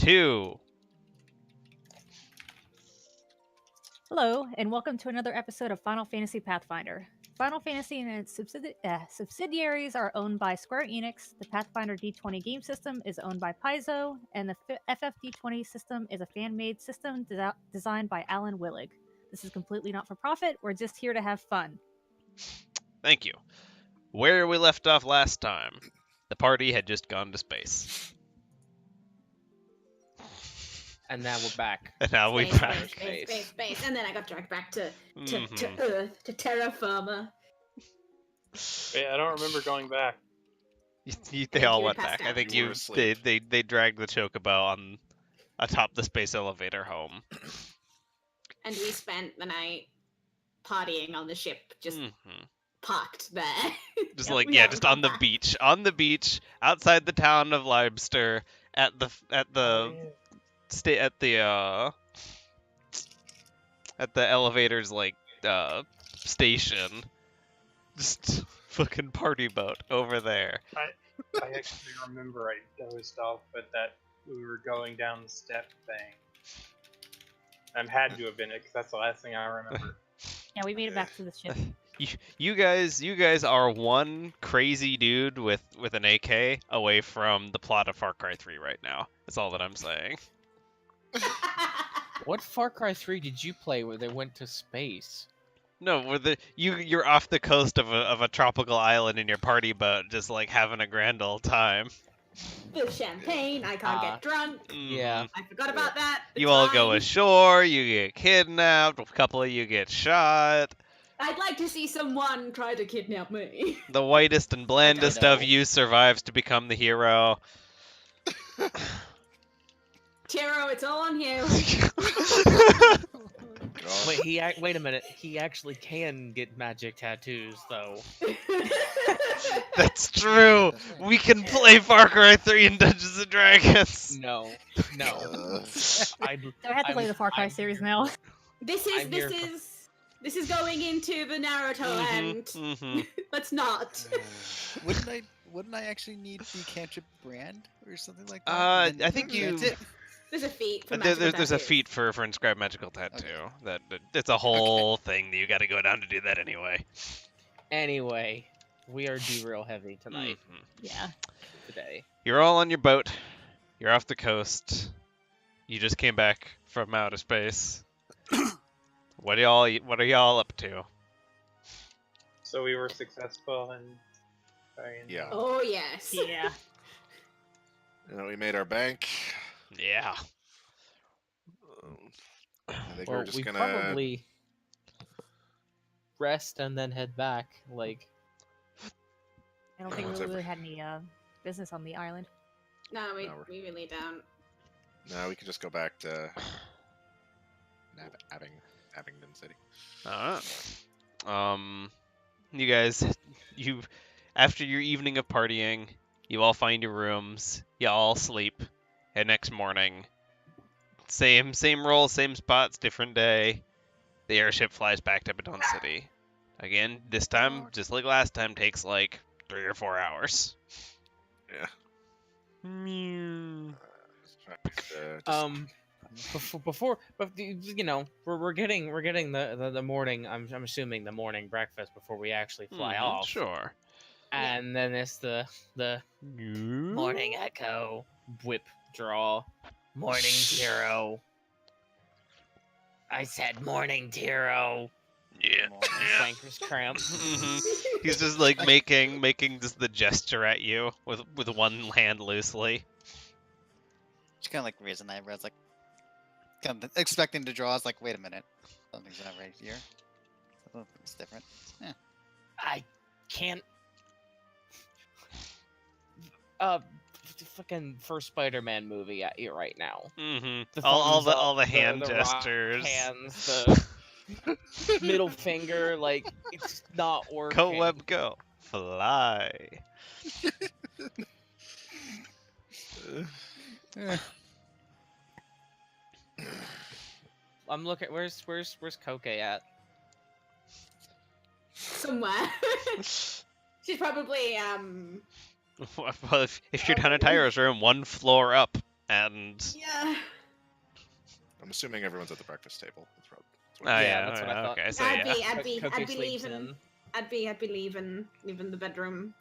2. Hello, and welcome to another episode of Final Fantasy Pathfinder. Final Fantasy and its subsidiaries are owned by Square Enix, the Pathfinder D20 game system is owned by Paizo, and the FFD20 system is a fan-made system designed by Alan Willig. This is completely not for profit, we're just here to have fun. Thank you. Where we left off last time, the party had just gone to space. And now we're back. And now we're Space, back. space. And then I got dragged back to Mhm. Earth, to terra firma. Wait, I don't remember going back. They all you went passed back. I out. think You were asleep. they dragged the chocobo on atop the space elevator home. And we spent the night partying on the ship, just Mhm. parked there. Just Yep, like we yeah, haven't just gone on the back. beach, outside the town of Leibster, at the elevator's like station. Just fucking party boat over there. I actually remember I dozed off, but that we were going down the step thing. And had to have been it, because that's the last thing I remember. Yeah, we made it back to the ship. You guys are one crazy dude with an AK away from the plot of Far Cry 3 right now. That's all that I'm saying. What Far Cry 3 did you play where they went to space? No, you're off the coast of a tropical island in your party boat, just like having a grand old time. The champagne, I can't get drunk. Yeah. I forgot about that. It's You all go fine. ashore, you get kidnapped, a couple of you get shot. I'd like to see someone try to kidnap me. The whitest and blandest of know. you survives to become the hero. Tiro, it's all on you. Wait a minute. He actually can get magic tattoos, though. That's true. We can play Far Cry 3 and Dungeons and Dragons. No. So I have to play the Far Cry series now. This I'm here is going into the Naruto end. Mhm. Let's not. Wouldn't I actually need the cantrip brand or something like that? And then I think you. that's it? There's a feat for There's magical a tattoos. feat for inscribed magical tattoo. That it's a whole thing that you got to go down to do that anyway. Anyway, we are derail heavy tonight. Mhm. Yeah. Today. You're all on your boat. You're off the coast. You just came back from outer space. What are y'all up to? So we were successful in trying. Yeah. Oh yes. Yeah. We made our bank. Yeah. I think Well, we're just we gonna. probably rest and then head back. Like, I don't think we Whatever. really had any business on the island. No, we No, we're- we really don't. No, we could just go back to Abingdon City. You guys, after your evening of partying, you all find your rooms. You all sleep. And next morning, same role, same spots, different day. The airship flies back to Baton City. Again, this time, just like last time, takes like 3 or 4 hours. Yeah. Meow. But you know, we're getting the morning. I'm assuming the morning breakfast before we actually fly off. Sure. And then it's the morning echo, whip draw, morning Tiro. I said morning Tiro. Yeah. Flanker's cramp. Mhm. He's just like making just the gesture at you with one hand loosely. Just kind of like raising the eyebrows, like kind of expecting to draw. I was like, wait a minute, something's not right here. It's different. I can't. Fucking first Spider-Man movie at you right now. Mm-hmm. The All thumbs the up, hand the rock gestures. hands, the middle finger, like it's not working. Cobweb, go fly. I'm looking. Where's Koke at? Somewhere. She's probably Well, if you're down in Tyro's room, one floor up, and Yeah. I'm assuming everyone's at the breakfast table. That's probably, Yeah, that's what I thought. Okay, so I'd yeah. be, I'd be, Koki I'd be sleeps leaving. in. I'd be leaving the bedroom.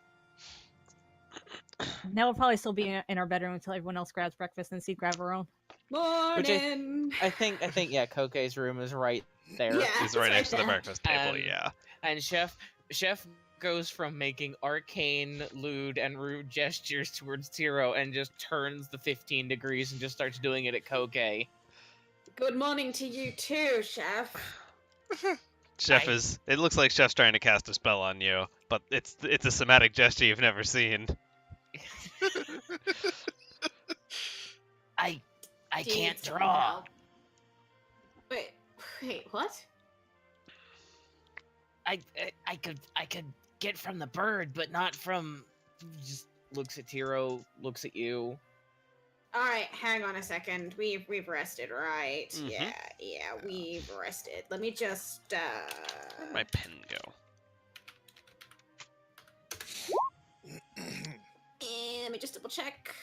Now we'll probably still be in our bedroom until everyone else grabs breakfast and see grab her own. Morning. I think yeah, Koke's room is right there. Yeah. He's right it's next to the there. breakfast table. And- Yeah. And Chef goes from making arcane, lewd, and rude gestures towards Tiro and just turns the 15 degrees and just starts doing it at Koke. Good morning to you too, Chef. Chef I- is. It looks like Chef's trying to cast a spell on you, but it's a somatic gesture you've never seen. I Do you can't need some draw. help? Wait, what? I could get from the bird, but not from. Just looks at Tiro, looks at you. All right, hang on a second. We've rested, right? Mhm. Yeah, we've rested. Let me just Where'd my pen go? let me just double check.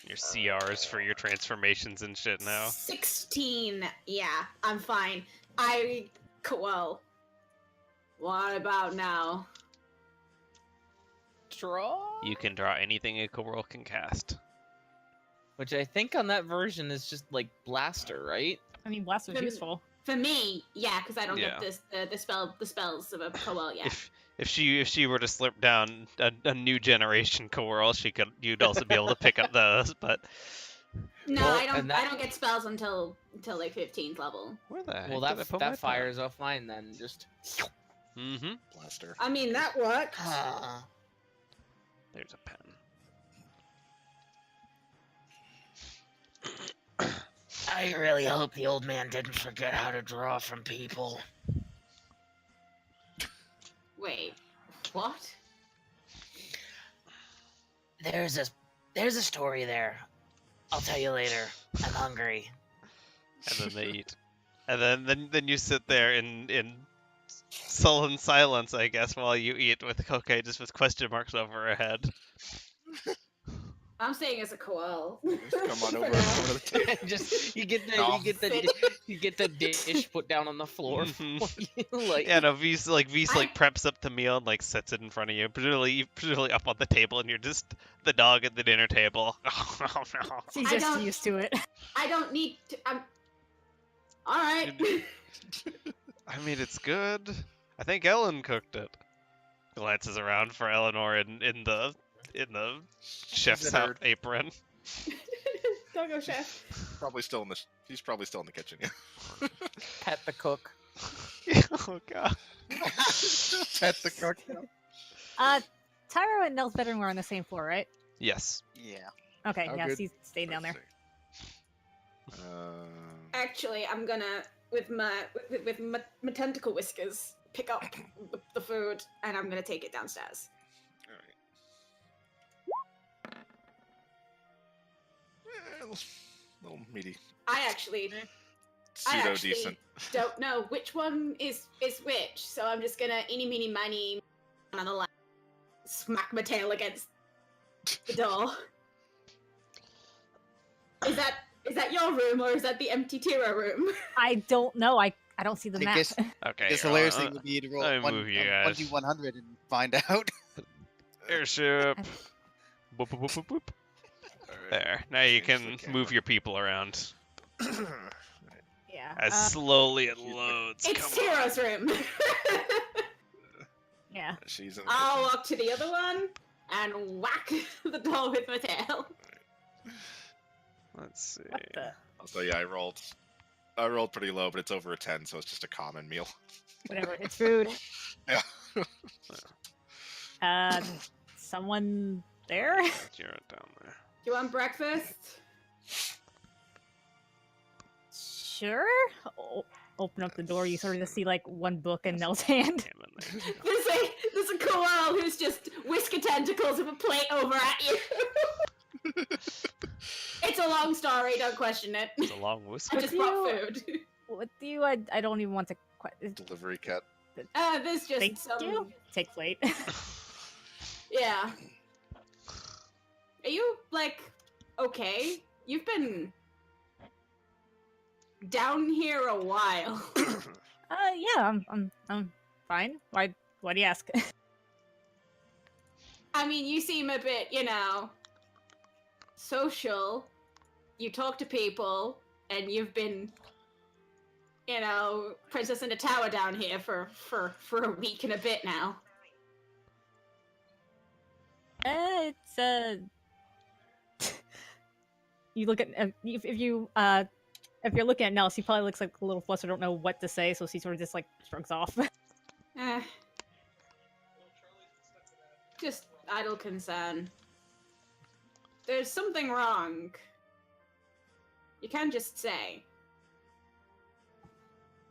Your CRs for your transformations and shit now. 16. Yeah, I'm fine. Well, what about now? Draw? You can draw anything a Coral can cast. Which I think on that version is just like blaster, right? I mean, Blaster's Then- useful. For me, yeah, because I don't Yeah. get the spells of a Coel yet. If she were to slip down a new generation Coral, you'd also be able to pick up those. But No, Well, I don't. and that- I don't get spells until like 15th level. where the heck Well, did I put my that fires off mine then. Just. Mm-hmm. blaster. I mean, that worked. There's a pen. I really hope the old man didn't forget how to draw from people. Wait, what? There's a story there. I'll tell you later. I'm hungry. And then they eat. And then you sit there in sullen silence, I guess, while you eat with Koke just with question marks over her head. I'm saying as a Coel. Come on For over. now. Over to the table. Just you get the No. you get the dish put down on the floor. Mhm. For you, like Yeah, no, V's I- preps up the meal and sets it in front of you, presumably up on the table, and you're just the dog at the dinner table. Oh no. She's I just don't- used to it. I don't need to. I'm. All right. I mean, it's good. I think Ellen cooked it. Glances around for Eleanor in the chef's a nerd. apron. Don't go, chef. Probably still in the. He's probably still in the kitchen. Yeah. pet the cook. Oh god. Pet the cook. Tyro and Nell's bedroom were on the same floor, right? Yes. Yeah. Okay, Oh, yeah, good. he's staying down there. Actually, I'm gonna with my tentacle whiskers pick up the food and I'm gonna take it downstairs. Alright. Little meaty. I actually Pseudo decent. don't know which one is which, so I'm just gonna eeny meeny miny on the line, smack my tail against the door. Is that your room or is that the empty Tira room? I don't know. I don't see the I map. guess Okay. this hilarious thing would be to roll let me move you guys. 1d100 and find out. Airship. Boop, boop, boop, boop, boop. Alright. There. Now you Change the can camera. move your people around Yeah. as slowly it She's- loads. It's Come on. Tira's room. Yeah. She's in the I'll kitchen. walk to the other one and whack the door with my tail. Let's see. What the? So yeah, I rolled pretty low, but it's over a 10, so it's just a common meal. Whatever. It's food. Yeah. Someone there? Zero down there. Do you want breakfast? Sure. Open up the door. You sort of just see like one book in Nell's hand. Damn it, there. There's a koala who's just whisker tentacles of a plate over at you. It's a long story, don't question it. It's a long whisper. I just brought food. With you, I don't even want to. Delivery cat. There's just Thank some. you. Take plate. Yeah. Are you okay? you've been down here a while. Yeah, I'm fine. Why do you ask? I mean, you seem a bit, social. You talk to people, and you've been, princess in a tower down here for a week and a bit now. It's you look at if you're looking at Nels, he probably looks like a little flustered, don't know what to say, so he sort of just like shrugs off. Eh. Just idle concern. There's something wrong. You can't just say.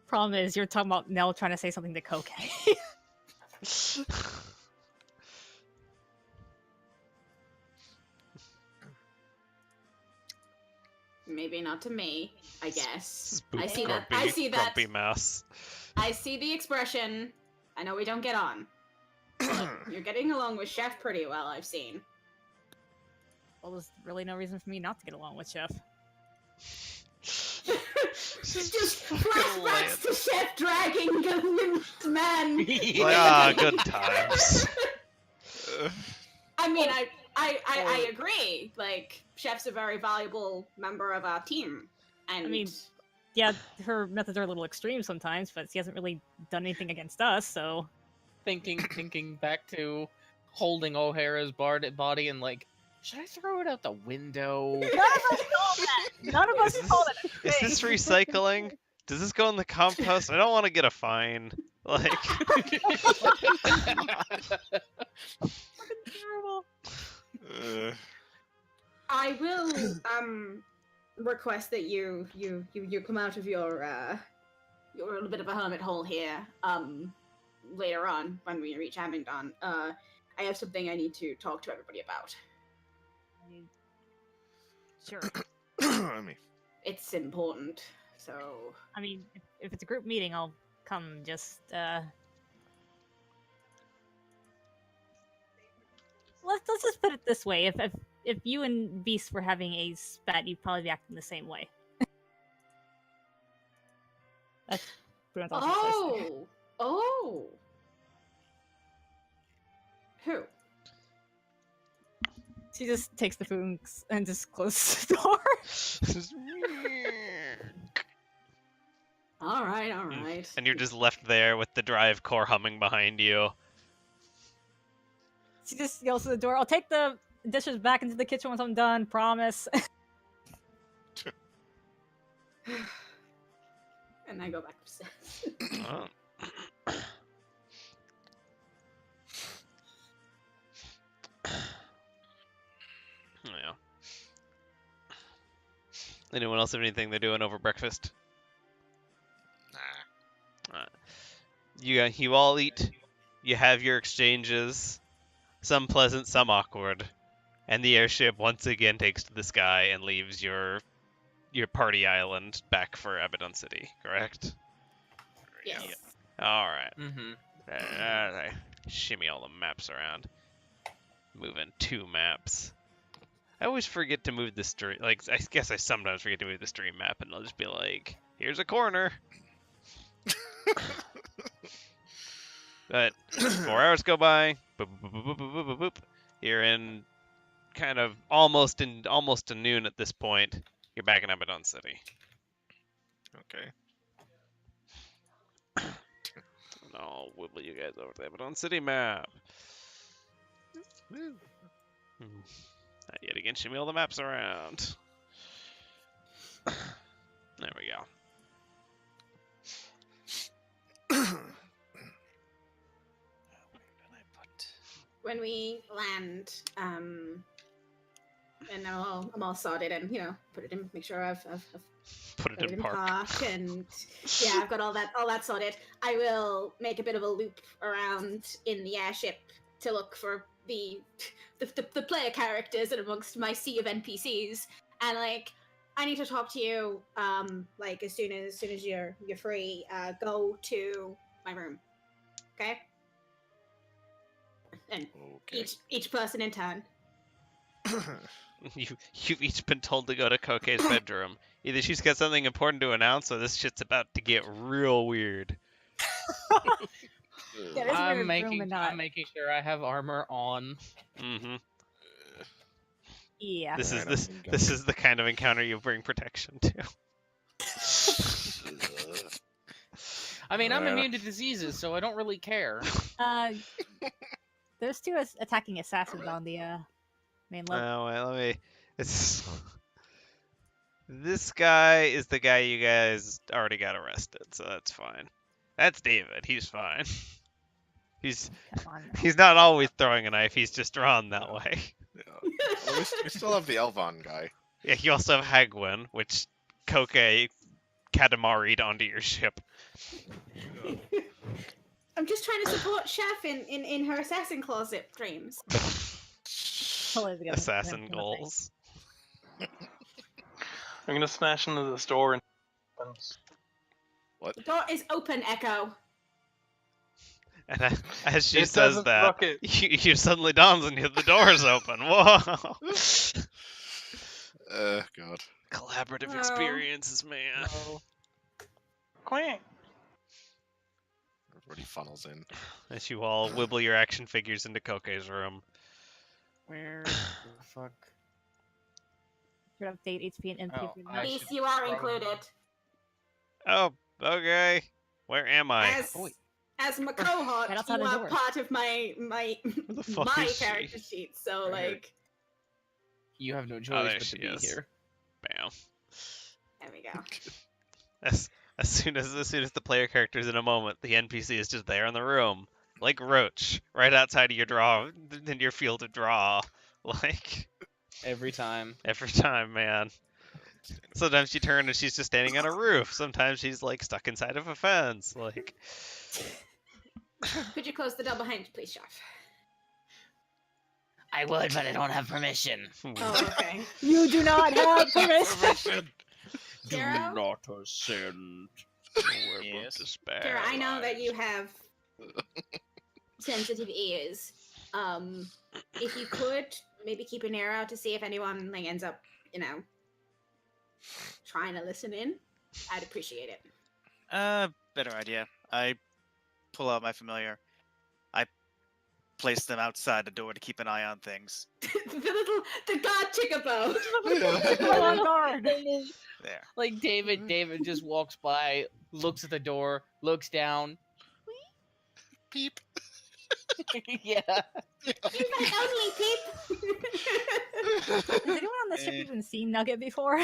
Problem is, you're talking about Nell trying to say something to Koke. Maybe not to me, I guess. Spook I see that. grumpy, I see that. grumpy mouse. I see the expression. I know we don't get on. But you're getting along with Chef pretty well, I've seen. Well, there's really no reason for me not to get along with Chef. Just flashbacks to Chef dragging a limped man. Good times. I mean, I agree. Like, Chef's a very valuable member of our team. And I mean, yeah, her methods are a little extreme sometimes, but she hasn't really done anything against us, so... Thinking back to holding O'Hara's body and like, should I throw it out the window? None of us call that! None of us call it a Is thing! this recycling? Does this go in the compost? I don't want to get a fine. Like, Terrible. I will request that you come out of your little bit of a hermit hole here later on when we reach Abingdon. I have something I need to talk to everybody about. Sure. I mean, It's important, so I mean, if it's a group meeting, I'll come. Just let's just put it this way: if you and Beast were having a spat, you'd probably be acting the same way. That's pretty much all I'm gonna say. Oh. Who? She just takes the food and just closes the door. All right. and you're just left there with the drive core humming behind you. She just yells to the door, "I'll take the dishes back into the kitchen once I'm done, promise." And I go back upstairs. Oh. Yeah. Anyone else have anything they're doing over breakfast? nah. You all eat. You have your exchanges, some pleasant, some awkward, and the airship once again takes to the sky and leaves your party island back for Abaddon City. Correct? Yes. All right. Mm-hmm. I shimmy all the maps around. Moving 2 maps. I always forget to move the stream. Like, I guess I sometimes forget to move the stream map, and I'll just be like, "Here's a corner." But 4 hours go by. Boop, boop, boop, boop, boop, boop, boop. You're in kind of almost to noon at this point. You're back in Abaddon City. Okay. And I'll wibble you guys over to the Abaddon City map. Not yet again, shimmy all the maps around. There we go. When we land, and I'm all sorted and put it in, make sure I've Put it in park. and yeah, I've got all that sorted. I will make a bit of a loop around in the airship to look for the player characters and amongst my sea of NPCs, and like I need to talk to you like as soon as you're free. Go to my room, okay? And Okay. each person in turn. You've each been told to go to Koke's bedroom. Either she's got something important to announce, or this shit's about to get real weird. Yeah, there's a weird room and not. I'm making sure I have armor on. Mm-hmm. Yeah. This is Alright, this I'm gonna this is the kind of encounter you bring protection to. I mean, I'm Alright. immune to diseases, so I don't really care. There's two attacking assassins on the main level. Oh, wait, let me. It's this guy is the guy you guys already got arrested, so that's fine. That's David. He's fine. He's Come on. now. he's not always throwing a knife. He's just drawn that way. Yeah. Well, we still have the Elvon guy. Yeah, you also have Hagwin, which Koke Katamari'd onto your ship. I'm just trying to support Chef in her assassin closet dreams. Totally together. Assassin goals. I'm gonna smash into the store and. The door is open, Echo. And as she It says doesn't that, look it. you suddenly dawns on you the door's open. Whoa! God. Collaborative Wow. experiences, man. Quack. Everybody funnels in. As you all wibble your action figures into Koke's room. Where the fuck? Should update HP and MP. Oh, if you're I not- Peace, should you are probably- included. Oh, okay. Where am I? As my cohort, Right outside you the are door. part of my the fuck my is she? character sheet. So Right here. like, You have no there choice but she to be is. here. Bam. there we go. As soon as the player character's in a moment, the NPC is just there in the room, like Roach, right outside of your draw, in your field of draw, like Every time. every time, man. Sometimes you turn and she's just standing on a roof. Sometimes she's like stuck inside of a fence. Like, Could you close the door behind you, please, Chef? I would, but I don't have permission. Oh, okay. You do not have permission. Darrow? not ascend. Word of Yes. despair. Tara, I know that you have sensitive ears. If you could maybe keep an ear out to see if anyone like ends up, trying to listen in, I'd appreciate it. Better idea. I pull out my familiar. I place them outside the door to keep an eye on things. the god Chickabow. Go on guard. There. Like David just walks by, looks at the door, looks down. Peep. Yeah. You guys only peep. Has anyone on this ship even seen Nugget before?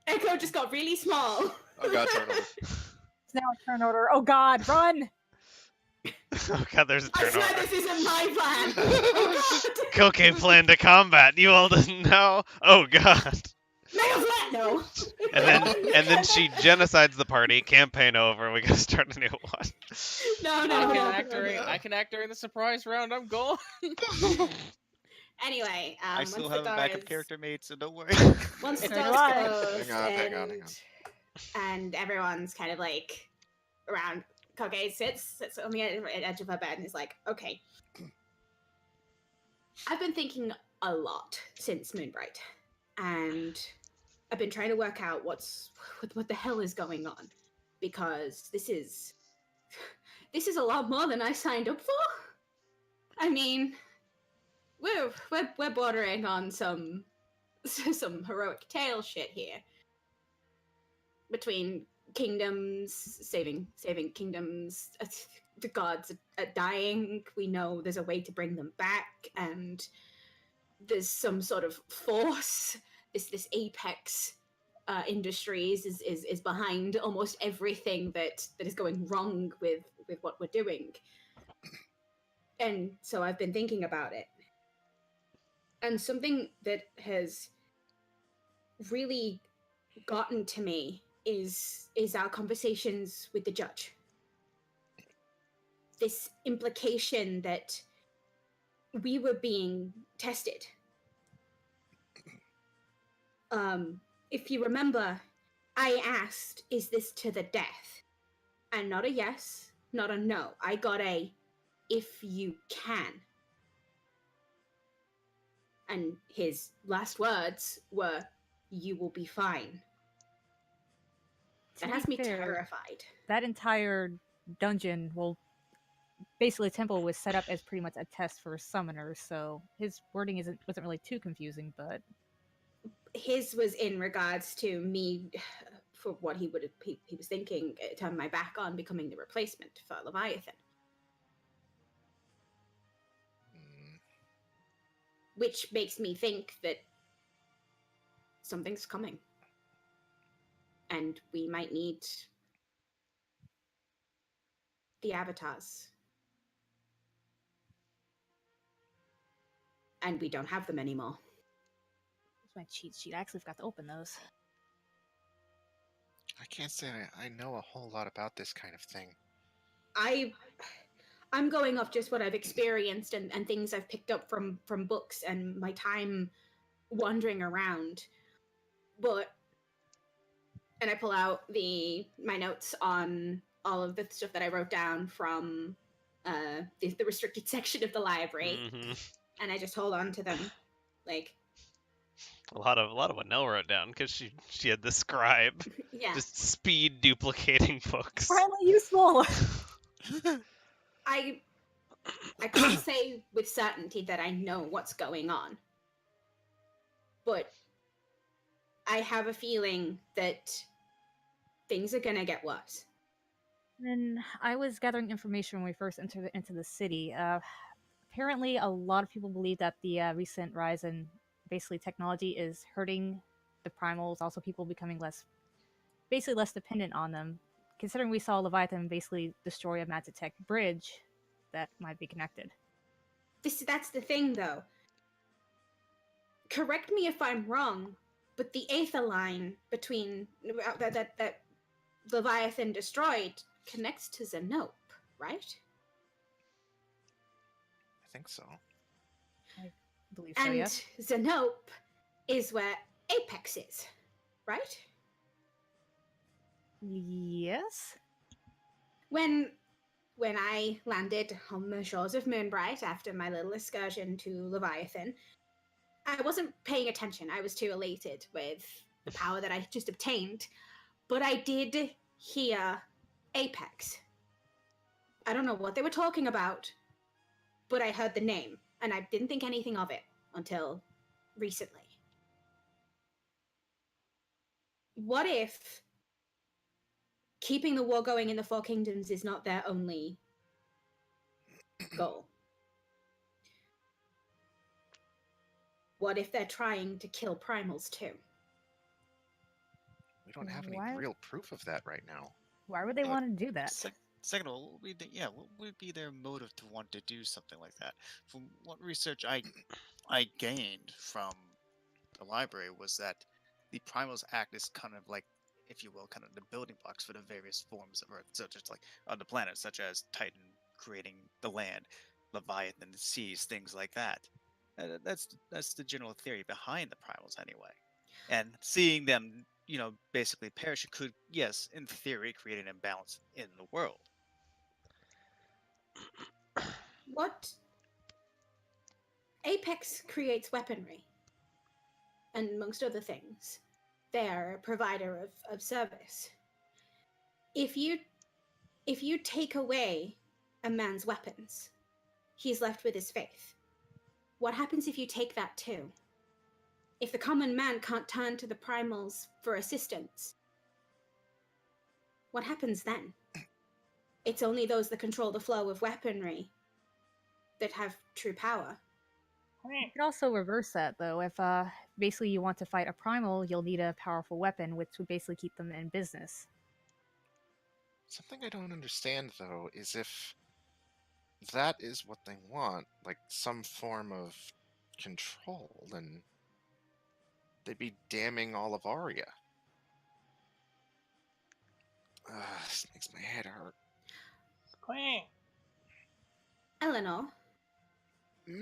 Echo just got really small. Oh god, turn over. It's now a turn order. Oh god, run! Oh god, there's a I turn swear order. this isn't my plan. Oh god. Koke plan to combat. You all didn't know? Oh god. Nail flat, no. And then she genocides the party. Campaign over. We gotta start a new one. No, I no, can no. act during I can act during the surprise round. I'm gone. Anyway, I once still the have a door backup is- character mate, so don't worry. Once the So door's do I. closed Hang on. and everyone's kind of like around, Koke sits on the edge of her bed and is like, okay. I've been thinking a lot since Moonbright, and I've been trying to work out what the hell is going on, because this is a lot more than I signed up for. I mean, we're bordering on some heroic tale shit here. Between kingdoms, saving kingdoms, the gods are dying. We know there's a way to bring them back, and there's some sort of force. This apex industries is behind almost everything that is going wrong with what we're doing. And so I've been thinking about it. And something that has really gotten to me is our conversations with the judge. This implication that we were being tested. If you remember, I asked, is this to the death? And not a yes, not a no. I got a, if you can. And his last words were, "You will be fine." To That be has me fair, terrified. that entire dungeon, well, basically the temple was set up as pretty much a test for summoners, so his wording wasn't really too confusing, but His was in regards to me, for what he was thinking, turn my back on becoming the replacement for Leviathan, Mm, which makes me think that something's coming, and we might need the avatars, and we don't have them anymore. here's my cheat sheet. I actually forgot to open those. I can't say I know a whole lot about this kind of thing. I'm going off just what I've experienced and things I've picked up from books and my time wandering around. And I pull out my notes on all of the stuff that I wrote down from the restricted section of the library, Hmm. and I just hold on to them, like, A lot of what Nell wrote down because she had the scribe yeah. just speed duplicating books. Finally useful! I can't say with certainty that I know what's going on, but I have a feeling that things are gonna get worse. When I was gathering information when we first entered into the city, apparently a lot of people believe that the recent rise in basically technology is hurting the primals, also people becoming less dependent on them. Considering we saw Leviathan basically destroy a Magitech bridge, that might be connected. That's the thing, though. Correct me if I'm wrong, but the aether line between that Leviathan destroyed connects to Zenope, right? I think so. I believe so, And yes. Zenope is where Apex is, right? Yes? When I landed on the shores of Moonbright after my little excursion to Leviathan, I wasn't paying attention. I was too elated with the power that I just obtained. But I did hear Apex. I don't know what they were talking about, but I heard the name, and I didn't think anything of it until recently. What if keeping the war going in the Four Kingdoms is not their only goal? What if they're trying to kill primals too? We don't have any Why- real proof of that right now. Why would they Yeah, want to do that? Second of all, what would be their motive to want to do something like that? From what research I gained from the library was that the primals act as kind of like, if you will, kind of the building blocks for the various forms of Earth. So just like on the planet, such as Titan creating the land, Leviathan the seas, things like that. That's the general theory behind the primals, anyway. And seeing them, basically perish could, yes, in theory, create an imbalance in the world. What? Apex creates weaponry, and amongst other things, they are a provider of service. If you take away a man's weapons, he's left with his faith. What happens if you take that too? If the common man can't turn to the primals for assistance, what happens then? It's only those that control the flow of weaponry that have true power. You could also reverse that, though. If basically you want to fight a primal, you'll need a powerful weapon, which would basically keep them in business. Something I don't understand, though, is if that is what they want, like some form of control, then they'd be damning all of Arya. This makes my head hurt. Eleanor? Hmm?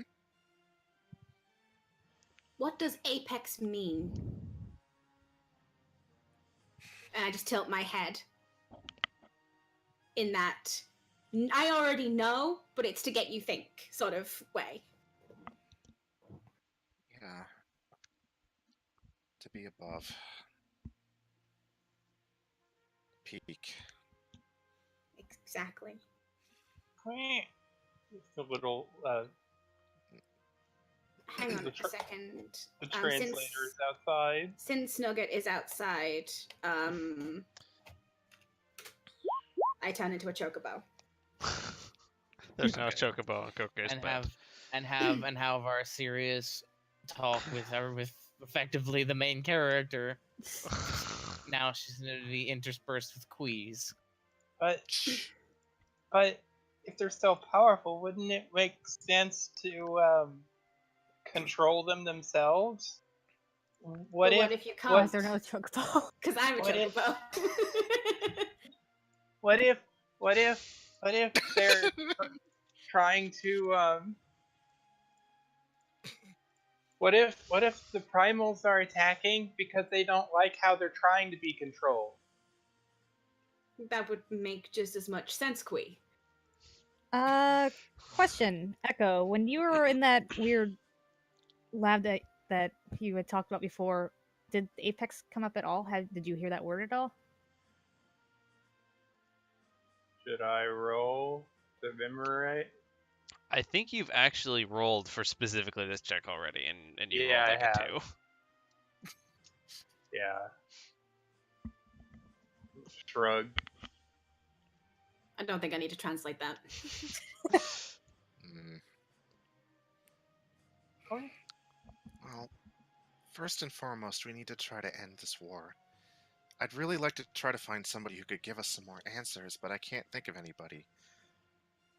What does Apex mean? And I just tilt my head in that I already know, but it's to get you think sort of way. Yeah, to be above. Peak. Exactly. It's a little. Hang on The a second. The translator is outside. Since Nugget is outside, I turn into a chocobo. There's no Okay. chocobo on Coco's bed. and have our serious talk with effectively the main character. Now she's going to be interspersed with quees. But if they're so powerful, wouldn't it make sense to control them themselves? What if you can't? Why is there no chocobo? Because I'm a What if- chocobo. What if they're trying to What if the primals are attacking because they don't like how they're trying to be controlled? That would make just as much sense, Quee. Question, Echo. When you were in that weird lab that you had talked about before, did Apex come up at all? Did you hear that word at all? Should I roll to memorize? I think you've actually rolled for specifically this check already, and you Yeah, rolled I like a have. 2. Yeah. Shrug. I don't think I need to translate that. Well, first and foremost, we need to try to end this war. I'd really like to try to find somebody who could give us some more answers, but I can't think of anybody.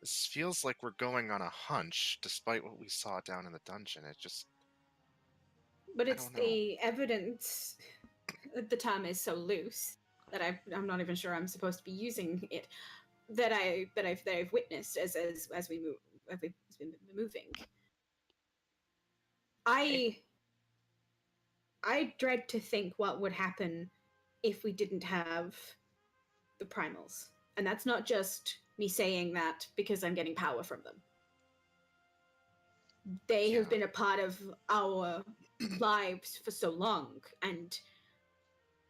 This feels like we're going on a hunch, despite what we saw down in the dungeon. It just... But I it's don't know. the evidence. The term is so loose that I'm not even sure I'm supposed to be using it. That I've witnessed as we've been moving. I dread to think what would happen if we didn't have the primals, and that's not just me saying that because I'm getting power from them. They have been a part of our lives for so long, and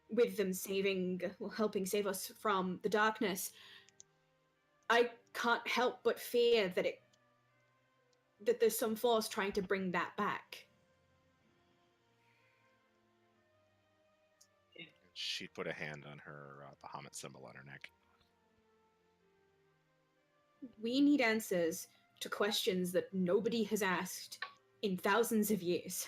with them helping save us from the darkness, I can't help but fear that there's some force trying to bring that back. She'd put a hand on her Bahamut symbol on her neck. We need answers to questions that nobody has asked in thousands of years.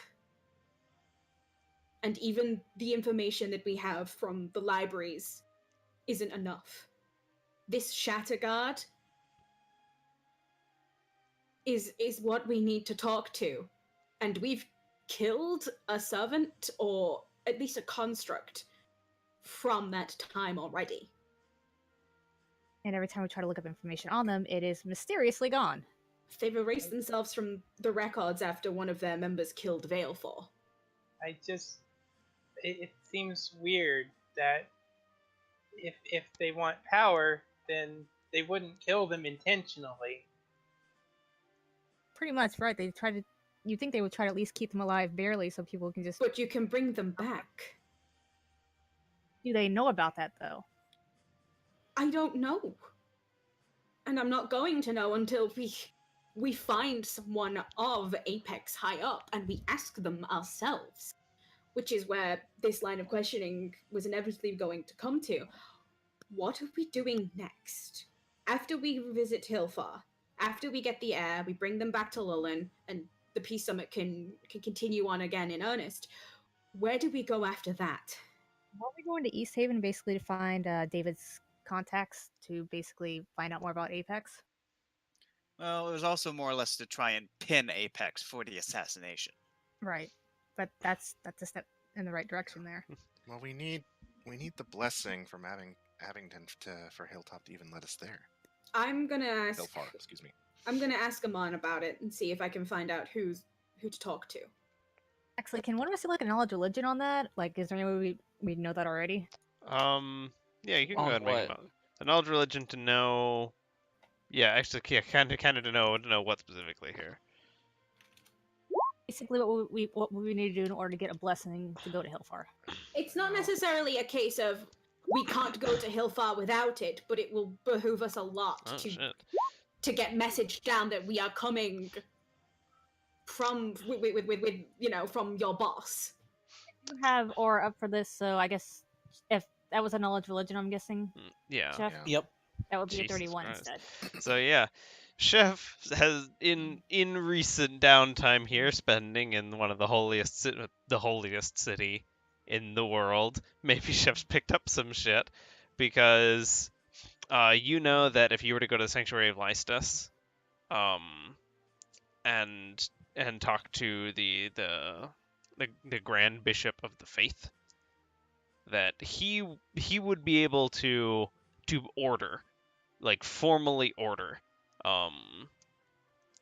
And even the information that we have from the libraries isn't enough. This Shatterguard is what we need to talk to. And we've killed a servant, or at least a construct, from that time already. And every time we try to look up information on them, it is mysteriously gone. They've erased themselves from the records after one of their members killed Veilfor. It seems weird that if they want power, then they wouldn't kill them intentionally. Pretty much, right? You'd think they would try to at least keep them alive barely so people can just... But you can bring them back. Do they know about that, though? I don't know. And I'm not going to know until we find someone of Apex high up and we ask them ourselves. Which is where this line of questioning was inevitably going to come to. What are we doing next? After we visit Hilfar, after we get the heir, we bring them back to Lullen, and the Peace Summit can continue on again in earnest. Where do we go after that? Weren't we going to East Haven basically to find David's contacts to basically find out more about Apex? Well, it was also more or less to try and pin Apex for the assassination. Right. But that's a step in the right direction there. Well, we need the blessing from Abington for Hilltop to even let us there. I'm gonna ask. Hillfar, excuse me. I'm gonna ask Amon about it and see if I can find out who to talk to. Actually, can one of us do like a knowledge religion on that? Like, is there any way we know that already? Yeah, you can go On ahead and make what? a knowledge religion to know. Yeah, actually, yeah, kind of to know what specifically here. Basically, what we need to do in order to get a blessing to go to Hillfar. It's not No. necessarily a case of we can't go to Hillfar without it, but it will behoove us a lot Oh shit. to get message down that we are coming from with you know, from your boss. You have Aura up for this, so I guess if that was a knowledge religion, I'm guessing, Yeah. Chef, Yeah. Yep. that would be a Jesus 31 Christ. instead. So yeah, Chef has in recent downtime here, spending in one of the holiest city in the world. Maybe Chef's picked up some shit because you know that if you were to go to the Sanctuary of Lystus, and talk to the Grand Bishop of the Faith, that he would be able to order, like formally order,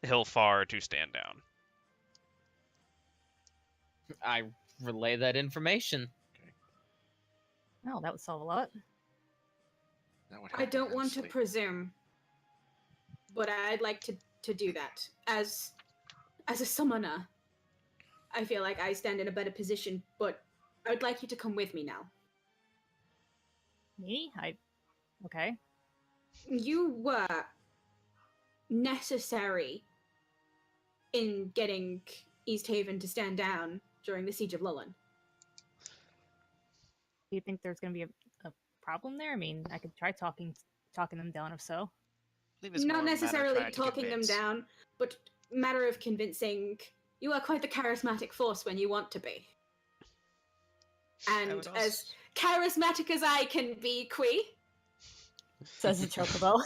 Hilfar to stand down. I relay that information. Oh, that would solve a lot. That would I help don't want to immensely. presume, but I'd like to do that. As a summoner, I feel like I stand in a better position, but I would like you to come with me now. Me? Okay. You were necessary in getting East Haven to stand down during the Siege of Lullen. Do you think there's going to be a problem there? I mean, I could try talking them down if so. I believe it's more Not a matter of necessarily trying to talking them convince. down, but matter of convincing. You are quite the charismatic force when you want to be. I And would also- as charismatic as I can be, Quee, Says the chocobo.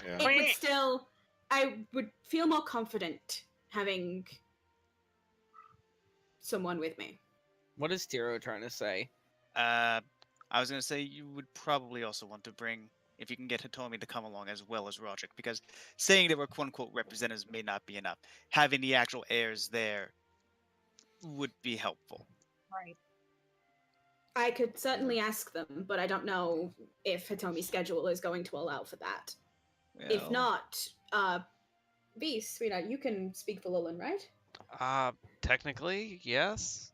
Yeah. it would still, I would feel more confident having someone with me. What is Tiro trying to say? I was going to say you would probably also want to bring, if you can get Hitomi to come along as well as Roderick, because saying they were quote-unquote representatives may not be enough. Having the actual heirs there would be helpful. Right. I could certainly ask them, but I don't know if Hitomi's schedule is going to allow for that. If Well, not, Beast, sweetheart, you can speak for Lullen, right? Technically, yes.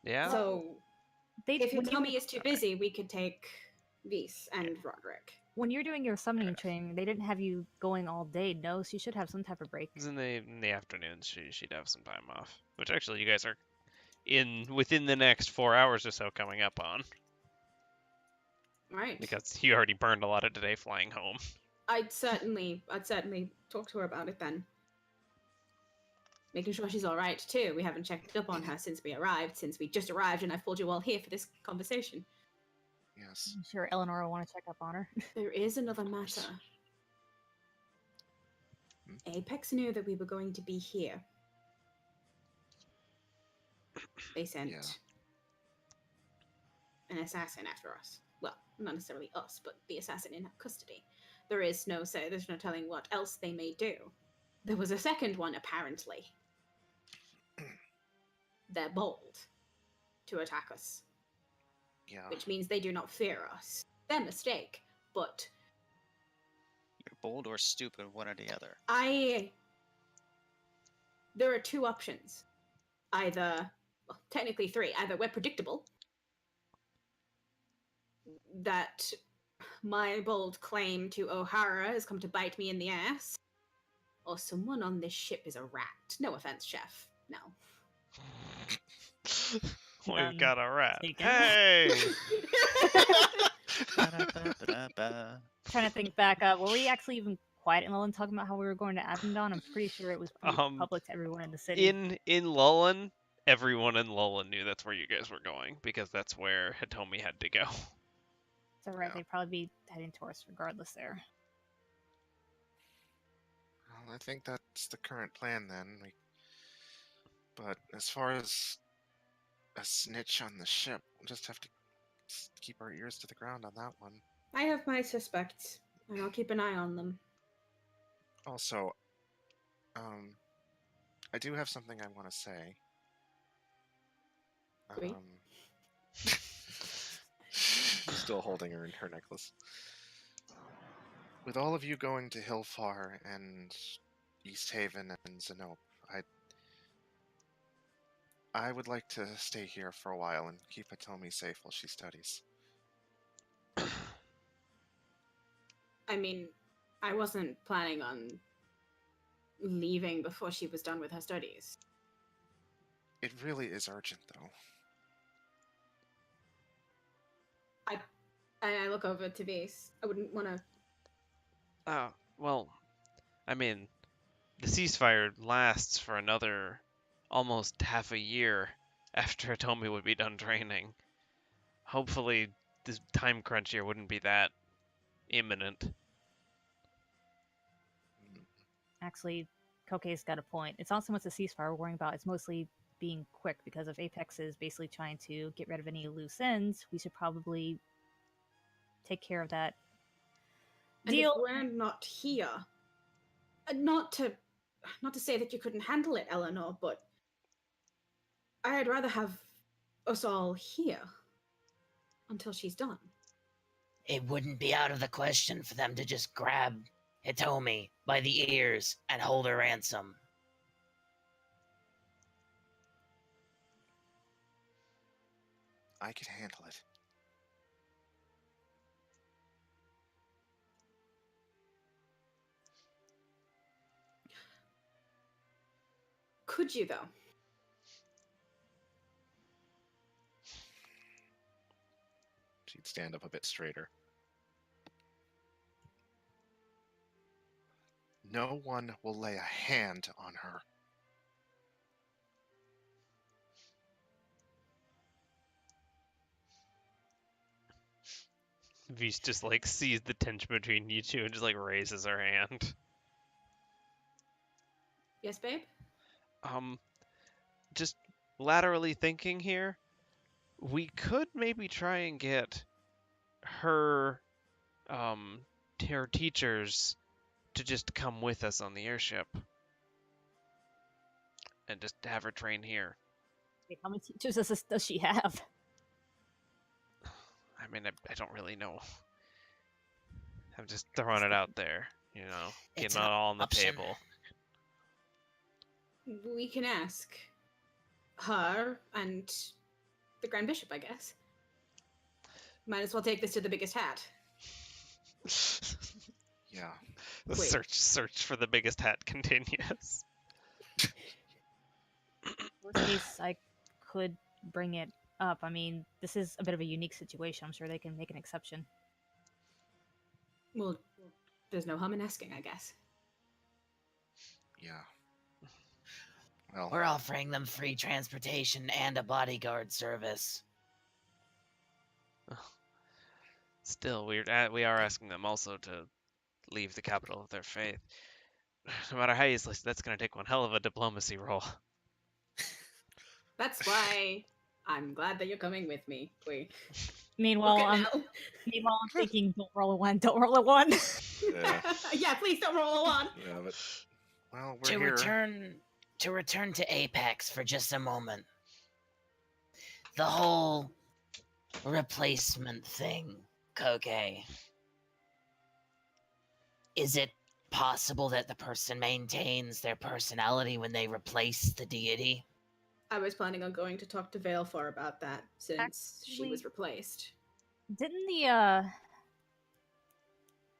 Yeah. So if When you- Hitomi is too busy, we could take Beast and Roderick. when you're doing your summoning enough. training, they didn't have you going all day. No, so you should have some type of break. It's in the afternoons. She'd have some time off, which actually you guys are within the next 4 hours or so coming up on, Right. because you already burned a lot of today flying home. I'd certainly talk to her about it then. Making sure she's all right too. We haven't checked up on her since we just arrived, and I've pulled you all here for this conversation. Yes. I'm sure Eleanor will want to check up on her. There is another matter. Apex knew that we were going to be here. They sent Yeah. an assassin after us. Well, not necessarily us, but the assassin in custody. There's no telling what else they may do. There was a second one, apparently. They're bold to attack us, Yeah. which means they do not fear us. Their mistake, but you're bold or stupid, one or the other. there are two options. Technically three. Either we're predictable, that my bold claim to O'Hara has come to bite me in the ass, or someone on this ship is a rat. No offense, Chef. No. We've got a rat. taken. Hey! Ba-da-ba-ba-da-ba. Trying to think back, were we actually even quiet in Lullen talking about how we were going to Abendon? I'm pretty sure it was pretty public to everyone in the city. In Lullen, everyone in Lullen knew that's where you guys were going, because that's where Hitomi had to go. So right, Yeah. they'd probably be heading to us regardless there. Well, I think that's the current plan then. But as far as a snitch on the ship, we'll just have to keep our ears to the ground on that one. I have my suspects, and I'll keep an eye on them. Also, I do have something I want to say. Great. Still holding her necklace. With all of you going to Hillfar and East Haven and Zenope, I would like to stay here for a while and keep Hitomi safe while she studies. I mean, I wasn't planning on leaving before she was done with her studies. It really is urgent, though. I look over to Vase. I wouldn't want to. Well, I mean, the ceasefire lasts for another almost half a year after Hitomi would be done training. Hopefully, this time crunch here wouldn't be that imminent. Actually, Kokei's got a point. It's not so much the ceasefire we're worrying about, it's mostly being quick, because if Apex is basically trying to get rid of any loose ends, we should probably take care of that And deal. if we're not here, not to say that you couldn't handle it, Eleanor, but I'd rather have us all here until she's done. It wouldn't be out of the question for them to just grab Hitomi by the ears and hold her ransom. I can handle it. Could you, though? She'd stand up a bit straighter. No one will lay a hand on her. Vish just like sees the tension between you two and just like raises her hand. Yes, babe? Just laterally thinking here, we could maybe try and get her her teachers to just come with us on the airship and just have her train here. How many teachers does she have? I mean, I don't really know. I'm just throwing it out there, you know, It's getting it an all on the option. table. We can ask her and the Grand Bishop, I guess. Might as well take this to the biggest hat. Yeah. The Wait. search for the biggest hat continues. Worst case, I could bring it up. I mean, this is a bit of a unique situation. I'm sure they can make an exception. Well, there's no harm in asking, I guess. Yeah. Well, We're offering them free transportation and a bodyguard service. Still, we are asking them also to leave the capital of their faith. No matter how you slice it, that's going to take one hell of a diplomacy roll. That's why I'm glad that you're coming with me. Wait. Meanwhile, Look at I'm now. thinking, don't roll a one, don't roll a one. yeah, Yeah, please don't roll a one. yeah, but well, we're To here. return to Apex for just a moment. The whole replacement thing, Kokei. Is it possible that the person maintains their personality when they replace the deity? I was planning on going to talk to Veilfar about that since she was Actually- replaced. Didn't the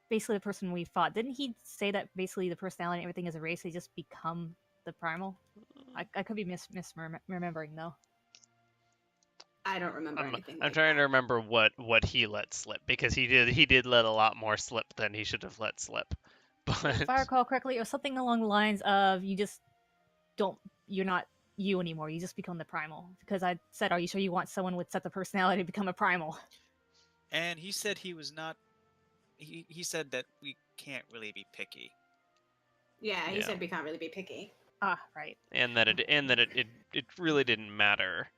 basically the person we fought, didn't he say that basically the personality and everything is erased, they just become the primal? I could be misremembering though. I don't remember anything. I'm trying to remember what he let slip, because he did let a lot more slip than he should have let slip. But If I recall correctly, it was something along the lines of you're not you anymore, you just become the primal. Because I said, are you sure you want someone with such a personality to become a primal? And he said he was not. He said that we can't really be picky. Yeah, he Yeah. said we can't really be picky. Ah, right. and that it really didn't matter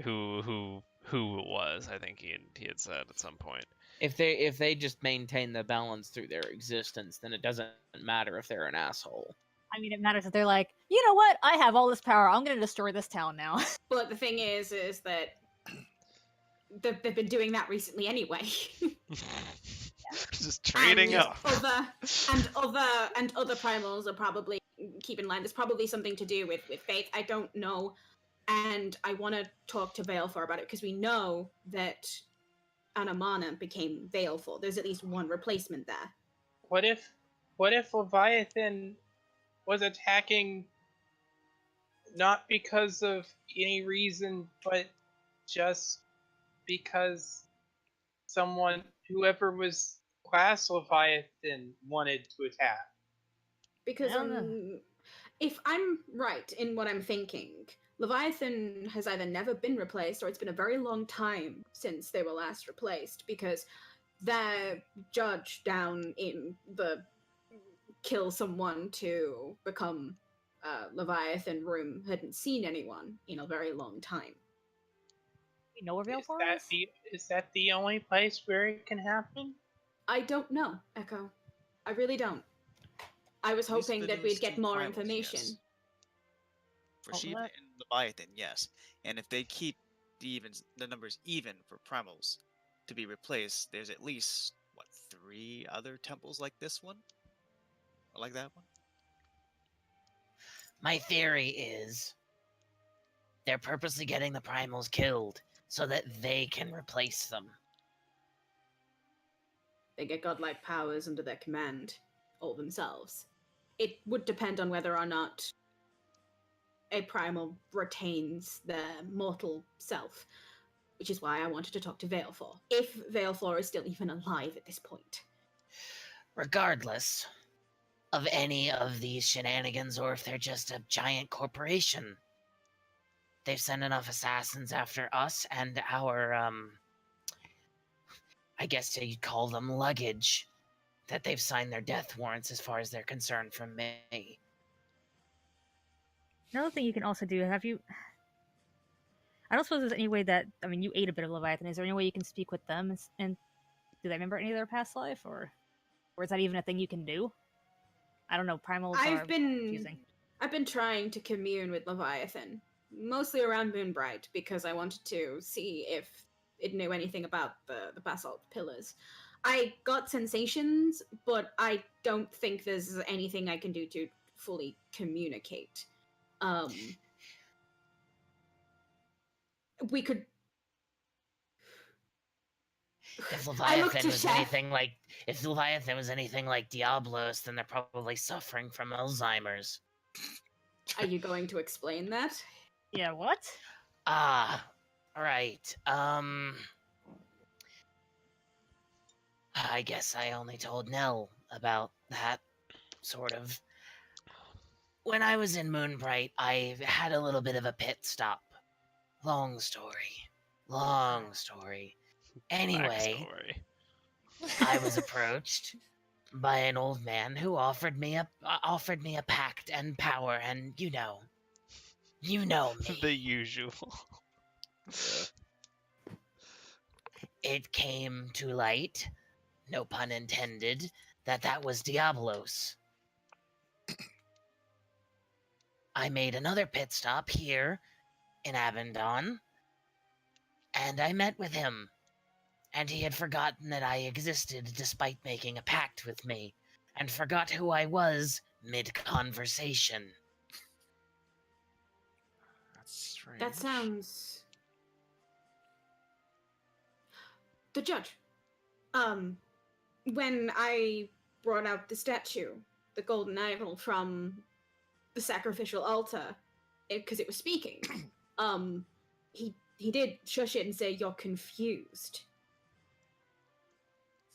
who it was. I think he had said at some point. If they just maintain the balance through their existence, then it doesn't matter if they're an asshole. I mean, it matters if they're like, you know what? I have all this power. I'm going to destroy this town now. But the thing is that they've been doing that recently anyway. Just trading and up. Other primals are probably, keep in mind, there's probably something to do with faith. I don't know And I want to talk to Valefor about it because we know that Anamana became Valefor. There's at least one replacement there. What if Leviathan was attacking not because of any reason, but just because whoever was class Leviathan, wanted to attack? Because I don't know. if I'm right in what I'm thinking, Leviathan has either never been replaced or it's been a very long time since they were last replaced because their judge down in the kill someone to become Leviathan room hadn't seen anyone in a very long time. We know where Valefor is? Is that the only place where it can happen? I don't know, Echo. I really don't. I was At least hoping for that those we'd get two more primals, information. yes. For Oh, Shiva what? and Leviathan, yes. And if they keep the numbers even for primals to be replaced, there's at least, what, 3 other temples like this one? Or like that one? My theory is they're purposely getting the primals killed so that they can replace them. They get godlike powers under their command, all themselves. It would depend on whether or not a primal retains their mortal self, which is why I wanted to talk to Valefor, if Valefor is still even alive at this point. Regardless of any of these shenanigans or if they're just a giant corporation, they've sent enough assassins after us and our, I guess you'd call them luggage, that they've signed their death warrants as far as they're concerned from me. Another thing you can also do, have you... I don't suppose there's any way that... I mean, you ate a bit of Leviathan. Is there any way you can speak with them and do they remember any of their past life? Or is that even a thing you can do? I don't know. Primals are confusing. I've been trying to commune with Leviathan, mostly around Moonbright, because I wanted to see if it knew anything about the basalt pillars. I got sensations, but I don't think there's anything I can do to fully communicate. We could. If I looked Leviathan to was Chef. anything like Diablos, then they're probably suffering from Alzheimer's. Are you going to explain that? Yeah, what? Ah, right. I guess I only told Nell about that, sort of. When I was in Moonbright, I had a little bit of a pit stop. Long story. Anyway, Backstory. I was approached by an old man who offered me a pact and power, and you know me. The usual. It came to light, no pun intended, that was Diablos. I made another pit stop here in Abendon, and I met with him. And he had forgotten that I existed despite making a pact with me, and forgot who I was mid-conversation. That's strange. That sounds. The judge. When I brought out the statue, the golden idol from the sacrificial altar, because it was speaking, he did shush it and say, "You're confused."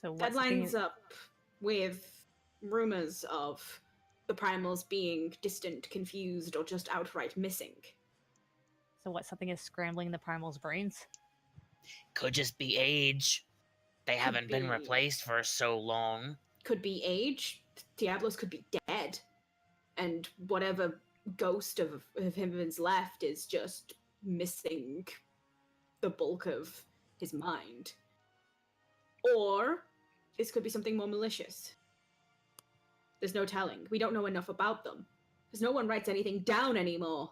So that lines up with rumors of the primals being distant, confused, or just outright missing. So what, something is scrambling the primals' brains? Could just be age. They haven't been replaced for so long. Could be age. Diablos could be dead. And whatever ghost of him is left is just missing the bulk of his mind. Or this could be something more malicious. There's no telling. We don't know enough about them. Because no one writes anything down anymore.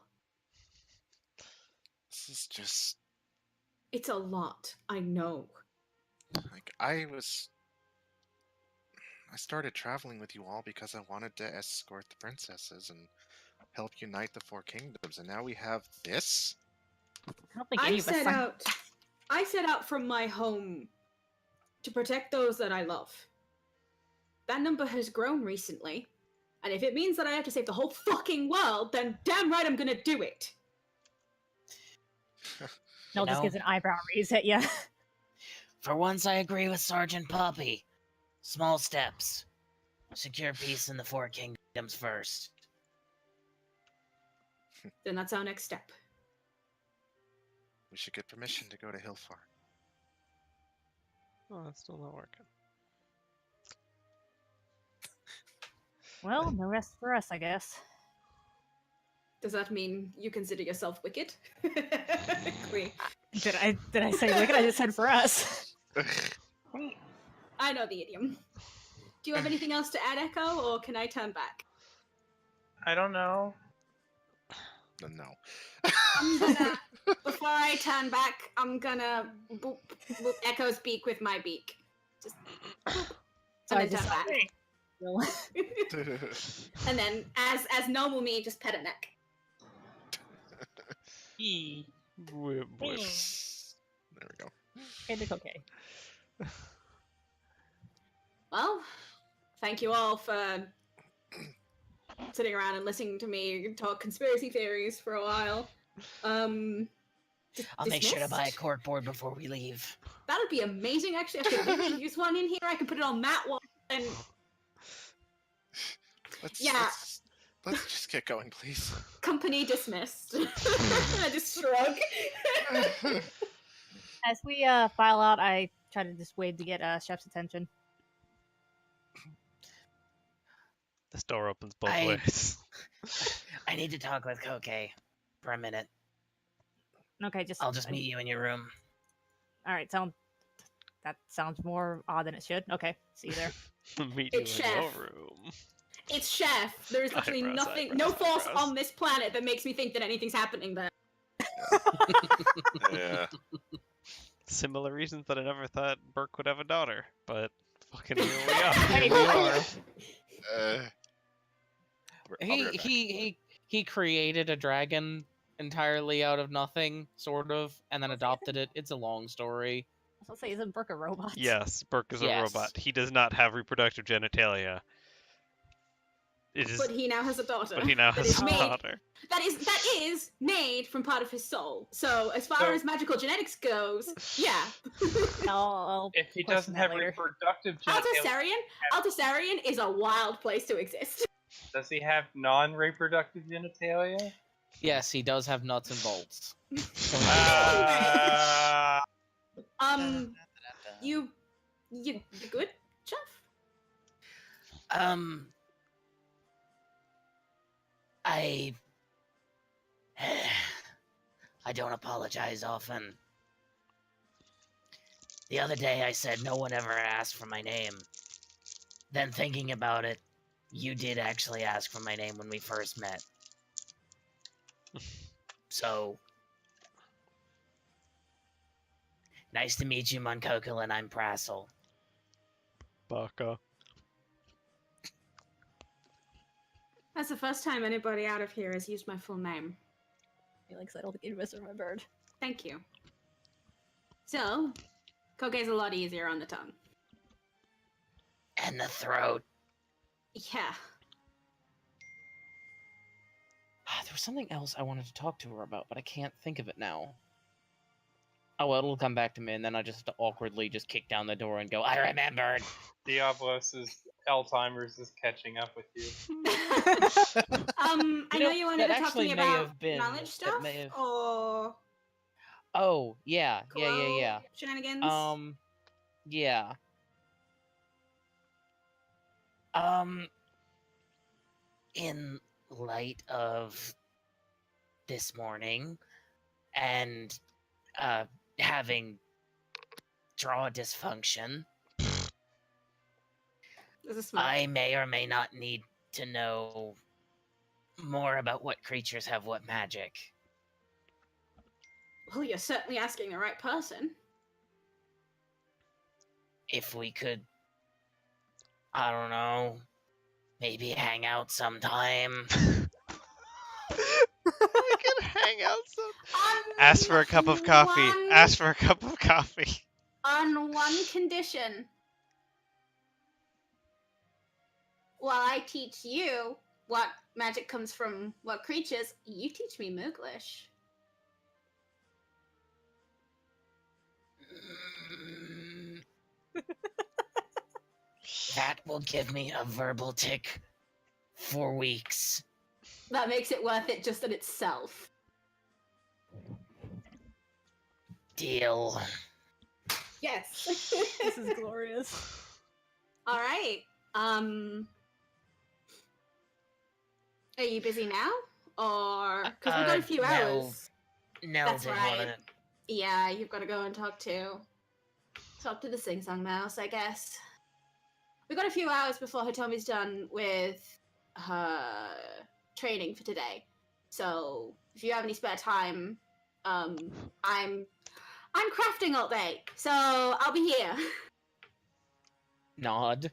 This is just... It's a lot, I know. Like, I started traveling with you all because I wanted to escort the princesses and help unite the 4 kingdoms, and now we have this? I don't think any of us signed. I set out from my home to protect those that I love. That number has grown recently, and if it means that I have to save the whole fucking world, then damn right I'm gonna do it. Nell just gives an eyebrow raise at you. For once, I agree with Sergeant Poppy. Small steps. Secure peace in the Four Kingdoms first. Then that's our next step. We should get permission to go to Hillfar. Oh, that's still not working. Well, no rest for us, I guess. Does that mean you consider yourself wicked? Queen. Did I say wicked? I just said for us. I know the idiom. Do you have anything else to add, Echo, or can I turn back? I don't know. No. I'm gonna, before I turn back, I'm gonna boop Echo's beak with my beak. Just boop. So And I then just turn back. And then, as normal me, just pet a neck. Whip, whip. There we go. Okay. Well, thank you all for sitting around and listening to me talk conspiracy theories for a while. I'll make sure to buy a dismissed? corkboard before we leave. That would be amazing, actually. I could literally use one in here. I could put it on mat wall and Yeah. Let's just get going, please. company dismissed. I just shrug. As we file out, I try to just wave to get Chef's attention. This door opens both I- ways. I need to talk with Koke for a minute. Okay, just I'll just meet you in your room. All right, that sounds more odd than it should. Okay, see you there. Meet you It's in your Chef. room. It's Chef. There's literally Eyebrows, nothing, eyebrows, no force eyebrows. on this planet that makes me think that anything's happening there. Yeah. Similar reasons that I never thought Burke would have a daughter, but fucking here we are. Hey, We are. I'll be right back. He created a dragon entirely out of nothing, sort of, and then adopted it. It's a long story. I was gonna say, isn't Burke a robot? Yes, Burke is a Yes. robot. He does not have reproductive genitalia. It is, But he now has a daughter. but he now that has is a made- daughter. That is made from part of his soul. So as far So- as magical genetics goes, yeah. I'll If he question doesn't that have later. reproductive genitalia, Altasarian is a wild place to exist. does he have non-reproductive genitalia? Yes, he does have nuts and bolts. You good, Jeff? I don't apologize often. The other day I said no one ever asked for my name. Then thinking about it, you did actually ask for my name when we first met. So, nice to meet you, Munkokul, and I'm Prassel. Baka. That's the first time anybody out of here has used my full name. Felix, I don't think any of us remembered. Thank you. So, Koge's a lot easier on the tongue. And the throat. Yeah. There was something else I wanted to talk to her about, but I can't think of it now. Oh, well, it'll come back to me, and then I just have to awkwardly just kick down the door and go, I remembered! Diablos' Alzheimer's is catching up with you. I know you wanted to talk to actually me may about have been- knowledge that stuff, may have- or Oh, yeah, Quo yeah. Shenanigans. Yeah. In light of this morning and having draw dysfunction, There's a smoke. I may or may not need to know more about what creatures have what magic. Well, you're certainly asking the right person. If we could, I don't know, maybe hang out sometime. We can hang hang out. On Ask for a cup of coffee. one- Ask for a cup of coffee. On one condition. While I teach you what magic comes from what creatures, you teach me Mooglish. That will give me a verbal tick for weeks. That makes it worth it just in itself. Deal. Yes. This is glorious. All right. Are you busy now, or because we've got a few no. hours? No, That's didn't right. wanna- Yeah, you've got to go and talk to the Sing Song Mouse, I guess. We've got a few hours before Hitomi's done with her training for today. So if you have any spare time, I'm crafting all day, so I'll be here. Nod.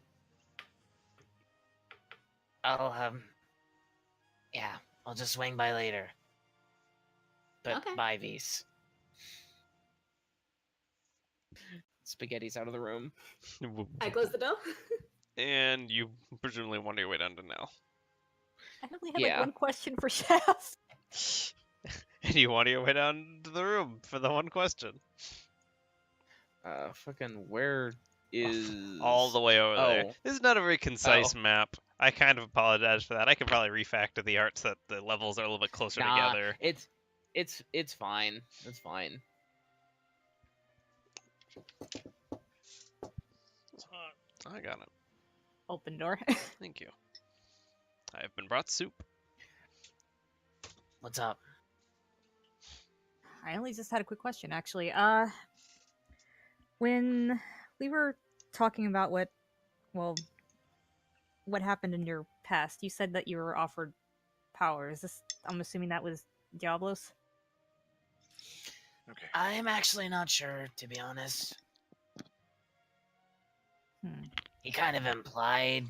Yeah, I'll just swing by later. But Okay. bye, V's. Spaghetti's out of the room. I close the door. And you presumably wander your way down to Nell. I only have Yeah. like one question for Shaft. And you wander your way down to the room for the one question. Fucking where is All the way over there. Oh. This is not a very concise map. I kind of apologize for that. I could probably refactor the art so that the levels are a little bit closer Nah, together. it's fine. It's fine. I got it. Open door. Thank you. I have been brought soup. What's up? I only just had a quick question, actually. When we were talking about what happened in your past, you said that you were offered power. Is this? I'm assuming that was Diablos. Okay. I'm actually not sure, to be honest. He kind of implied,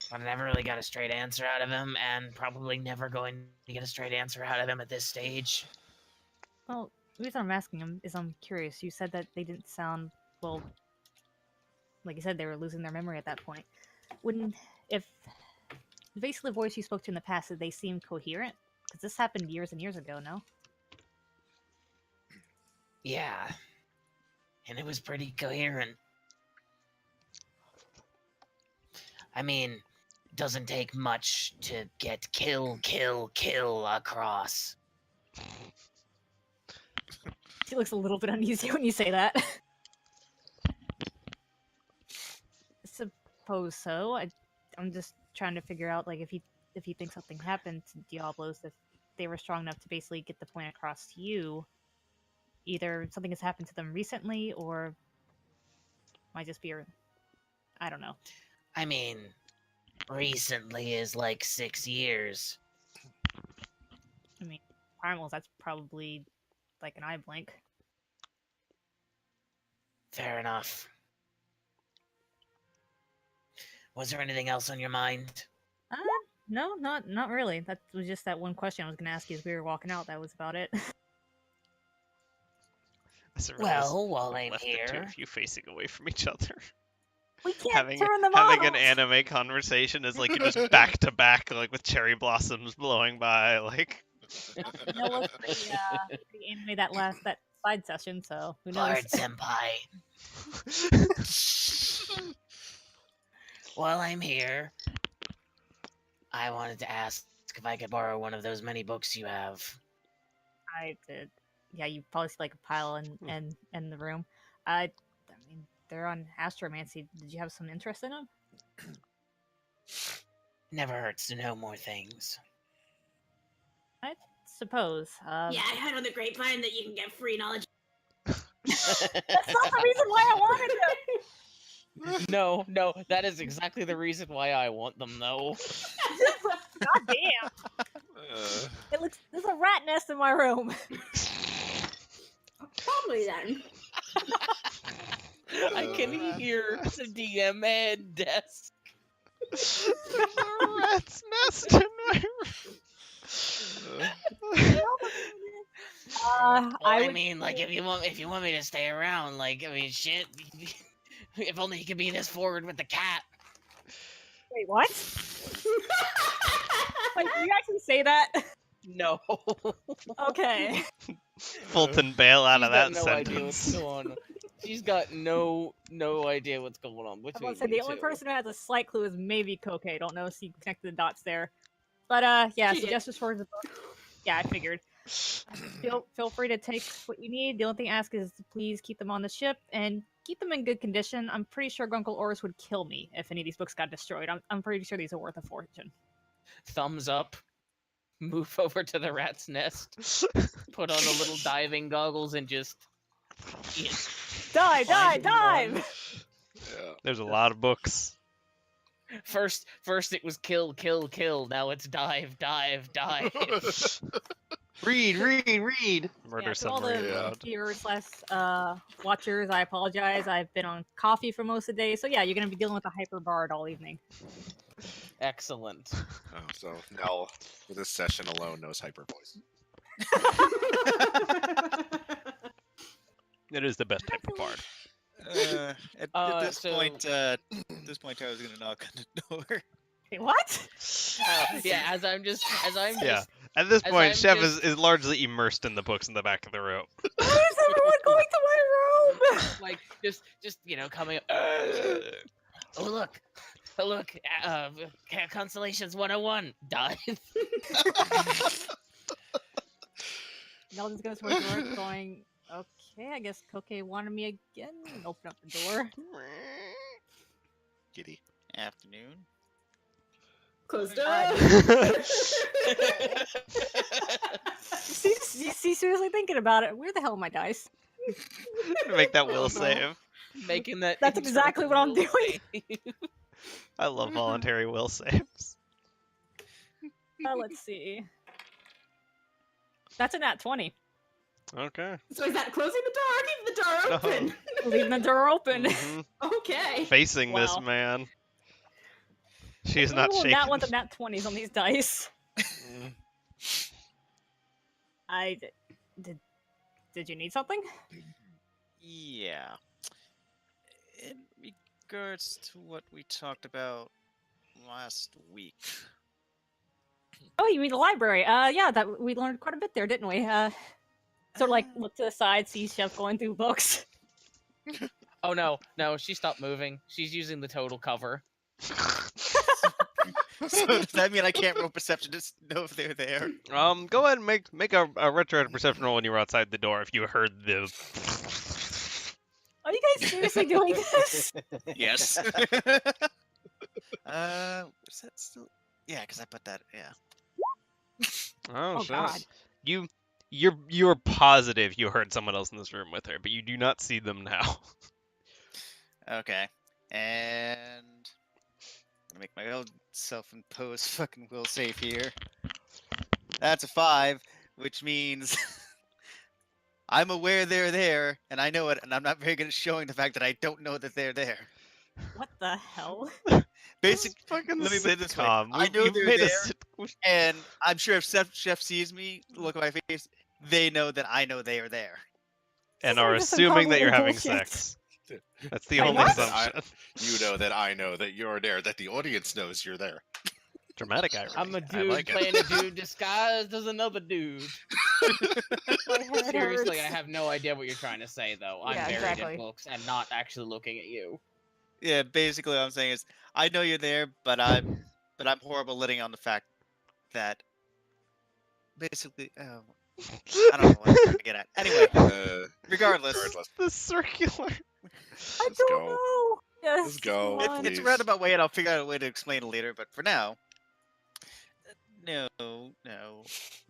but I never really got a straight answer out of him, and probably never going to get a straight answer out of him at this stage. Well, the reason I'm asking him is I'm curious. You said that they didn't sound well. Like you said, they were losing their memory at that point. If basically the voice you spoke to in the past, did they seem coherent? Because this happened years and years ago, no? Yeah. And it was pretty coherent. I mean, it doesn't take much to get kill across. He looks a little bit uneasy when you say that. Suppose so. I'm just trying to figure out, like, if he thinks something happened to Diablos, if they were strong enough to basically get the point across to you. Either something has happened to them recently, or might just be I don't know. I mean, recently is like 6 years. I mean, primals, that's probably like an eye blink. Fair enough. Was there anything else on your mind? No, not really. That was just that one question I was going to ask you as we were walking out. That was about it. Well, while I'm left the two here, of you facing away from each other. We can't having turn them having off! an anime conversation is like you're just back to back, like with cherry blossoms blowing by, like. You know what's pretty anime that side session, so who knows? Bard Senpai. While I'm here, I wanted to ask if I could borrow one of those many books you have. I did. Yeah, you probably see like a pile in the room. I mean, they're on astromancy. Did you have some interest in them? Never hurts to know more things. I suppose. Yeah, I heard on the grapevine that you can get free knowledge. That's not the reason why I wanted them. No, that is exactly the reason why I want them, though. God damn! There's a rat nest in my room. Probably then. I can hear the DM head desk. Rat's nest in my room. Well, I would mean, like, say- if you want me to stay around, like, I mean, shit. If only you could be this forward with the cat. Wait, what? Wait, did you actually say that? No. Okay. Fulton bail out She's of got that no idea what's sentence. going on. She's got no idea what's going on I'm between about to say you the only two. person who has a slight clue is maybe Koke. Don't know if she connected the dots there. But yeah, She did. suggestions for the book. Yeah, I figured. Feel free to take what you need. The only thing I ask is to please keep them on the ship and keep them in good condition. I'm pretty sure Grunkle Oris would kill me if any of these books got destroyed. I'm pretty sure these are worth a fortune. Thumbs up. Move over to the rat's nest. Put on the little diving goggles and just. Dive! Find Dive! Yeah. There's a lot of books. First it was kill, kill, kill. Now it's dive, dive, dive. Read. Murder To all summary the mode. viewers / watchers, I apologize. I've been on coffee for most of the day, so yeah, you're gonna be dealing with a hyper bard all evening. Excellent. Oh, so Nell, for this session alone, knows hyper voice. It is the best type of bard. At this so- point, I was gonna knock on the door. Wait, what? Yeah, as I'm just Yeah. At this As point, I'm Chef just- is largely immersed in the books in the back of the room. Why is everyone going to my room? like just coming up. Oh look. Constellations 101. Dive. Y'all just goes towards the door going, okay, I guess Koke wanted me again. And open up the door. Giddy. Afternoon. Close She's seriously thinking about it. Where the hell are my dice? Make that will Oh, no. save. Making that. That's exactly what I'm internal doing. save. I love voluntary will saves. Let's see. That's a nat 20. Okay. So is that closing the door or keeping the door open? Leaving the door open. Mhm. Okay. Facing this Wow. man. She is not Ooh, shaking. Not want the nat 20s on these dice. Mm. Did you need something? Yeah. In regards to what we talked about last week. Oh, you mean the library? Yeah, that we learned quite a bit there, didn't we? Sort of like look to the side, see Chef going through books. Oh no, she stopped moving. She's using the total cover. So does that mean I can't roll perception to know if they're there? Go ahead and make a retro perception roll when you were outside the door if you heard the. Are you guys seriously doing this? Yes. Is that still? Yeah, because I put that. Yeah. Oh, Oh, shit. God. You're positive you heard someone else in this room with her, but you do not see them now. Okay. And I'm gonna make my own self-imposed fucking will save here. That's a 5, which means I'm aware they're there, and I know it, and I'm not very good at showing the fact that I don't know that they're there. What the hell? Basic, Fucking let me put it this way. sitcom. I know You've they're made a there, and I'm sure if Chef sees me, look at my face, they know that I know they are there. and This are is just some assuming that you're having convoluted sex. That's the Wait, only what? assumption. You know that I know that you're there, that the audience knows you're there. Dramatic irony. I'm a I dude like it. playing a dude disguised as another dude. My head Seriously, I hurts. have no idea what you're trying to say, though. I'm Yeah, buried exactly. in books and not actually looking at you. Yeah, basically what I'm saying is I know you're there, but I'm horrible letting on the fact that basically I don't know what I'm trying to get at. Anyway, regardless, The circular. I Let's don't go. know. Yes, Let's go. come on. it's a Please. roundabout way, and I'll figure out a way to explain it later. But for now, no,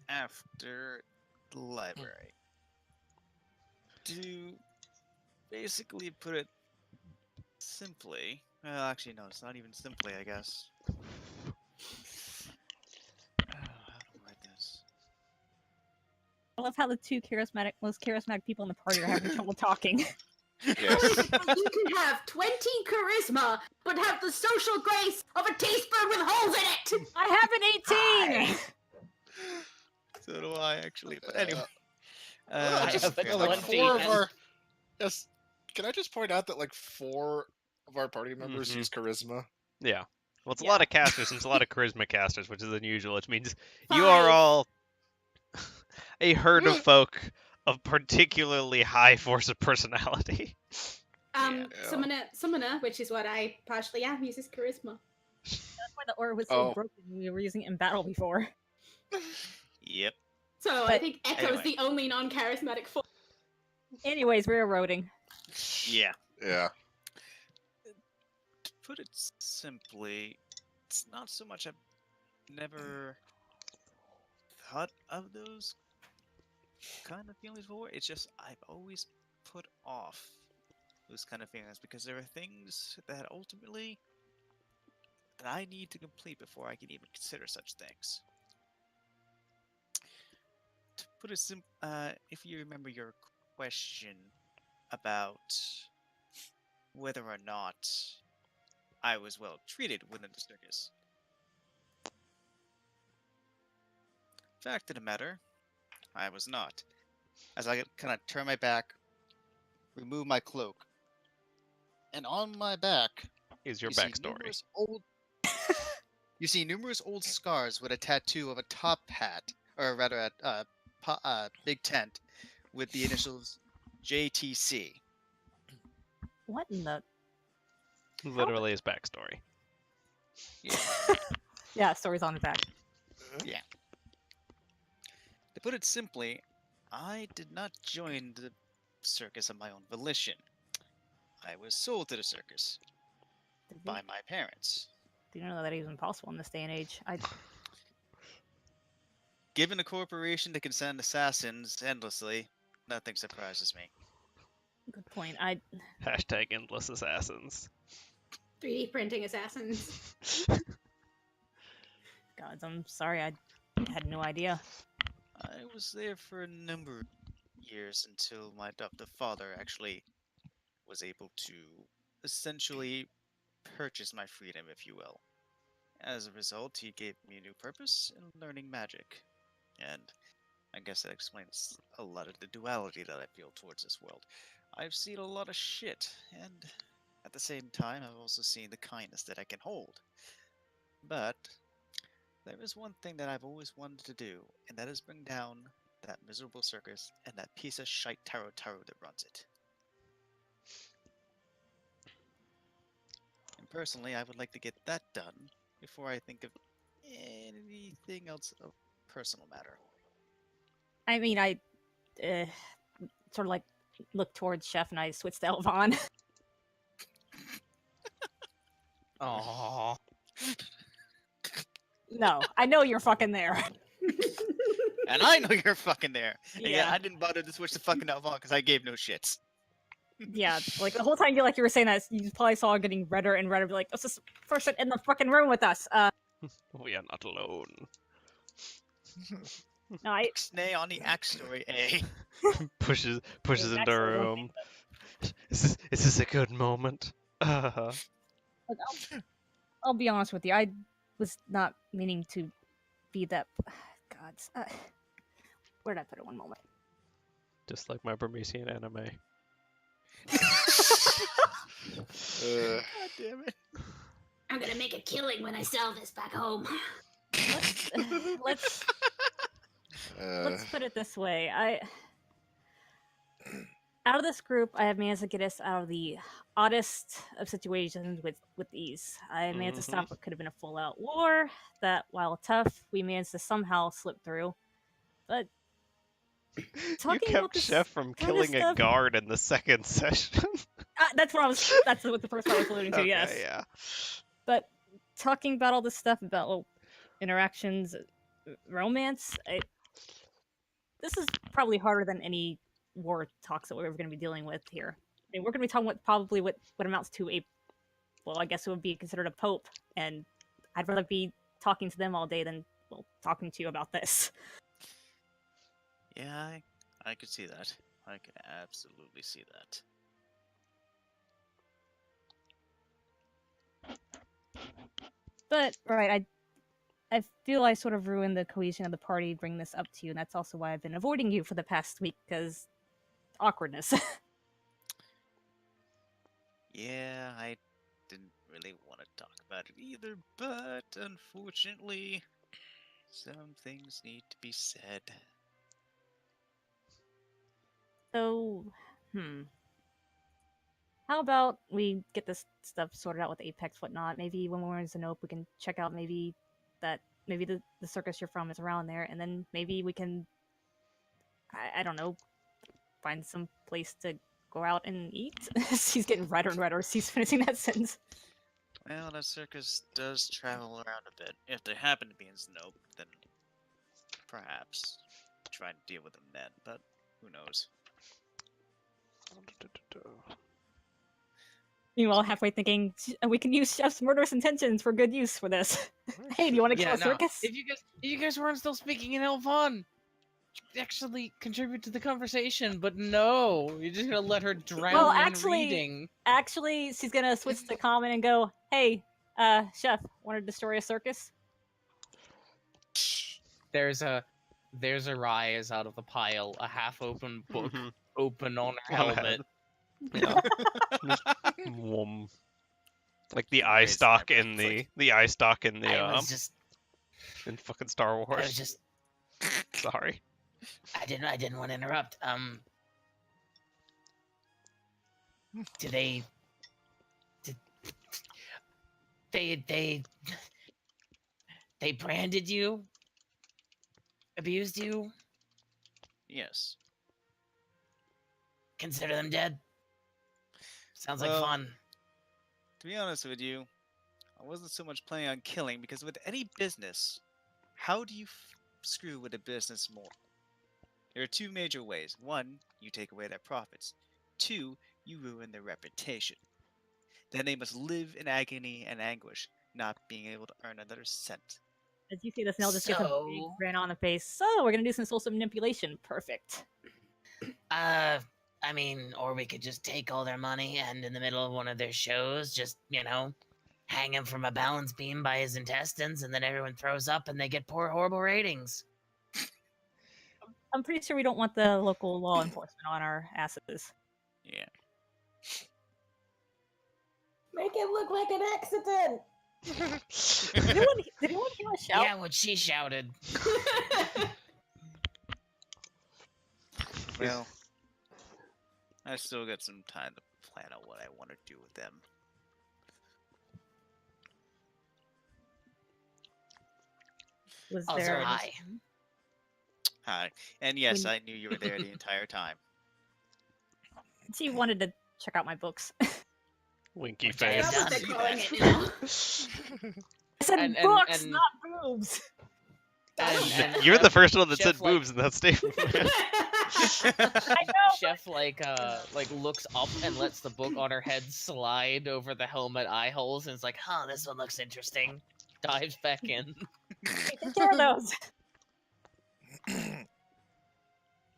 after the library. To basically put it simply, well, actually, no, it's not even simply, I guess. How to write this? I love how the two most charismatic people in the party are having trouble talking. Yes. You can have 20 charisma, but have the social grace of a teaspoon with holes in it! I have an 18. So do I, actually. But anyway. I just have a like 20 4 of and- our. Yes. Can I just point out that like 4 of our party members Mhm. use charisma? Yeah. Well, it's a Yeah. lot of casters, and it's a lot of charisma casters, which is unusual, which means you are 5. all a herd of folk of particularly high force of personality. Yeah. Summoner, which is what I partially am, uses charisma. That's why the aura was so Oh. broken. We were using it in battle before. Yep. So I But- think Echo's Anyway. the only non-charismatic force. Anyways, we're eroding. Yeah. Yeah. To put it simply, it's not so much I've never thought of those kind of feelings before. It's just I've always put off those kind of feelings because there are things that ultimately that I need to complete before I can even consider such things. To put it if you remember your question about whether or not I was well treated within the circus. Fact of the matter, I was not. As I kind of turn my back, remove my cloak, and on my back, Is your you see backstory. numerous old you see numerous old scars with a tattoo of a top hat, or rather a big tent with the initials JTC. What in the? Literally his backstory. Yeah. Yeah, stories on the back. To put it simply, I did not join the circus of my own volition. I was sold to the circus Did by my parents. Do you know that even possible in this day and age? Given a corporation that can send assassins endlessly, nothing surprises me. Good point. Hashtag endless assassins. 3D printing assassins. God, I'm sorry. I had no idea. I was there for a number of years until my adoptive father actually was able to essentially purchase my freedom, if you will. As a result, he gave me a new purpose in learning magic. And I guess that explains a lot of the duality that I feel towards this world. I've seen a lot of shit, and at the same time, I've also seen the kindness that I can hold. But there is one thing that I've always wanted to do, and that is bring down that miserable circus and that piece of shite tarot that runs it. And personally, I would like to get that done before I think of anything else of personal matter. I mean, I sort of like look towards Chef and I switch to Elvon. Aww. No, I know you're fucking there. And I know you're fucking there. And yet Yeah. I didn't bother to switch to fucking Alvon because I gave no shits. Yeah, like the whole time you were saying that, you probably saw it getting redder and redder. Be like, "What's this person in the fucking room with us?" We are not alone. No, I Nay on the axe story, eh? pushes that's into the a one room. Is this a good moment? Look, I'll be honest with you. I was not meaning to be that. God, where did I put it? One moment. Just like my Burmesian anime. God damn it. I'm gonna make a killing when I sell this back home. Let's let's put it this way. Out of this group, I have managed to get us out of the oddest of situations with ease. I managed to stop what could have been a full-out war. That, while tough, we managed to somehow slip through. But You talking about kept this Chef from kind of killing a stuff- guard in the second session. that's what I was. That's what the first part I was alluding to. Okay, Yes. yeah. But talking about all this stuff about interactions, romance, this is probably harder than any war talks that we're ever going to be dealing with here. I mean, we're going to be talking probably what amounts to I guess it would be considered a pope, and I'd rather be talking to them all day than talking to you about this. Yeah, I could see that. I could absolutely see that. But right, I feel I sort of ruined the cohesion of the party bringing this up to you, and that's also why I've been avoiding you for the past week, because awkwardness. Yeah, I didn't really want to talk about it either, but unfortunately, some things need to be said. So, how about we get this stuff sorted out with Apex, whatnot? Maybe when we're in Zenope, we can check out maybe the circus you're from is around there, and then maybe we can, I don't know, find some place to go out and eat. She's getting redder and redder as she's finishing that sentence. Well, that circus does travel around a bit. If they happen to be in Snope, then perhaps try and deal with them then, but who knows? Meanwhile, halfway thinking, we can use Chef's murderous intentions for good use for this. Hey, do you want to kill a circus? If you guys weren't still speaking in Elvan, actually contribute to the conversation, but no, you're just gonna let her drown in reading. Actually, she's gonna switch to common and go, "Hey, chef, want to destroy a circus?" There's a rise out of the pile, a half-open book open on her On her helmet. Yeah. Whoom. Like the eye stalk in the eye stalk in the I was just, in fucking Star I was Wars. just, Sorry. I didn't want to interrupt. Do they, they branded you, abused you? Yes. Consider them dead. Sounds like Well, fun. To be honest with you, I wasn't so much planning on killing because with any business, how do you screw with a business more? There are two major ways. One, you take away their profits. Two, you ruin their reputation. Then they must live in agony and anguish, not being able to earn another cent. As you see this, Nell just gets a big So, grin on the face. So we're gonna do some social manipulation. Perfect. I mean, or we could just take all their money and in the middle of one of their shows, just, hang him from a balance beam by his intestines, and then everyone throws up and they get poor, horrible ratings. I'm pretty sure we don't want the local law enforcement on our asses. Yeah. Make it look like an accident. Did anyone hear a shout? Yeah, what she shouted. Well, I still got some time to plan out what I want to do with them. Was Also, there? hi. Hi. And yes, We- I knew you were there the entire time. She wanted to check out my books. Winky Which I face. have That's what done. they're calling it now. I said And- books, and- not boobs. And You're the Chef- first one that Chef, said boobs in that statement. I know. Chef like looks up and lets the book on her head slide over the helmet eye holes and is like, Huh, this one looks interesting. dives back in. Take care of those.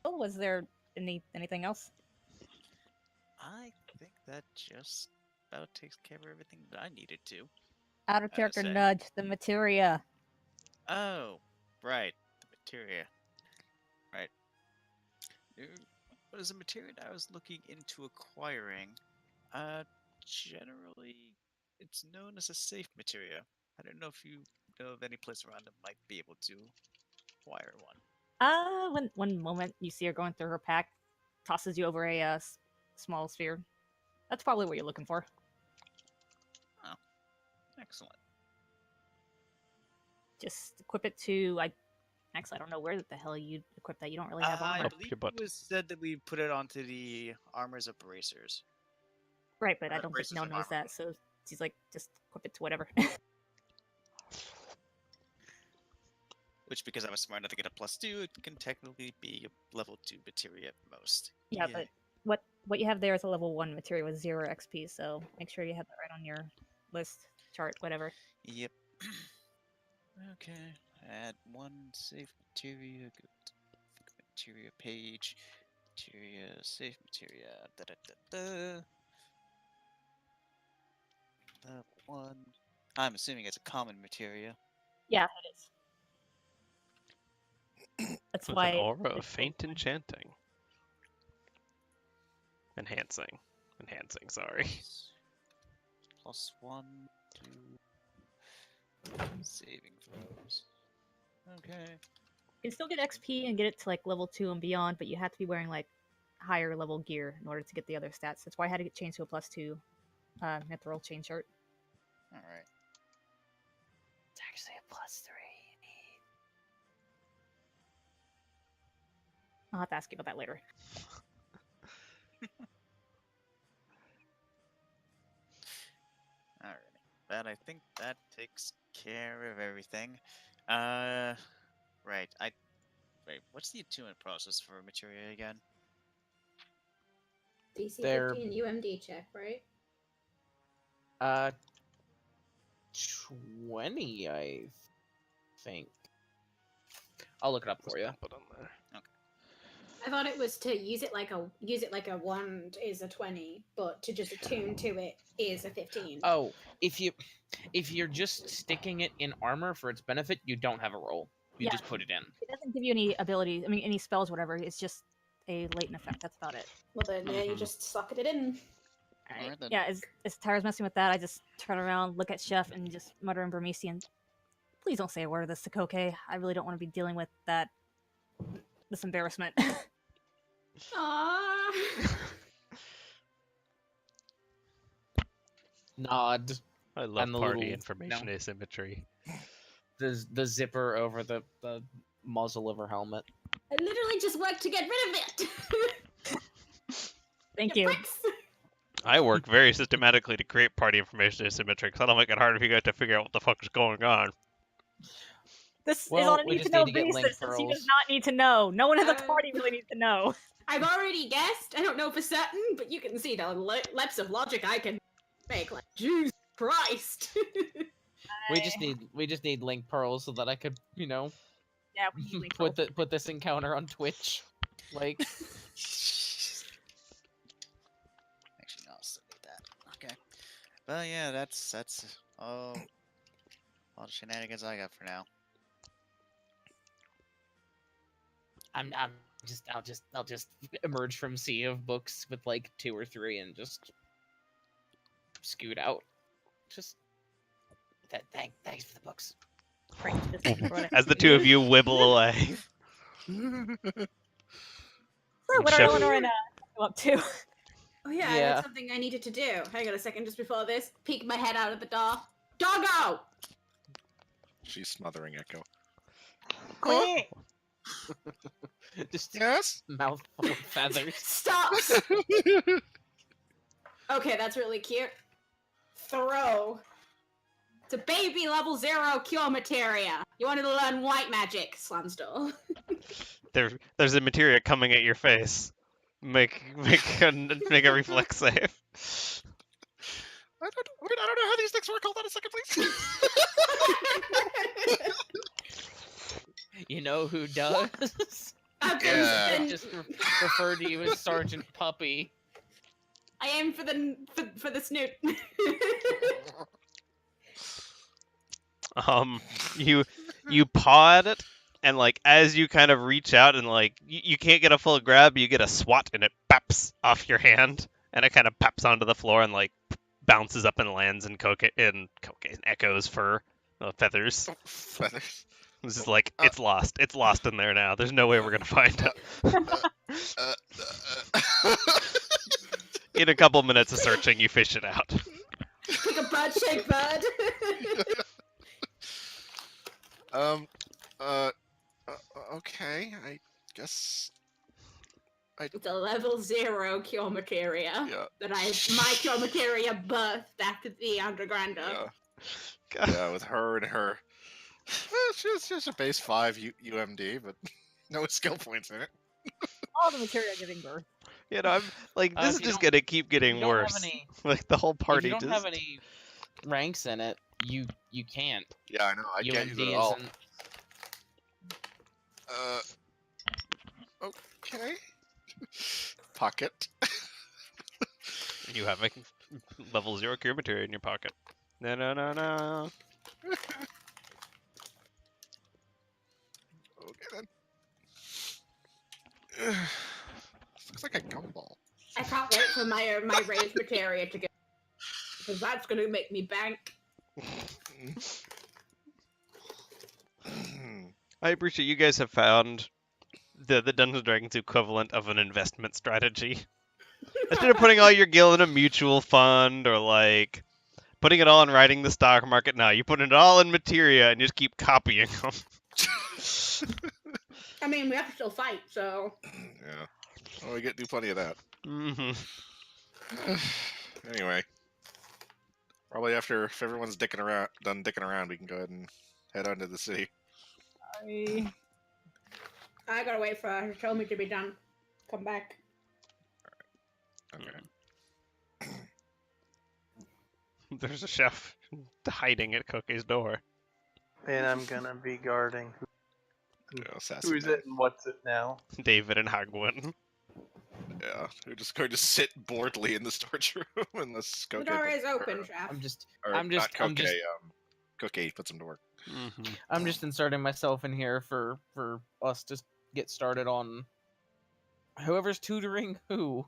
Oh, was there anything else? I think that just about takes care of everything that I needed to. Out of character say. nudge, the materia. Oh, right. The materia. Right. What is the materia that I was looking into acquiring? Generally, it's known as a safe materia. I don't know if you know of any place around that might be able to acquire one. One moment you see her going through her pack, tosses you over a small sphere. That's probably what you're looking for. Excellent. Just equip it to. Actually, I don't know where the hell you equip that. You don't really have I armor. Up believe your butt. it was said that we put it onto the armors of bracers. Right, but I Or don't think braces Nell of knows armor. that, so she's like, just equip it to whatever. Which, because I was smart enough to get a +2, it can technically be a level 2 materia at most. Yeah, but what you have there is a level 1 materia with 0 XP, so make sure you have that right on your list, chart, whatever. Yep. Okay. Add one safe materia. Go to materia page. Materia, safe materia. Da da da da. Level 1. I'm assuming it's a common materia. Yeah, it is. That's With why an aura of it's so faint fun. enchanting. Enhancing. Sorry. +1 to saving throws. Okay. You can still get XP and get it to like level 2 and beyond, but you have to be wearing like higher level gear in order to get the other stats. That's why I had to get changed to a +2 mithril chain shirt. All right. It's actually a +3. I'll have to ask you about that later. All right. That I think that takes care of everything. Right. Wait. What's the attunement process for materia again? DC They're- 15 UMD check, right? 20, I think. I'll look it up for you. Put on there. I thought it was to use it like a wand is a 20, but to just attune to it is a 15. Oh, if you're just sticking it in armor for its benefit, you don't have a roll. You Yeah. just put it in. It doesn't give you any abilities, any spells, whatever. It's just a latent effect. That's about it. Well then, yeah, you Mhm. just socket it in. Alright then. Yeah, as Tyra's messing with that, I just turn around, look at Chef, and just mutter in Burmesian, please don't say a word of this to Koke. I really don't want to be dealing with this embarrassment. Aww. Nod. I love And the party little- information no. asymmetry. The zipper over the muzzle of her helmet. I literally just worked to get rid of it. Thank you. Pricks. I work very systematically to create party information asymmetry because that'll make it harder for you guys to figure out what the fuck is going on. This is Well, on a we need to just know need to get link basis, since he does pearls. not need to know. No one in the Uh, party really needs to know. I've already guessed. I don't know for certain, but you can see the leaps of logic I can make. Like, Jesus Christ. We just need link pearls so that I could, Yeah, we need link put this encounter on Twitch. Like, Actually, no, I'll still need that. Okay. Well, yeah, that's all the shenanigans I got for now. I'll just emerge from sea of books with like 2 or 3 and just scoot out. Just Thanks for the books. As the two of you wibble away. So, what are Chef- Eleanor and go up to? Oh yeah, I Yeah. had something I needed to do. Hang on a second, just before this. Peek my head out of the door. Doggo! She's smothering Echo. just Yes? mouthful of feathers. Stops! Okay, that's really cute. Throw. It's a baby level 0 cure materia. You wanted to learn white magic, slams door. There's a materia coming at your face. Make a reflex save. I don't know how these things work. Hold on a second, please. You know who does? Okay, Yeah. then Just refer to you as Sergeant Puppy. I aim for the snoot. You paw at it, and like as you kind of reach out and like you can't get a full grab, you get a swat and it baps off your hand, and it kind of paps onto the floor and like bounces up and lands in Echo's fur, feathers. Feathers. This is like it's lost. It's lost in there now. There's no way we're gonna find it. In a couple minutes of searching, you fish it out. Pick a bird-shaped bird. Okay. I guess. It's a level 0 cure materia Yeah. that my cure materia birthed after the underground. Yeah. God. Yeah, with her and her. Well, she's just a base 5 UMD, but no skill points in it. All the material giving birth. You know, I'm like this If is you just don't- gonna keep getting you don't have worse. any- Like the whole If party you don't just. have any ranks in it, you can't. Yeah, I know. I can't use it UMD at all. isn't. Okay. Pocket. You have a level 0 cure materia in your pocket. No. Looks like a gumball. I can't wait for my raised materia to get, because that's gonna make me bank. I appreciate you guys have found the Dungeons and Dragons equivalent of an investment strategy. Instead of putting all your gil in a mutual fund or like putting it all in riding the stock market, now you put it all in materia and just keep copying them. I mean, we have to still fight, so. Yeah. Well, we get do plenty of that. Hmm. Anyway, probably after if everyone's done dicking around, we can go ahead and head on to the city. I gotta wait for her to tell me to be done. Come back. Okay. There's a chef hiding at Cookie's door. And I'm gonna be guarding. Yeah, Who is it and what's it now? David and Hagwin. Yeah, we're just going to sit boredly in the storage room unless The Koke door is open, chef. not Koke, Koke puts him to work. Mm-hmm. I'm just inserting myself in here for us to get started on whoever's tutoring who.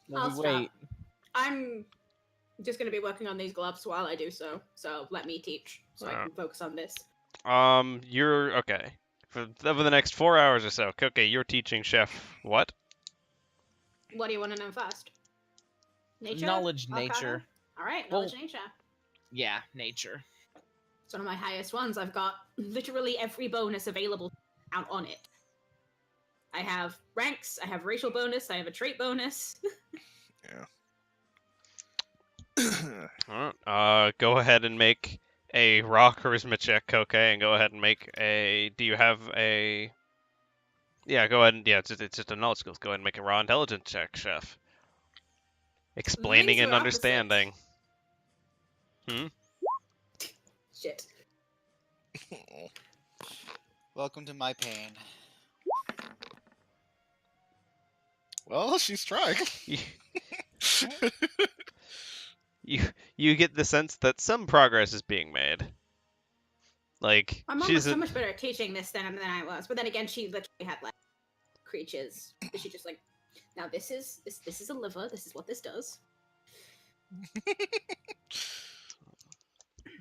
While I'll we stop. wait. I'm just gonna be working on these gloves while I do so. So let me teach, so I can focus on this. You're okay. Over the next 4 hours or so, Cookie, you're teaching Chef what? What do you want to know first? Nature? Knowledge, Arcana? nature. All right, Well- knowledge, nature. Yeah, nature. It's one of my highest ones. I've got literally every bonus available out on it. I have ranks, I have racial bonus, I have a trait bonus. Yeah. Go ahead and make a raw charisma check, Cookie, and go ahead and make a. Do you have a? Yeah, go ahead and it's just a knowledge skills. Go ahead and make a raw intelligence check, Chef. Explaining These and are understanding. Shit. Welcome to my pain. Well, she's trying. You get the sense that some progress is being made. Like My mom she's was so much better at teaching this than I was, but then again, she literally had like creatures. She just like, now this is a liver. This is what this does.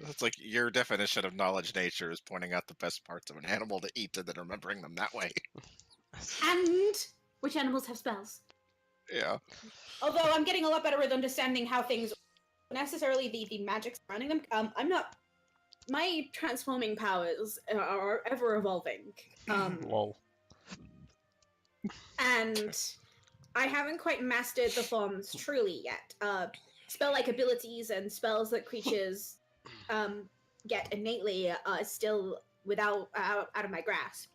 That's like your definition of knowledge nature is pointing out the best parts of an animal to eat and then remembering them that way. And which animals have spells? Yeah. Although I'm getting a lot better with understanding how things necessarily the magic surrounding them. I'm not. My transforming powers are ever evolving. Lol. And I haven't quite mastered the forms truly yet. Spell-like abilities and spells that creatures get innately still out of my grasp.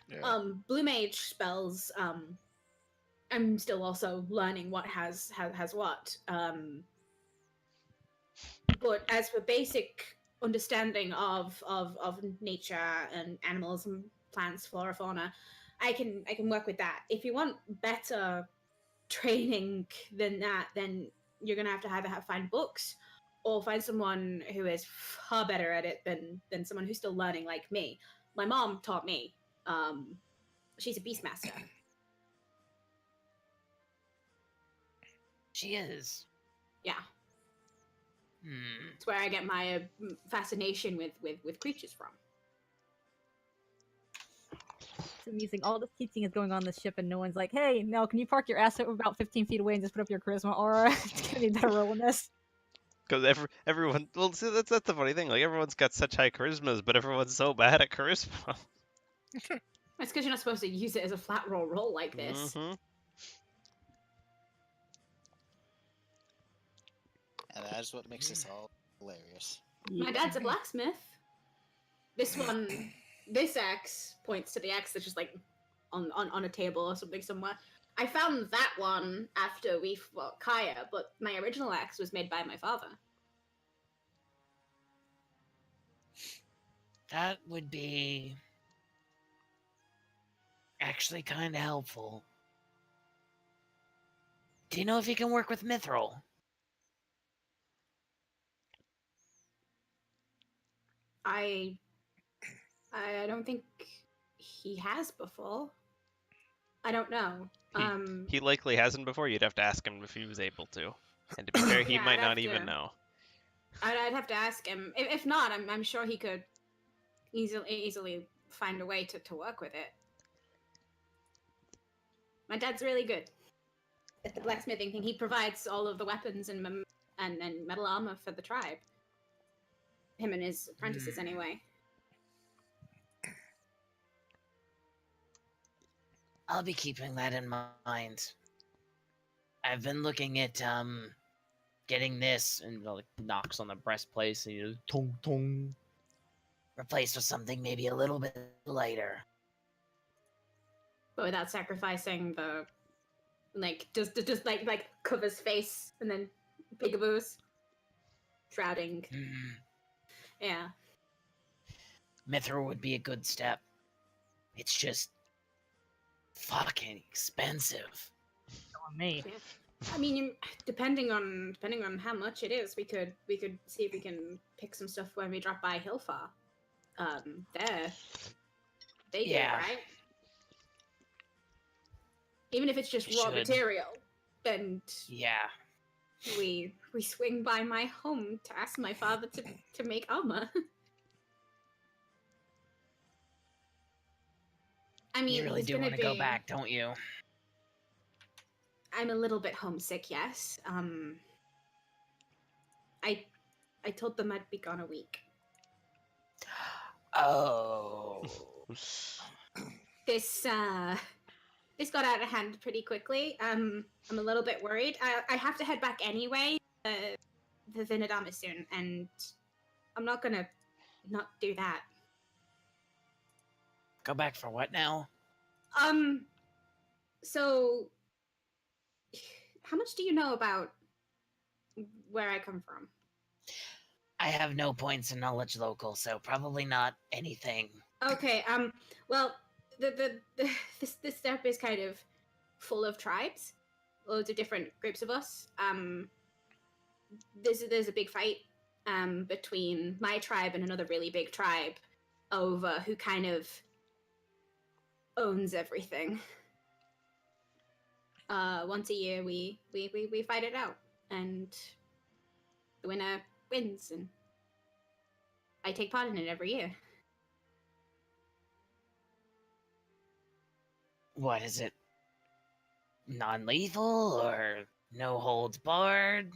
Yeah. Blue mage spells. I'm still also learning what has what. But as for basic understanding of nature and animals and plants, flora, fauna, I can work with that. If you want better training than that, then you're gonna have to either find books or find someone who is far better at it than someone who's still learning like me. My mom taught me. She's a beastmaster. She is. Yeah, Hmm. it's where I get my fascination with creatures from. It's amusing. All this teaching is going on this ship, and no one's like, "Hey, no, can you park your ass about 15 feet away and just put up your charisma aura? It's gonna be better rolling this." Because everyone, well, see, that's the funny thing. Like everyone's got such high charismas, but everyone's so bad at charisma. It's because you're not supposed to use it as a flat roll like this. Mm-hmm. And that is what makes this all hilarious. My dad's a blacksmith. This one, this axe points to the axe that's just like on a table or something somewhere. I found that one after we fought Kaya, but my original axe was made by my father. That would be actually kind of helpful. Do you know if he can work with Mithril? I don't think he has before. I don't know. He likely hasn't before. You'd have to ask him if he was able to. And to be fair, he Yeah, might I'd not have even to- know. I'd have to ask him. If not, I'm sure he could easily find a way to work with it. My dad's really good at the blacksmithing thing. He provides all of the weapons and metal armor for the tribe. Him and his apprentices, anyway. I'll be keeping that in mind. I've been looking at getting this And like knocks on the breastplate and you tong tong. replaced with something maybe a little bit lighter. But without sacrificing the just like covers face and then peekaboos. Shrouding. Yeah. Mithril would be a good step. It's just fucking expensive. On me. I mean, depending on how much it is, we could see if we can pick some stuff when we drop by Hillfar. There, they do, Yeah. right? Even if it's just We raw should. material, and Yeah. we swing by my home to ask my father to make armor. I mean, You really he's do gonna want to go be- back, don't you? I'm a little bit homesick, yes. I told them I'd be gone a week. Oh. This got out of hand pretty quickly. I'm a little bit worried. I have to head back anyway. The Vinadama soon, and I'm not gonna not do that. Go back for what now? So how much do you know about where I come from? I have no points in knowledge local, so probably not anything. Okay, well, this step is kind of full of tribes, loads of different groups of us. There's a big fight between my tribe and another really big tribe over who kind of owns everything. Once a year we fight it out, and the winner wins, and I take part in it every year. What is it? Non-lethal or no holds barred?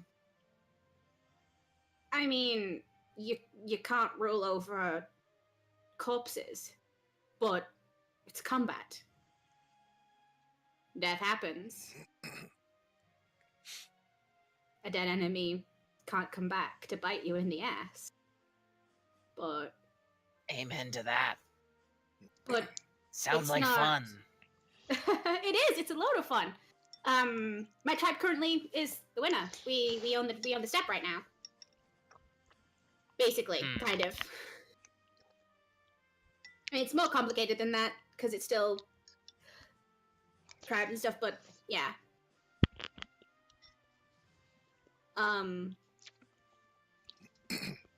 I mean, you can't rule over corpses, but it's combat. Death happens. A dead enemy can't come back to bite you in the ass. But Amen to that. It's Sounds like not- fun. it is. It's a load of fun. My tribe currently is the winner. We own the step right now. Basically, kind of. I mean, it's more complicated than that because it's still tribe and stuff. But yeah.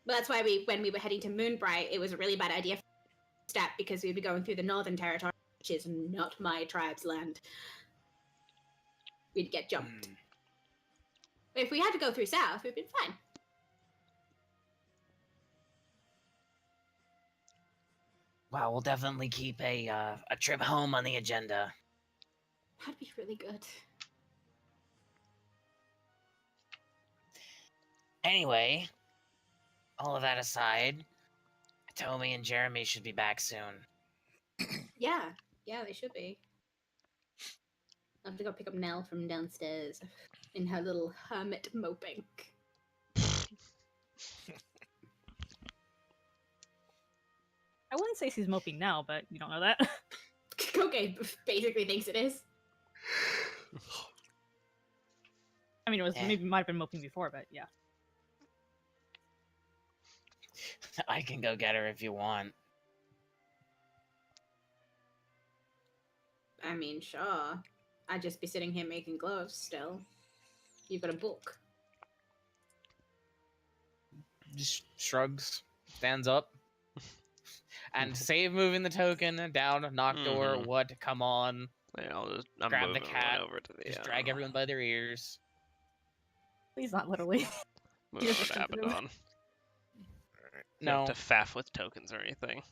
But that's why when we were heading to Moonbright, it was a really bad idea for step because we'd be going through the Northern Territory, which is not my tribe's land. We'd get jumped. If we had to go through South, we'd been fine. Wow, we'll definitely keep a trip home on the agenda. That'd be really good. Anyway, all of that aside, Tommy and Jeremy should be back soon. Yeah, they should be. I'll have to go pick up Nell from downstairs in her little hermit moping. I wouldn't say she's moping now, but you don't know that. Okay, basically thinks it is. I mean, it was Eh. maybe might have been moping before, but yeah. I can go get her if you want. I mean, sure. I'd just be sitting here making gloves still. You've got a book. Just shrugs, stands up, and save moving the token down, knock door. Mhm. What? Come on. Yeah, I'm Grab the moving cat, over to the. just drag everyone by their ears. Please not literally. Move over to sensitive. Abaddon. You don't No. have to faff with tokens or anything.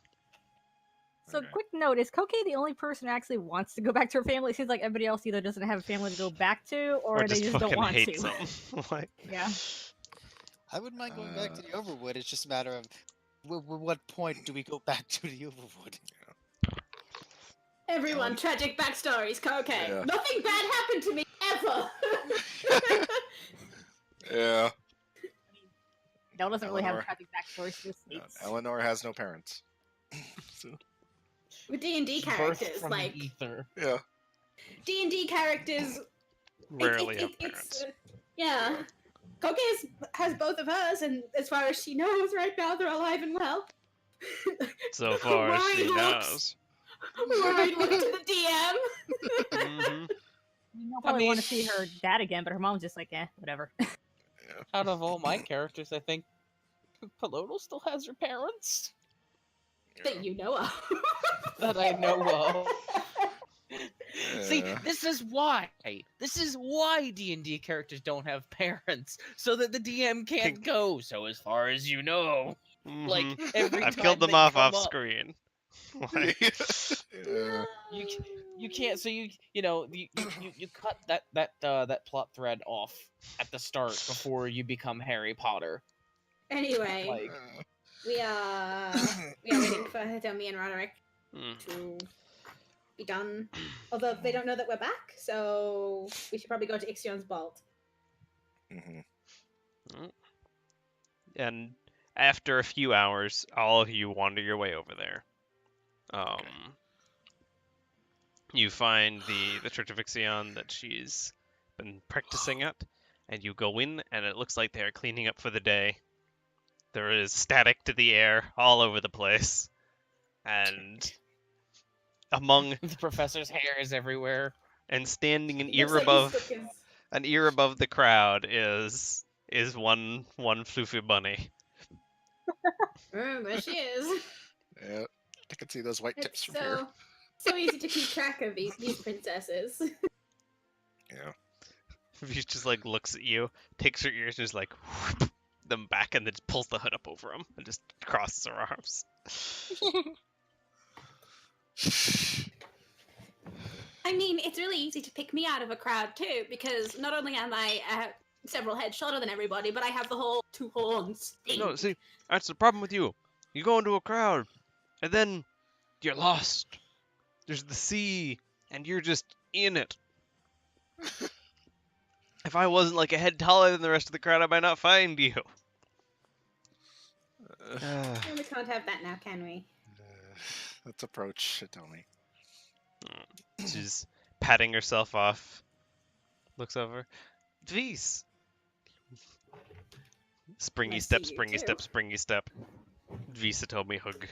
So, Alright. quick note: is Koke the only person who actually wants to go back to her family? It seems like everybody else either doesn't have a family to go back to, or they just don't fucking want hates to. them. Like, Yeah. I wouldn't mind going back to the Overwood. It's just a matter of what point do we go back to the Overwood? Everyone, tragic backstories. Okay, Yeah. nothing bad happened to me ever. Yeah. Nell doesn't really have a Eleanor. tragic backstory to this. Eleanor has no parents. So, With D&D Birth characters, from like the ether. yeah. D&D characters, rarely have it's parents. yeah. Koke has both of hers, and as far as she knows, right now they're alive and well. So far as she Worried looks. knows. Worried look to the DM. Hmm. You'll probably want to see her dad again, but her mom's just like, whatever. Out of all my characters, I think Palodal still has her parents That you know of. that I know of. See, Yeah. this is why. This is why D&D characters don't have parents, so that the DM can't go. So as far as you know, like every I've time killed them they off come off up, screen. Like, Yeah. you can't. So you cut that plot thread off at the start before you become Harry Potter. Anyway, Like, we are waiting for Hitomi and Roderick mm. to be done. Although they don't know that we're back, so we should probably go to Ixion's vault. Mhm. And after a few hours, all of you wander your way over there. You find the Church of Ixion that she's been practicing at, and you go in, and it looks like they are cleaning up for the day. There is static to the air all over the place, and among the professor's hair is everywhere. and standing an ear Looks like he above the crowd is one floofy bunny. there she is. Yeah. I can see those white tips It's from here. so easy to keep track of these princesses. Yeah. He just like looks at you, takes her ears, and just like whoop them back, and then just pulls the hood up over him and just crosses her arms. I mean, it's really easy to pick me out of a crowd too, because not only am I several heads shorter than everybody, but I have the whole two horns thing. No, see, that's the problem with you. You go into a crowd, and then you're lost. There's the sea, and you're just in it. If I wasn't like a head taller than the rest of the crowd, I might not find you. We can't have that now, can we? Let's approach Hitomi. She's patting herself off. Looks over. Vise. Springy Nice step, to see you springy too. step, springy step. Visa told me hug.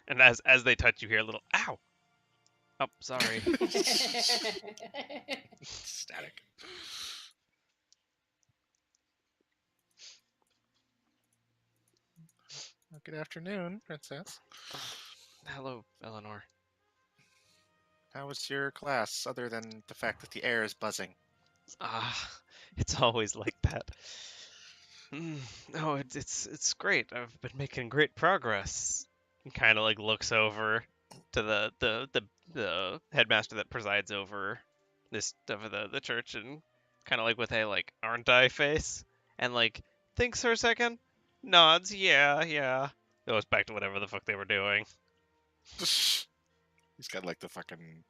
And as they touch, you hear a little ow. Oh, sorry. Static. Well, good afternoon, Princess. Hello, Eleanor. How was your class, other than the fact that the air is buzzing? It's always like that. No, it's great. I've been making great progress. He kind of like looks over to the headmaster that presides over this of the church, and kind of like with a like aren't I face, and like thinks for a second, nods, yeah, goes back to whatever the fuck they were doing. He's got like the fucking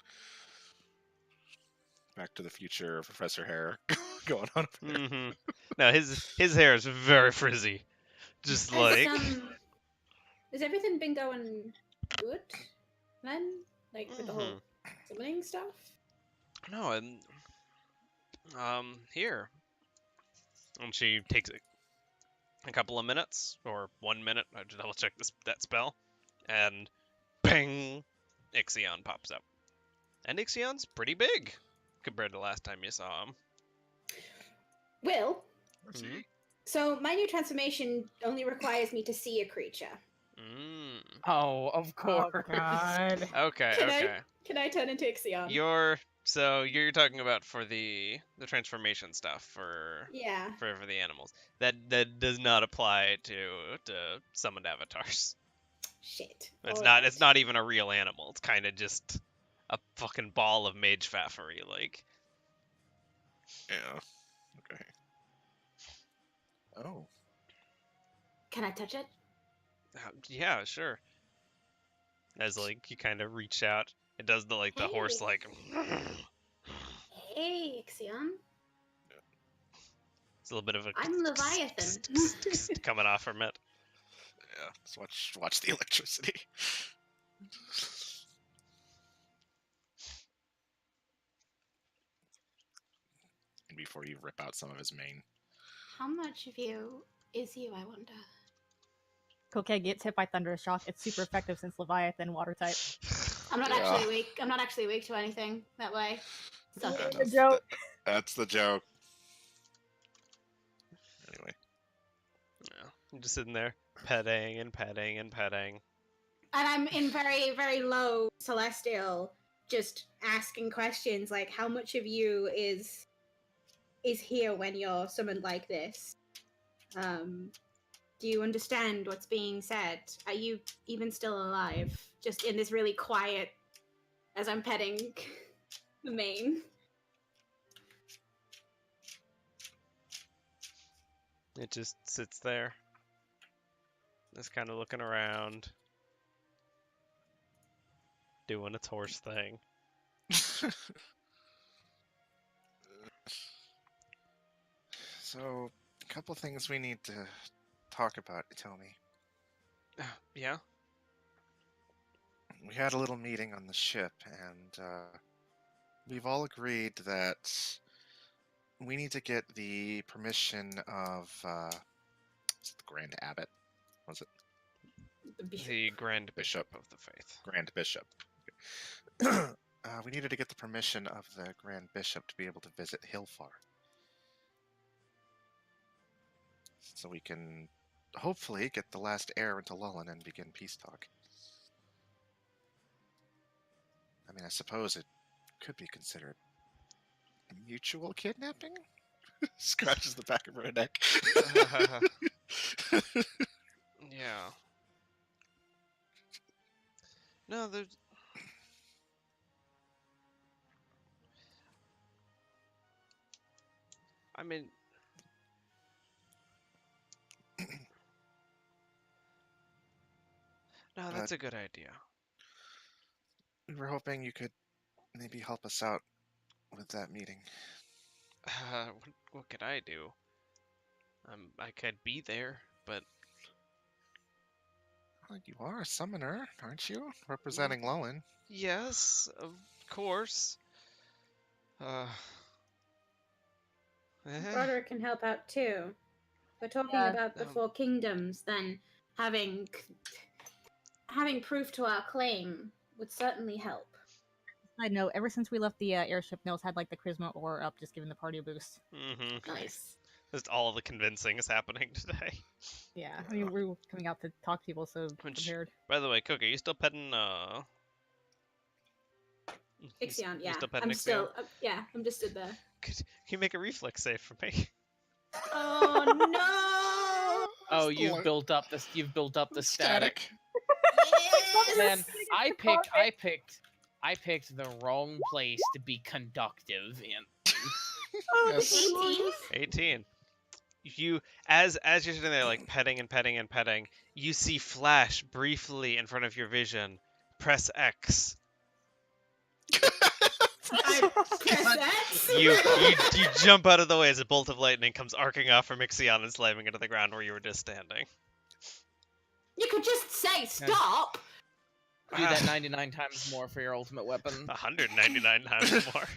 Back to the Future Professor hair going on. Mm-hmm. No, his hair is very frizzy, just like. Has everything been going good then? Like with the whole sibling stuff? No, and here. And she takes a couple of minutes, or 1 minute, I have to double check that spell, and ping, Ixion pops up. And Ixion's pretty big compared to last time you saw him. Will, Mhm. so my new transformation only requires me to see a creature. Oh, of Oh course. God. Okay, Can okay. Can I turn into Ixion? You're talking about for the transformation stuff for Yeah. for the animals. That does not apply to summoned avatars. Shit. It's not even a real animal. It's kind of just a fucking ball of mage faffery. Like, Yeah. Okay. Oh. Can I touch it? yeah, sure. As like you kind of reach out, it does the like the horse Hey. like. Hey, Ixion. It's a little bit of a I'm Leviathan. coming off from it. Yeah. Just watch the electricity. Before you rip out some of his mane. How much of you is you, I wonder? Koke gets hit by Thunder Shock. It's super effective since Leviathan water type. I'm not Yeah. actually weak. I'm not actually weak to anything that way. Suck Yeah, it. The joke. That's the joke. Anyway. Yeah, I'm just sitting there petting and petting and petting. And I'm in very, very low celestial, just asking questions like, how much of you is here when you're summoned like this? Do you understand what's being said? Are you even still alive? Just in this really quiet, as I'm petting the mane. It just sits there, just kind of looking around, doing its horse thing. So, a couple things we need to talk about, Tommy. Yeah. We had a little meeting on the ship, and we've all agreed that we need to get the permission of is it the Grand Abbot? Was it The Grand Bishop of the Faith. Grand Bishop? We needed to get the permission of the Grand Bishop to be able to visit Hilfar, so we can hopefully get the last heir into Lullen and begin peace talk. I mean, I suppose it could be considered mutual kidnapping? Scratches the back of her neck. Yeah. No, there's. I mean. No, that's a good idea. We were hoping you could maybe help us out with that meeting. What could I do? I could be there, but Well, you are a summoner, aren't you? Representing Lullen. yes, of course. Broderick can help out too. We're talking Yeah. about the Four Kingdoms, then having proof to our claim would certainly help. I know. Ever since we left the airship, Nils had like the charisma ore up, just giving the party a boost. Nice. Just all the convincing is happening today. Yeah, I mean we were coming out to talk to people, so prepared. By the way, Cook, are you still petting Ixion, yeah. still petting I'm Ixion? still, I'm just stood there. Can you make a reflex save for me? Oh no! Oh, you've built up the static. Yes! Man, I picked the wrong place to be conductive in. Oh, Yes. the 18. You as you're sitting there like petting and petting and petting, you see flash briefly in front of your vision. Press X. I press X. You jump out of the way as a bolt of lightning comes arcing off from Ixion and slamming into the ground where you were just standing. You could just say stop. Do that 99 times more for your ultimate weapon. 199 times more.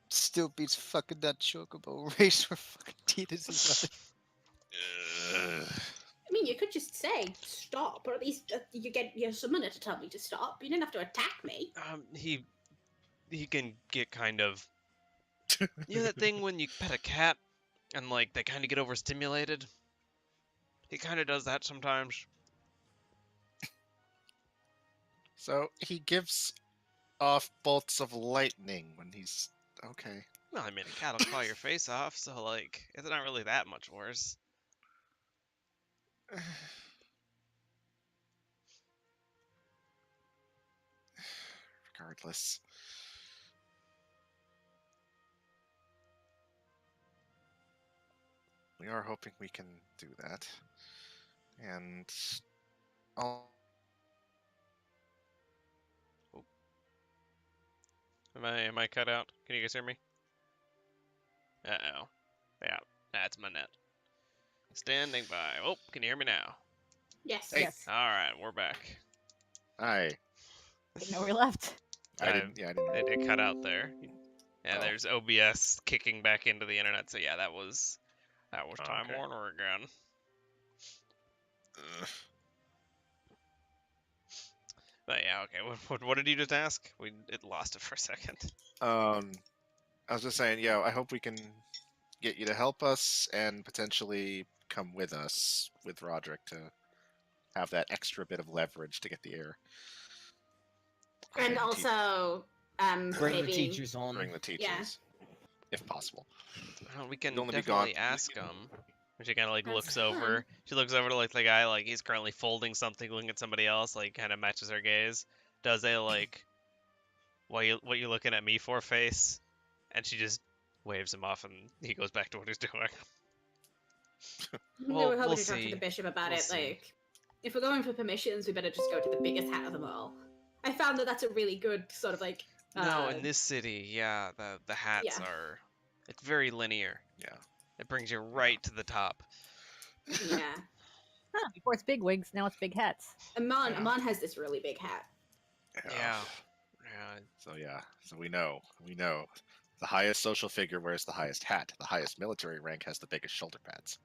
Still beats fucking that chocobo race for fucking Tita's. I mean, you could just say stop, or at least you get your summoner to tell me to stop. You didn't have to attack me. He can get kind of, you know that thing when you pet a cat and like they kind of get overstimulated. He kind of does that sometimes. So he gives off bolts of lightning when he's okay. Well, I mean, a cat'll claw your face off, so like, it's not really that much worse. Regardless. We are hoping we can do that. And I'll Am I cut out? Can you guys hear me? Uh-oh. Yeah, that's my net. Standing by. Oh, can you hear me now? Yes. Hey. Yes. All right, we're back. Didn't know where we left. I didn't It cut out there. Yeah, Oh. there's OBS kicking back into the internet. So yeah, that was Time Okay. Warner again. But yeah, okay. What did you just ask? It lost it for a second. I was just saying, I hope we can get you to help us and potentially come with us with Roderick to have that extra bit of leverage to get the air. And also, Bring maybe the teachers on. Bring the teachers, if possible. Well, we can We'd only be definitely gone- ask him. She kind of like That's looks fun. over. She looks over to like the guy, like he's currently folding something, looking at somebody else, like kind of matches her gaze. Does a like, what you looking at me for face? And she just waves him off, and he goes back to what he's doing. we Well, were hoping we'll to talk to see. the bishop about We'll it. see. Like, if we're going for permissions, we better just go to the biggest hat of them all. I found that that's a really good sort of like. No, in this city, yeah, the hats Yeah. are. It's very linear. Yeah. It brings you right to the top. Yeah. Huh, before it's big wigs, now it's big hats. Amon Yeah. Amon has this really big hat. Yeah. So so we know. The highest social figure wears the highest hat. The highest military rank has the biggest shoulder pads.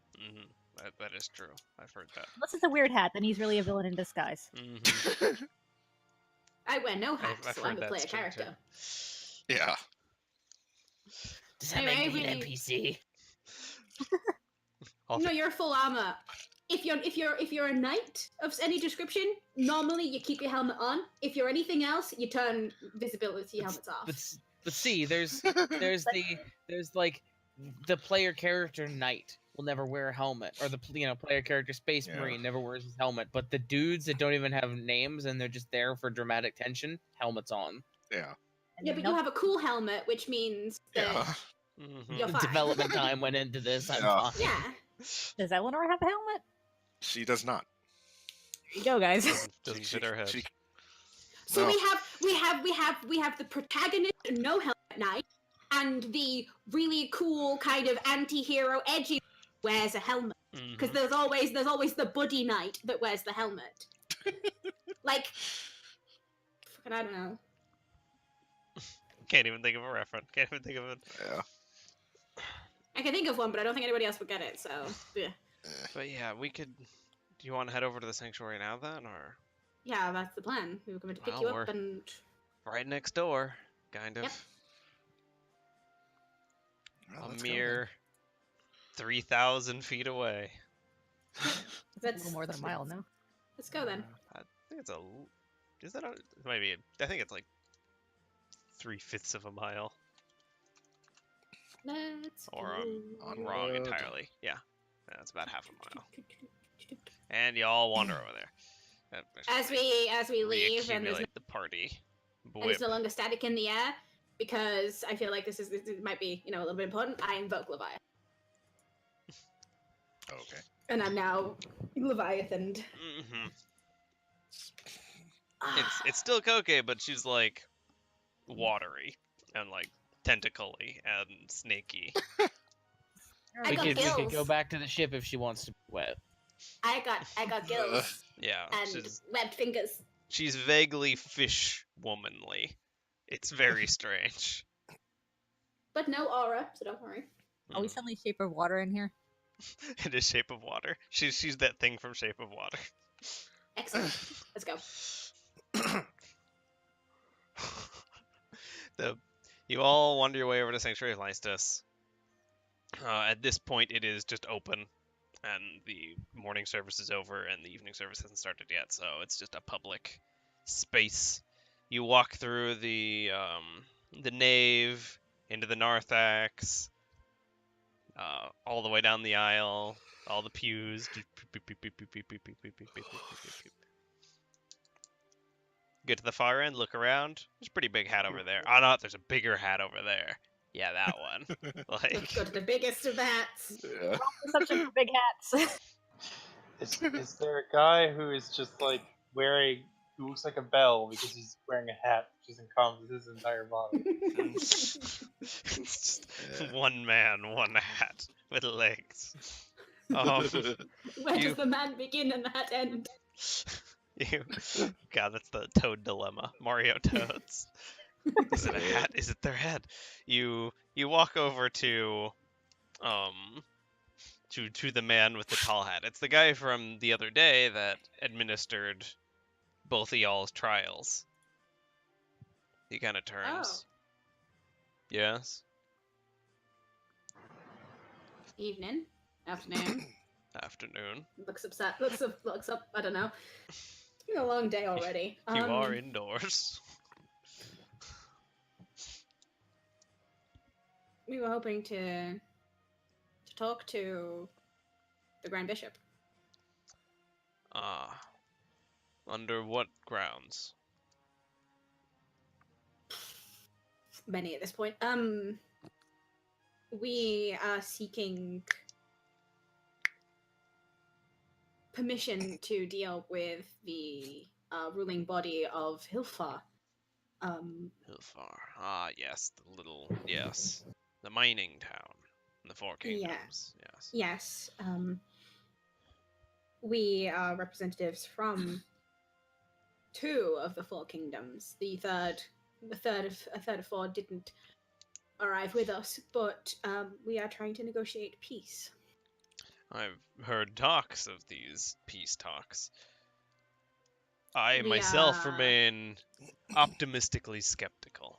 That is true. I've heard that. Unless it's a weird hat, then he's really a villain in disguise. I wear no hat, I've so heard I'm a that's player true, too. character. Yeah. Does that Anyway, make me an we- NPC? No, you're full armor. If you're a knight of any description, normally you keep your helmet on. If you're anything else, you turn visibility helmets off. But see, there's like the player character knight will never wear a helmet, or the player character space Yeah. marine never wears his helmet. But the dudes that don't even have names and they're just there for dramatic tension, helmets on. Yeah. And Yeah, then but you have a cool helmet, which means that Yeah. you're fine. Development time went into this. I'm Yeah. fine. Yeah. Does Eleanor have a helmet? She does not. There you go, guys. Doesn't fit her head. So No. we have the protagonist no helmet knight and the really cool kind of anti-hero edgy wears a helmet because there's always the buddy knight that wears the helmet. Like, fucking I don't know. Can't even think of a reference. Can't even think of it. Yeah. I can think of one, but I don't think anybody else would get it. So yeah, But yeah, we could. Do you want to head over to the sanctuary now then, or yeah, that's the plan. We were going to pick Well, you up we're- and right next door, kind of. Yep. Well, A let's go then. mere 3,000 feet away. A that's little more than a mile, no? Let's go then. I think it's a. Is that a? Maybe. I think it's like 3/5 of a mile. Let's Or go. I'm wrong Road. entirely. Yeah, that's about half a mile. And you all wander over there. As we leave, and there's reaccumulate the party. and it's no longer static in the air because I feel like this might be a little bit important. I invoke Leviathan, Okay. and I'm now Leviathan. Mm-hmm. It's still Koke, but she's like watery and like tentacly and snaky. I We got could gills. go back to the ship if she wants to be wet. I got gills Yeah, and webbed fingers. she's vaguely fish womanly. It's very strange. But no aura, so don't worry. Are we suddenly Shape of Water in here? It is Shape of Water. She's that thing from Shape of Water. Excellent. Let's go. You all wander your way over to Sanctuary of Lystus. At this point, it is just open. and the morning service is over and the evening service hasn't started yet, so it's just a public space. You walk through the nave into the narthex, all the way down the aisle, all the pews. Get to the far end, look around. There's a pretty big hat over there. Oh no, there's a bigger hat over there. Yeah, that one. Let's Like, go to the biggest of the hats. Yeah. Perception for big hats. Is there a guy who is just like wearing, who looks like a bell because he's wearing a hat which is in common with his entire body? it's just Yeah. one man, one hat with legs. Where You- does the man begin and the hat end? God, that's the Toad dilemma. Mario Toads. Is it a hat? Is it their head? You walk over to to the man with the tall hat. It's the guy from the other day that administered both of y'all's trials. He kind of turns. Yes. Evening, afternoon. Afternoon. Looks upset. Looks up. I don't know. It's been a long day already. You are indoors. We were hoping to talk to the Grand Bishop. Ah. Under what grounds? Many at this point. We are seeking permission to deal with the ruling body of Hilfar. Hilfar. Ah, yes, yes. The mining town. In the Four Kingdoms. Yes. Yes. We are representatives from two of the Four Kingdoms. A third of four didn't arrive with us, but we are trying to negotiate peace. I've heard talks of these peace talks. I We myself are- remain optimistically skeptical.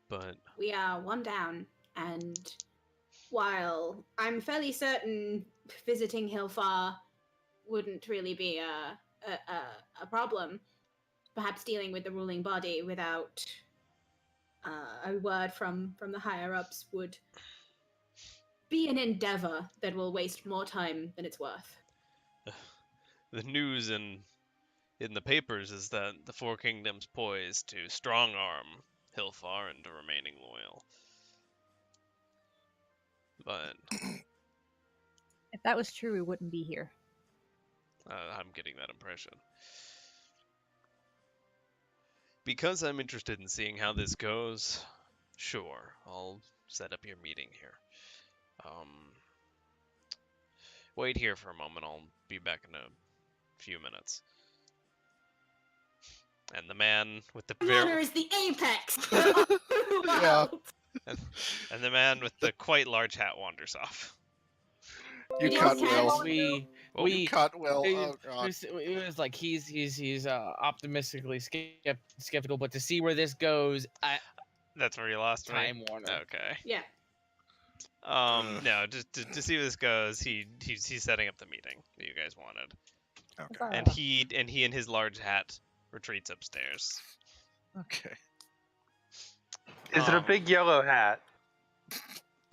But We are one down, and while I'm fairly certain visiting Hilfar wouldn't really be a problem, perhaps dealing with the ruling body without a word from the higher ups would be an endeavor that will waste more time than it's worth. the news in the papers is that the Four Kingdoms poised to strong arm Hilfar into remaining loyal. But If that was true, we wouldn't be here. I'm getting that impression. Because I'm interested in seeing how this goes, sure, I'll set up your meeting here. Wait here for a moment, I'll be back in a few minutes. And the man with the Honor is the apex. Yeah. and the man with the quite large hat wanders off. You We cut don't well. have- We You cut well. it, Oh god. it was like he's optimistically skeptical, but to see where this goes, That's where you lost me. Time Warner. Okay. Yeah. Ugh. No, just to see where this goes, he's setting up the meeting that you guys wanted, Okay. and he and his large hat retreats upstairs. Okay. Is it a Um, big yellow hat?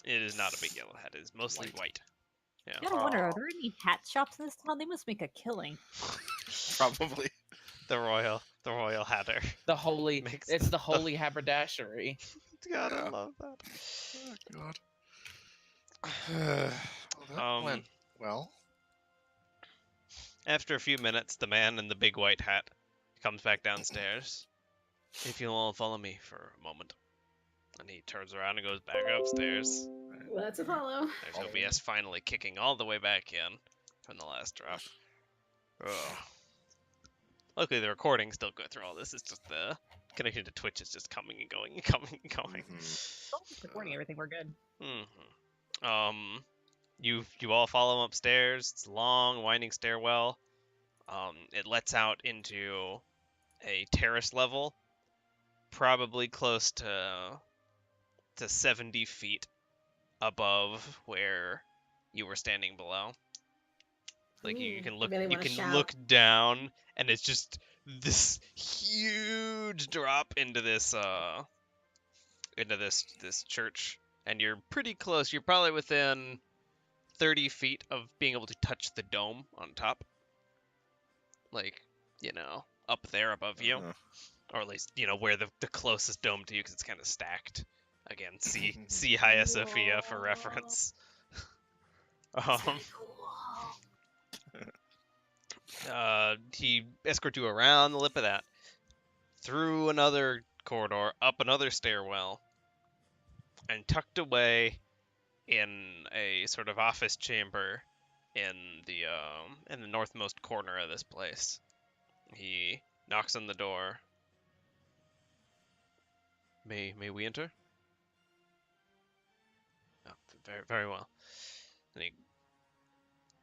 It is not a big yellow hat. It is mostly white. Yeah. I gotta wonder, are there any hat shops in this town? They must make a killing. Probably. The royal hatter. The holy, Makes it's the- the holy haberdashery. God, I Yeah. love that. Oh god. Well, that went well. After a few minutes, the man in the big white hat comes back downstairs. If you'll all follow me for a moment. And he turns around and goes back upstairs. Well, that's a follow. There's OBS finally kicking all the way back in from the last drop. Ugh. Luckily, the recording still go through all this. It's just the connection to Twitch is just coming and going and coming and going. Mhm. As long as it's recording everything, we're good. You all follow him upstairs. It's a long, winding stairwell. It lets out into a terrace level, probably close to 70 feet above where you were standing below. Like you Ooh, can I look, really you wanna can shout. look down, and it's just this huge drop into this church, and you're pretty close. You're probably within 30 feet of being able to touch the dome on top, like up there above you, or at least where the closest dome to you, because it's kind of stacked. Again, see Hagia Sophia for reference. That's very cool. He escorts you around the lip of that, through another corridor, up another stairwell, and tucked away in a sort of office chamber in the northmost corner of this place. He knocks on the door. May we enter? Oh, very very well. And he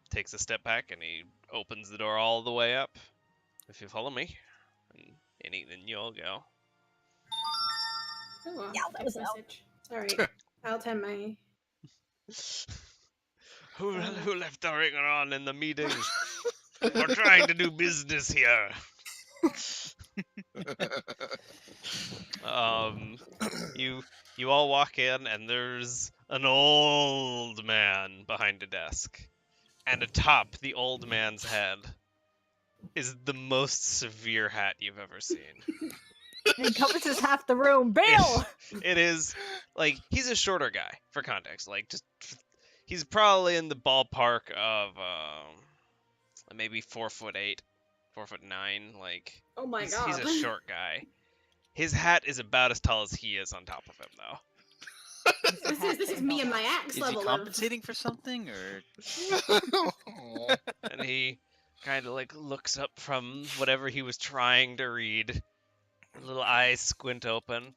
takes a step back and he opens the door all the way up. If you follow me, and then you'll go. Oh, Yeah, that was loud. message. Sorry, I'll turn my. Who left the ringer on in the meeting? We're trying to do business here. You all walk in, and there's an old man behind a desk, and atop the old man's head is the most severe hat you've ever seen. It encompasses half the room. Bail! It is like he's a shorter guy for context. Like he's probably in the ballpark of maybe 4'8", 4'9". Like Oh my he's god. a short guy. His hat is about as tall as he is on top of him, though. This is me and my axe Is he level of. compensating for something, or? And he kind of like looks up from whatever he was trying to read. Little eyes squint open.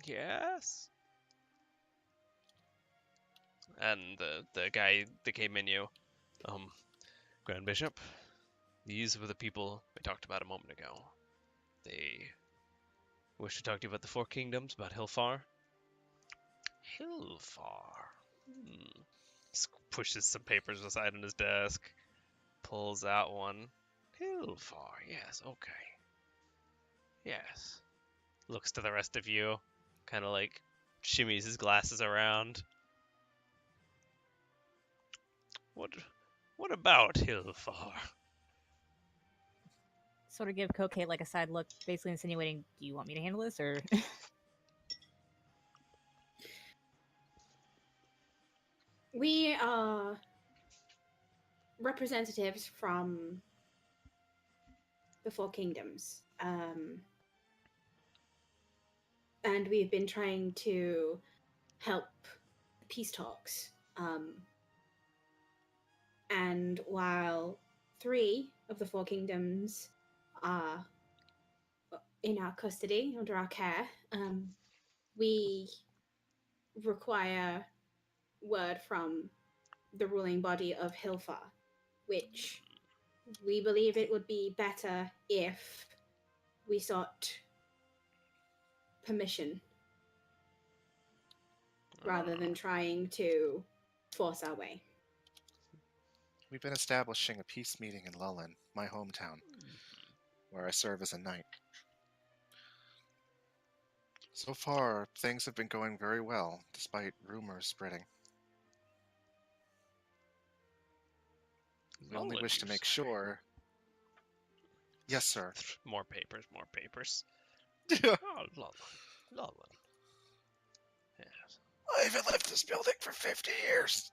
Yes. And the guy that came in you, Grand Bishop, these were the people we talked about a moment ago. They wish to talk to you about the Four Kingdoms, about Hilfar. Hilfar. Pushes some papers aside on his desk. Pulls out one. Hilfar. Yes, okay. Yes. Looks to the rest of you. Kind of like shimmies his glasses around. What about Hilfar? Sort of give Coquet like a side look, basically insinuating, do you want me to handle this, or? We are representatives from the Four Kingdoms, and we've been trying to help peace talks. And while 3 of the Four Kingdoms are in our custody, under our care, we require word from the ruling body of Hilfar, which we believe it would be better if we sought permission rather than trying to force our way. We've been establishing a peace meeting in Lullen, my hometown, where I serve as a knight. So far, things have been going very well, despite rumors spreading. We only wish to make sure... Yes, sir. More papers, more papers. I Oh, Lullen. Yes. haven't left this building for 50 years.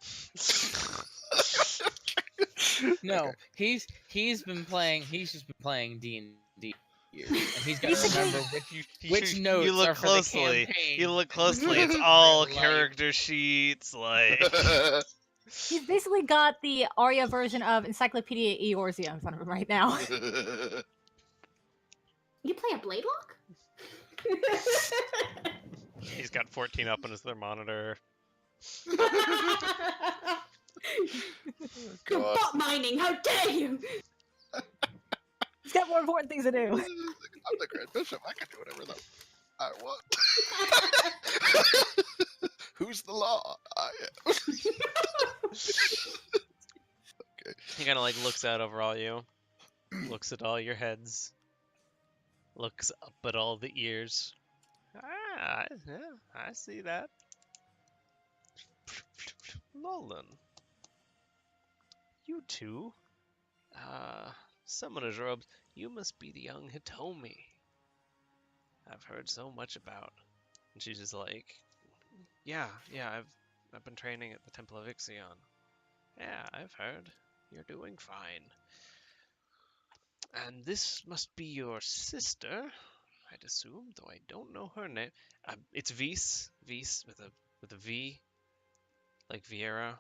No, he's just been playing D&D years, and he's got to remember which notes you look are closely. for the campaign. You look closely. It's all Real life. character sheets, like. He's basically got the Arya version of Encyclopedia Eorzea in front of him right now. You play a Blade Lock? He's got 14 up on his other monitor. You're bot mining, how dare you! He's got more important things to do. I'm the Grand Bishop. I can do whatever I want. Who's the law? I am. He kind of like looks out over all you, looks at all your heads, looks up at all the ears. Yeah, I see that. Nolan, you two, summoner's robes. You must be the young Hitomi I've heard so much about. And she's just like, yeah, I've been training at the Temple of Ixion. Yeah, I've heard. You're doing fine. And this must be your sister, I'd assume, though I don't know her name. It's Vise with a V, like Vieira.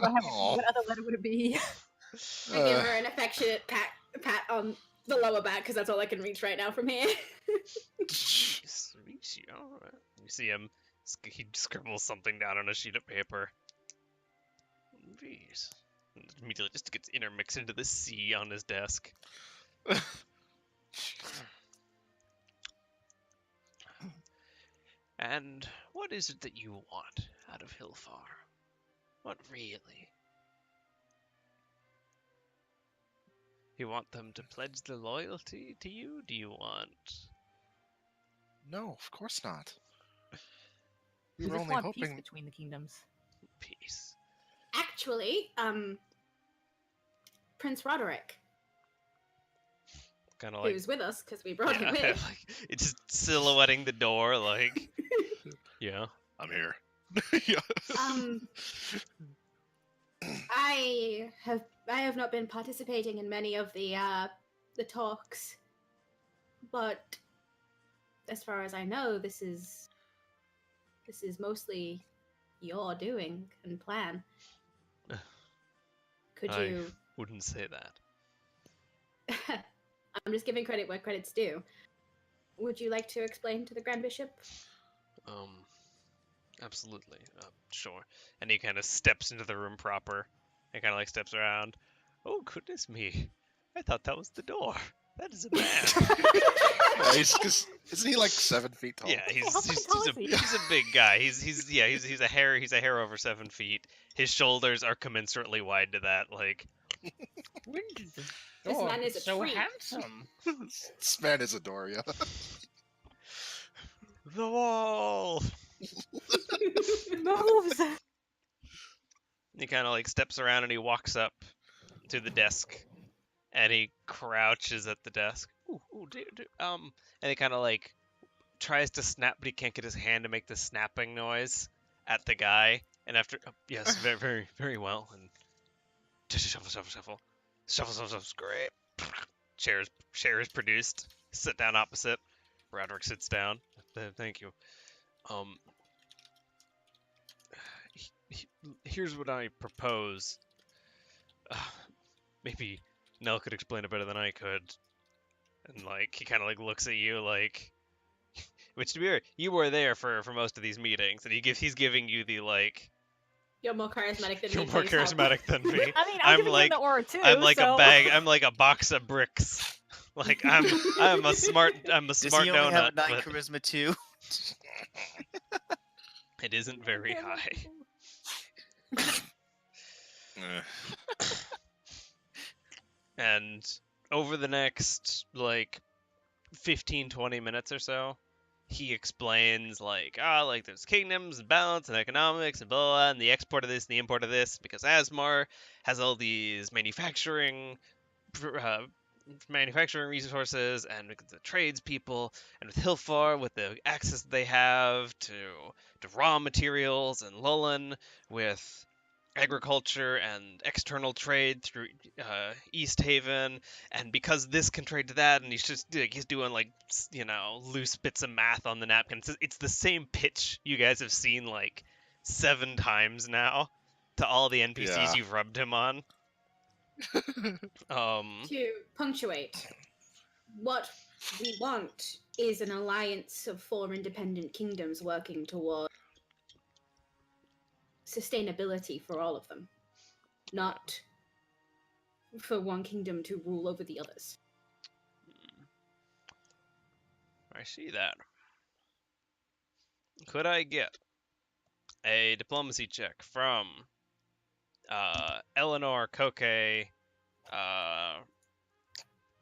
Aw. What other letter would it be? I give her an affectionate pat on the lower back because that's all I can reach right now from here. Vise, alright. You see him, he scribbles something down on a sheet of paper. Vise. And immediately just gets intermixed into the C on his desk. And what is it that you want out of Hillfar? What really? You want them to pledge their loyalty to you? Do you want No, of course not. We We were just only want peace hoping. between the kingdoms. peace? Actually, Prince Roderick, Kind of like, who's with us because we brought him yeah, with. like it's just silhouetting the door, like, yeah. I'm here. Yeah. I have not been participating in many of the talks, but as far as I know, this is mostly your doing and plan. Could I you? wouldn't say that. I'm just giving credit where credit's due. Would you like to explain to the Grand Bishop? Absolutely. Sure. And he kind of steps into the room proper and kind of like steps around. Oh, goodness me. I thought that was the door. That is a man. Yeah, isn't he like 7 feet tall? Yeah, he's How tall is he? he's a big guy. He's a hair over 7 feet. His shoulders are commensurately wide to that. Like, When did the This dog man is get a so freak. handsome? This man is Adoria. the wall. Moves! He kind of like steps around and he walks up to the desk and he crouches at the desk. And he kind of like tries to snap, but he can't get his hand to make the snapping noise at the guy. And after, yes, very, very, very well. And shuffle, great. Chair is produced. Sit down opposite. Roderick sits down. Thank you. Here's what I propose. Maybe Nell could explain it better than I could. And like he kind of like looks at you like, which to be fair, you were there for most of these meetings, and he's giving you the like. You're more charismatic than You're me. more please help. charismatic than me. I mean, I'm I'm giving like- him the aura too. I'm like so... a bag. I'm like a box of bricks. Like I'm a smart Does smart he only donut, have a 9 but charisma too? it isn't very high. And over the next like 15-20 minutes or so, he explains like there's kingdoms and balance and economics and blah, blah, blah, and the export of this and the import of this because Asmar has all these manufacturing resources and the tradespeople, and with Hilfar with the access they have to raw materials, and Lullen with agriculture and external trade through East Haven, and because this can trade to that, and he's doing like loose bits of math on the napkin. It's the same pitch you guys have seen like 7 times now to all the NPCs Yeah. you've rubbed him on. To punctuate, what we want is an alliance of 4 independent kingdoms working toward sustainability for all of them, not for one kingdom to rule over the others. I see that. Could I get a diplomacy check from Eleanor, Koke,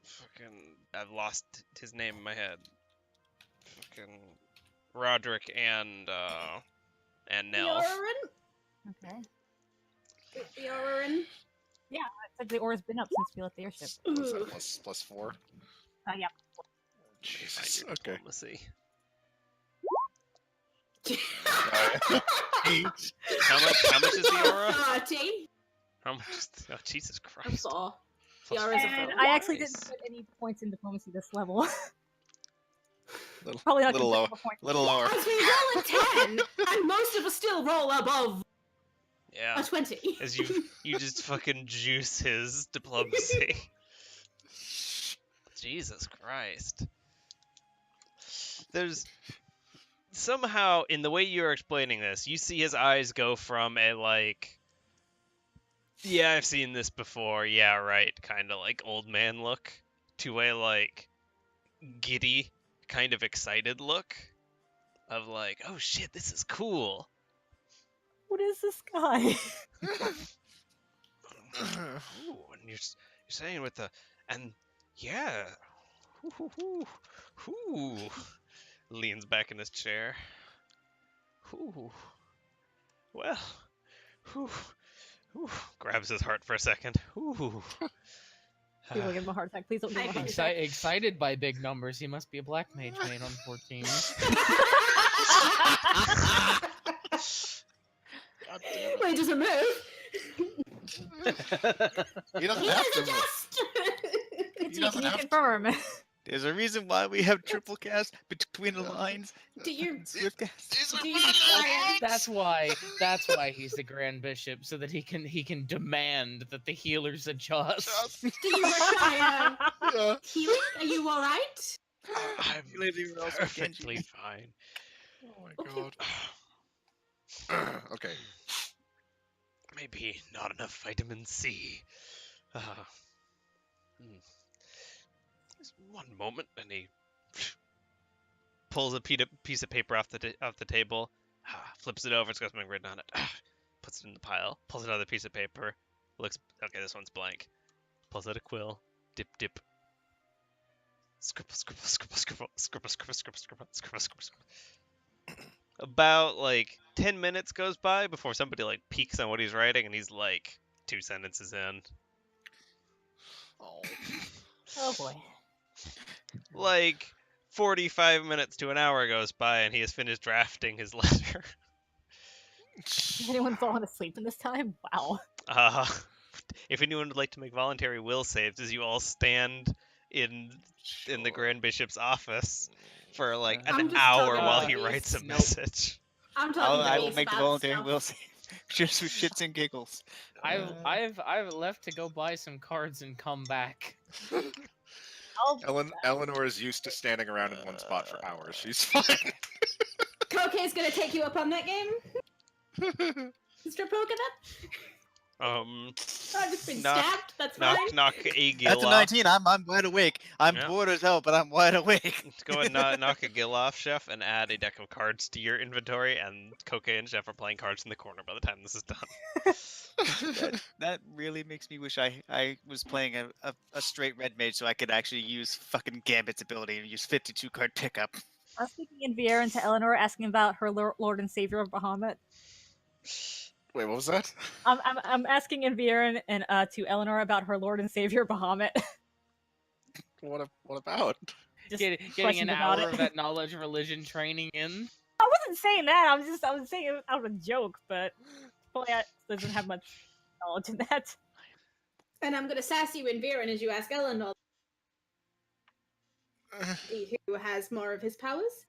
fucking, I've lost his name in my head. Fucking Roderick and Nell. Yorin? Okay. Yorin? It's like the oar's been up since we left the airship. What's Ooh. that, plus 4? Yeah. Find Jesus. your Okay. diplomacy. Eight. How much is the aura? 30. How much is oh Jesus I'm Christ. sorry. Plus Yora's a four. And fool. I actually Nice. didn't put any points in diplomacy this level. Little, Probably not little low. considerable points. Little lower. As we roll a 10, and most of us still roll above Yeah. a 20. As you just fucking juice his diplomacy. Jesus Christ. There's somehow in the way you're explaining this, you see his eyes go from a like, yeah, I've seen this before, yeah, right, kind of like old man look, to a like giddy, kind of excited look of like, oh shit, this is cool. What is this guy? Ooh, and you're saying with the, and yeah, ooh, leans back in his chair. Ooh, well, ooh, grabs his heart for a second. Ooh. People give him a heart attack. Please don't give him a heart attack. Excited by big numbers, he must be a black mage made on 14. God damn it. Wait, does it move? He doesn't He have is to. a just! Can doesn't you have to. confirm? There's a reason why we have triple cast between the lines. Do you Swift cast. do you require That's why he's the Grand Bishop, so that he can demand that the healers adjust. do you require Yeah. healing? Are you alright? I'm Literally, we're also perfectly Genji. fine. Oh my god. Okay. Maybe not enough vitamin C. Just one moment, and he pulls a piece of paper off the table, flips it over. It's got something written on it. Puts it in the pile. Pulls another piece of paper. Looks okay. This one's blank. Pulls out a quill. Dip, dip. Scribble, scribble, scribble, scribble, scribble, scribble, scribble, scribble, scribble, scribble, scribble. About like 10 minutes goes by before somebody like peeks on what he's writing, and he's like 2 sentences in. Oh. Oh boy. Like 45 minutes to an hour goes by, and he has finished drafting his letter. Has anyone fallen asleep in this time? Wow. If anyone would like to make voluntary will saves, as you all stand in the Grand Bishop's office for like I'm an just hour talking while to he these- writes a Nope. message. I'm talking to I will Reese make the about voluntary stuff. will save. Just with shits and giggles. I've left to go buy some cards and come back. Eleanor is used to standing around in one spot for hours. She's fine. Koke's gonna take you up on that game? Mr. Polkadot? Um, I've just been Knock- stabbed, that's knock fine. knock a gill That's a off. 19. I'm wide awake. I'm Yeah. bored as hell, but I'm wide awake. Let's go ahead and knock a gill off, Chef, and add a deck of cards to your inventory, and Koke and Chef are playing cards in the corner by the time this is done. That really makes me wish I was playing a straight red mage so I could actually use fucking Gambit's ability and use 52 card pickup. I was speaking in Viera to Eleanor, asking about her Lord and Savior of Bahamut. Wait, what was that? I'm asking in Viera and to Eleanor about her Lord and Savior Bahamut. What about? Just Getting an questions about hour it. of that knowledge religion training in. I wasn't saying that. I was saying it out of a joke, but probably doesn't have much knowledge in that. And I'm gonna sass you in Viren as you ask Eleanor who has more of his powers.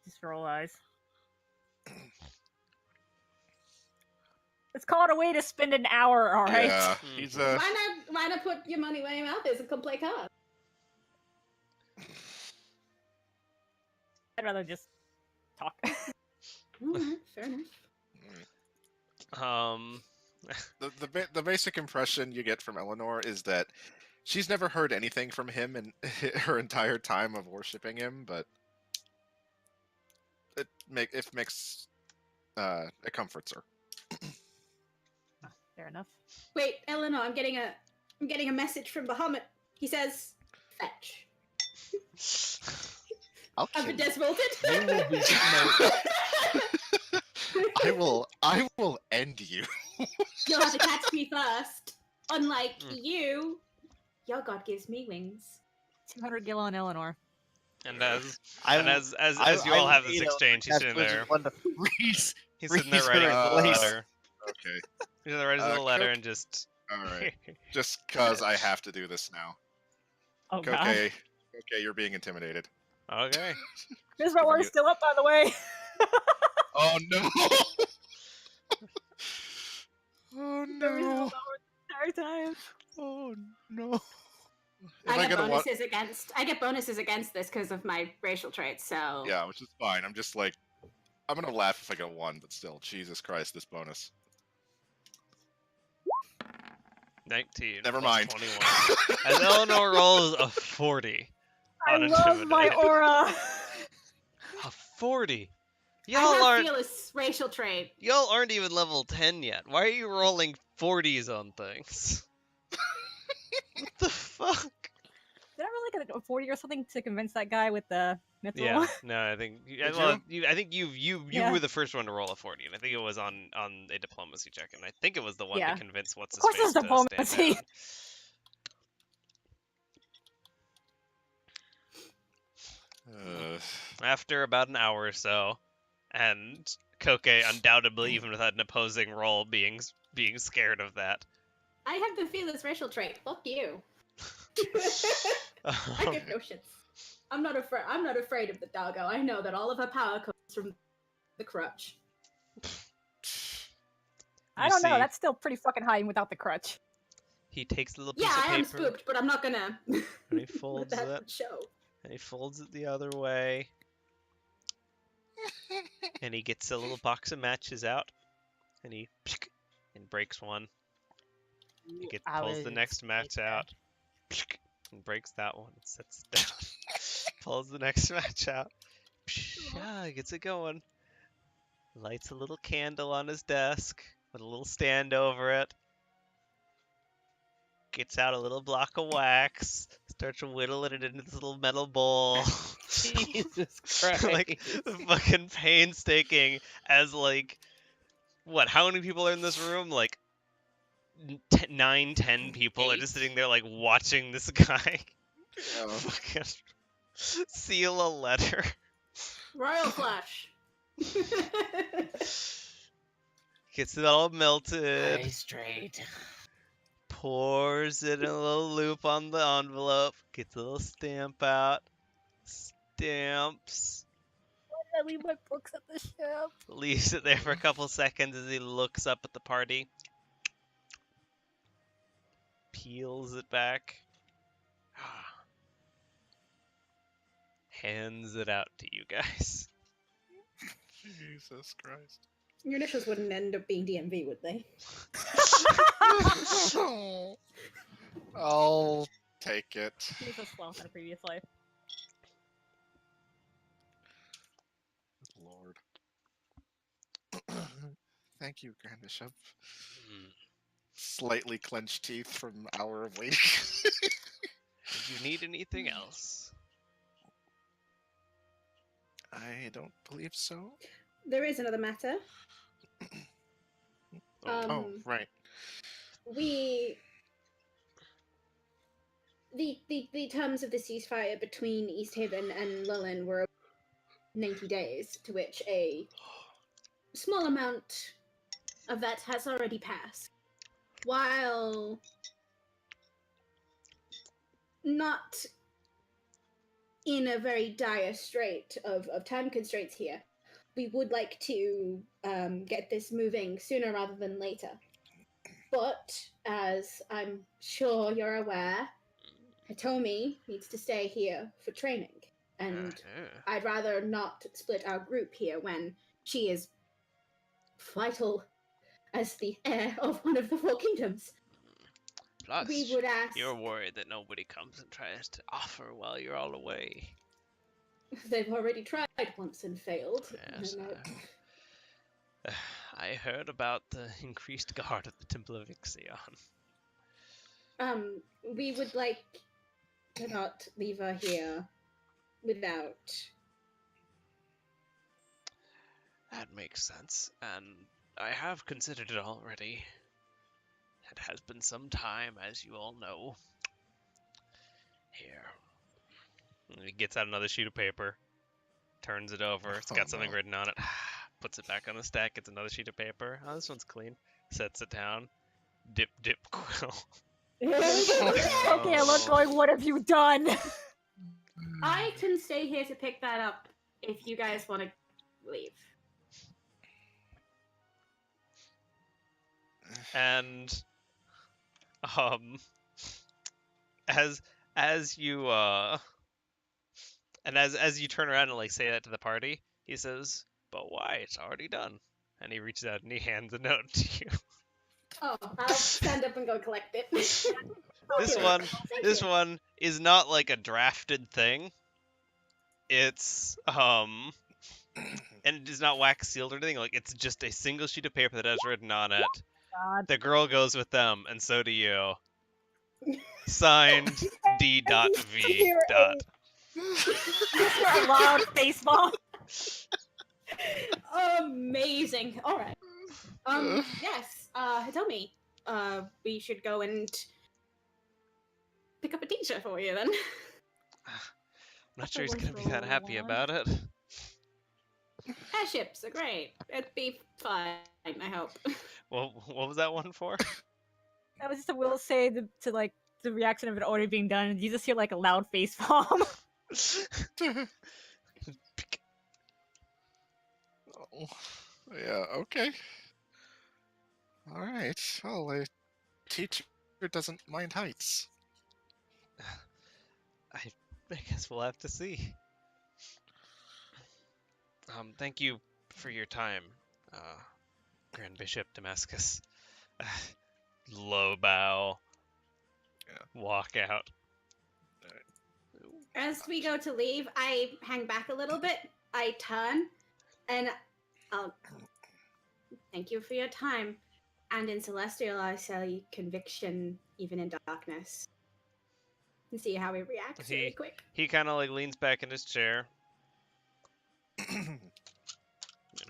Just roll eyes. It's called a way to spend an hour, alright? Yeah, he's a. Why not put your money where your mouth is and come play cards? I'd rather just talk. Alright, fair enough. The basic impression you get from Eleanor is that she's never heard anything from him in her entire time of worshiping him, but it makes it comforts her. Fair enough. Wait, Eleanor, I'm getting a message from Bahamut. He says, "Fetch." I'll Have kill the you. des bolted? You will be I will end you. You'll have to catch me first. Unlike you, your god gives me wings. 200 gil on Eleanor. And as I and will- as you all have this you know, exchange, he's cast sitting Wizard there. One to freeze. He's sitting there freeze writing her his in little place. letter. Okay. He's sitting there writing his little letter Coke- and just. All right. Just cause I have to do this now. Oh god. Okay. Okay, you're being intimidated. Okay. This roller is still up, by the way. Oh no! Oh Entire no! time. Oh no! I Am get gonna wa- bonuses against this because of my racial traits. So Yeah, which is fine. I'm just like, I'm gonna laugh if I get a 1, but still, Jesus Christ, this bonus. 19. Never plus mind. 21. As Eleanor rolls a 40 I on love my Intimidate. aura. A 40. I Y'all have aren't. fearless racial trait. Y'all aren't even level 10 yet. Why are you rolling 40s on things? What the fuck? Did I roll like a 40 or something to convince that guy with the mithril? Yeah, no, I think Did I think you Yeah. were the first one to roll a 40, and I think it was on a diplomacy check, and I think it was the one Yeah. to convince what's Of his course face it's to diplomacy. stand down. After about an hour or so, and Koke undoubtedly, even without an opposing roll, being scared of that. I have the fearless racial trait. Fuck you. I give no shits. I'm not afraid of the doggo. I know that all of her power comes from the crutch. I don't know. That's still pretty fucking high even without the crutch. He takes a little piece Yeah, of I am paper spooked, but I'm not gonna and he let folds that it. show. And he folds it the other way. And he gets a little box of matches out. And he breaks one. He pulls the next match out. And breaks that one and sets it down. Pulls the next match out. Yeah, he gets it going. Lights a little candle on his desk with a little stand over it. Gets out a little block of wax, starts whittling it into this little metal bowl. Jesus Christ. Like, fucking painstaking as, like, what, how many people are in this room? Like, 9, 10 people are just sitting there, like, watching this guy fucking seal a letter. Royal flush. Gets it all melted. Very straight. Pours it in a little loop on the envelope, gets a little stamp out, stamps, I leave my books at the ship. leaves it there for a couple seconds as he looks up at the party, peels it back, hands it out to you guys. Jesus Christ. Your initials wouldn't end up being DMV, would they? I'll take it. He was a sloth in a previous life. Lord. Thank you, Grand Bishop. Slightly clenched teeth from hour of waiting. Do you need anything else? I don't believe so. There is another matter. Oh, right. The terms of the ceasefire between East Haven and Lullen were 90 days, to which a small amount of that has already passed. While not in a very dire strait of time constraints here, we would like to get this moving sooner rather than later. But, as I'm sure you're aware, Hitomi needs to stay here for training. And I'd rather not split our group here when she is vital as the heir of one of the four kingdoms. Plus, We would ask... you're worried that nobody comes and tries to offer while you're all away. They've already tried once and failed. Yes, And, I heard about the increased guard at the Temple of Ixion. We would like to not leave her here without. That makes sense, and I have considered it already. It has been some time, as you all know. Here. And he gets out another sheet of paper, turns it over. It's got something no. written on it. Puts it back on the stack. Gets another sheet of paper. Oh, this one's clean. Sets it down. Dip, dip, quill. Okay, I love going, what have you done? I can stay here to pick that up if you guys want to leave. And as you as you turn around and like say that to the party, he says, "But why? It's already done." And he reaches out and he hands a note to you. Oh, I'll stand up and go collect it. This Okay. one, Thank this you. one is not like a drafted thing. It's and it is not wax sealed or anything. Like it's just a single sheet of paper that has written on it. God. The girl goes with them, and so do you. Signed D.V. You're a loud face bomb. Amazing. All right. Yes. Hitomi. We should go and pick up a teacher for you then. I'm not sure he's gonna be that happy about it. Airships are great. It'd be fine, I hope. Well, what was that one for? That was just a will say to like the reaction of it already being done, and you just hear like a loud face bomb. Oh, yeah, okay. Alright, well, a teacher doesn't mind heights. I guess we'll have to see. Thank you for your time, Grand Bishop Damascus. Low bow. Yeah. Walk out. As we go to leave, I hang back a little bit. I turn, and I'll thank you for your time. And in Celestial, I say conviction even in darkness. And see how he reacts really quick. He kind of like leans back in his chair.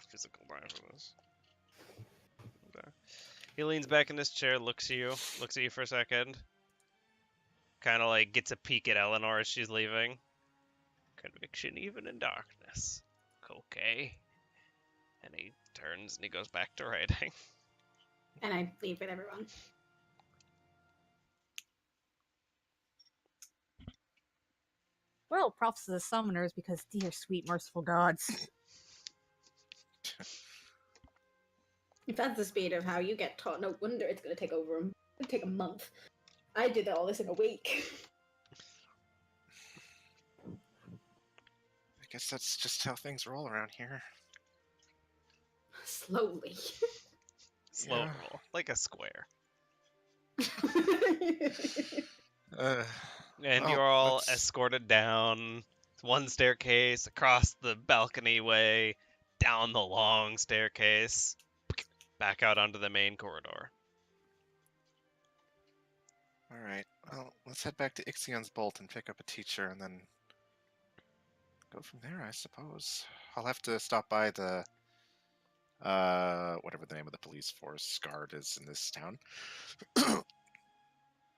Physical bar for this. Okay. He leans back in his chair, looks at you for a second. Kind of like gets a peek at Eleanor as she's leaving. Conviction even in darkness. Okay. And he turns and he goes back to writing. And I leave with everyone. Well, props to the summoners because dear sweet merciful gods. If that's the speed of how you get taught, no wonder it's going to take take a month. I did all this in a week. I guess that's just how things roll around here. Slowly. Slow Yeah. roll, like a square. And Well, you're all that's- escorted down one staircase, across the balcony way, down the long staircase, back out onto the main corridor. Alright, well, let's head back to Ixion's Bolt and pick up a teacher and then go from there, I suppose. I'll have to stop by the, whatever the name of the police force guard is in this town.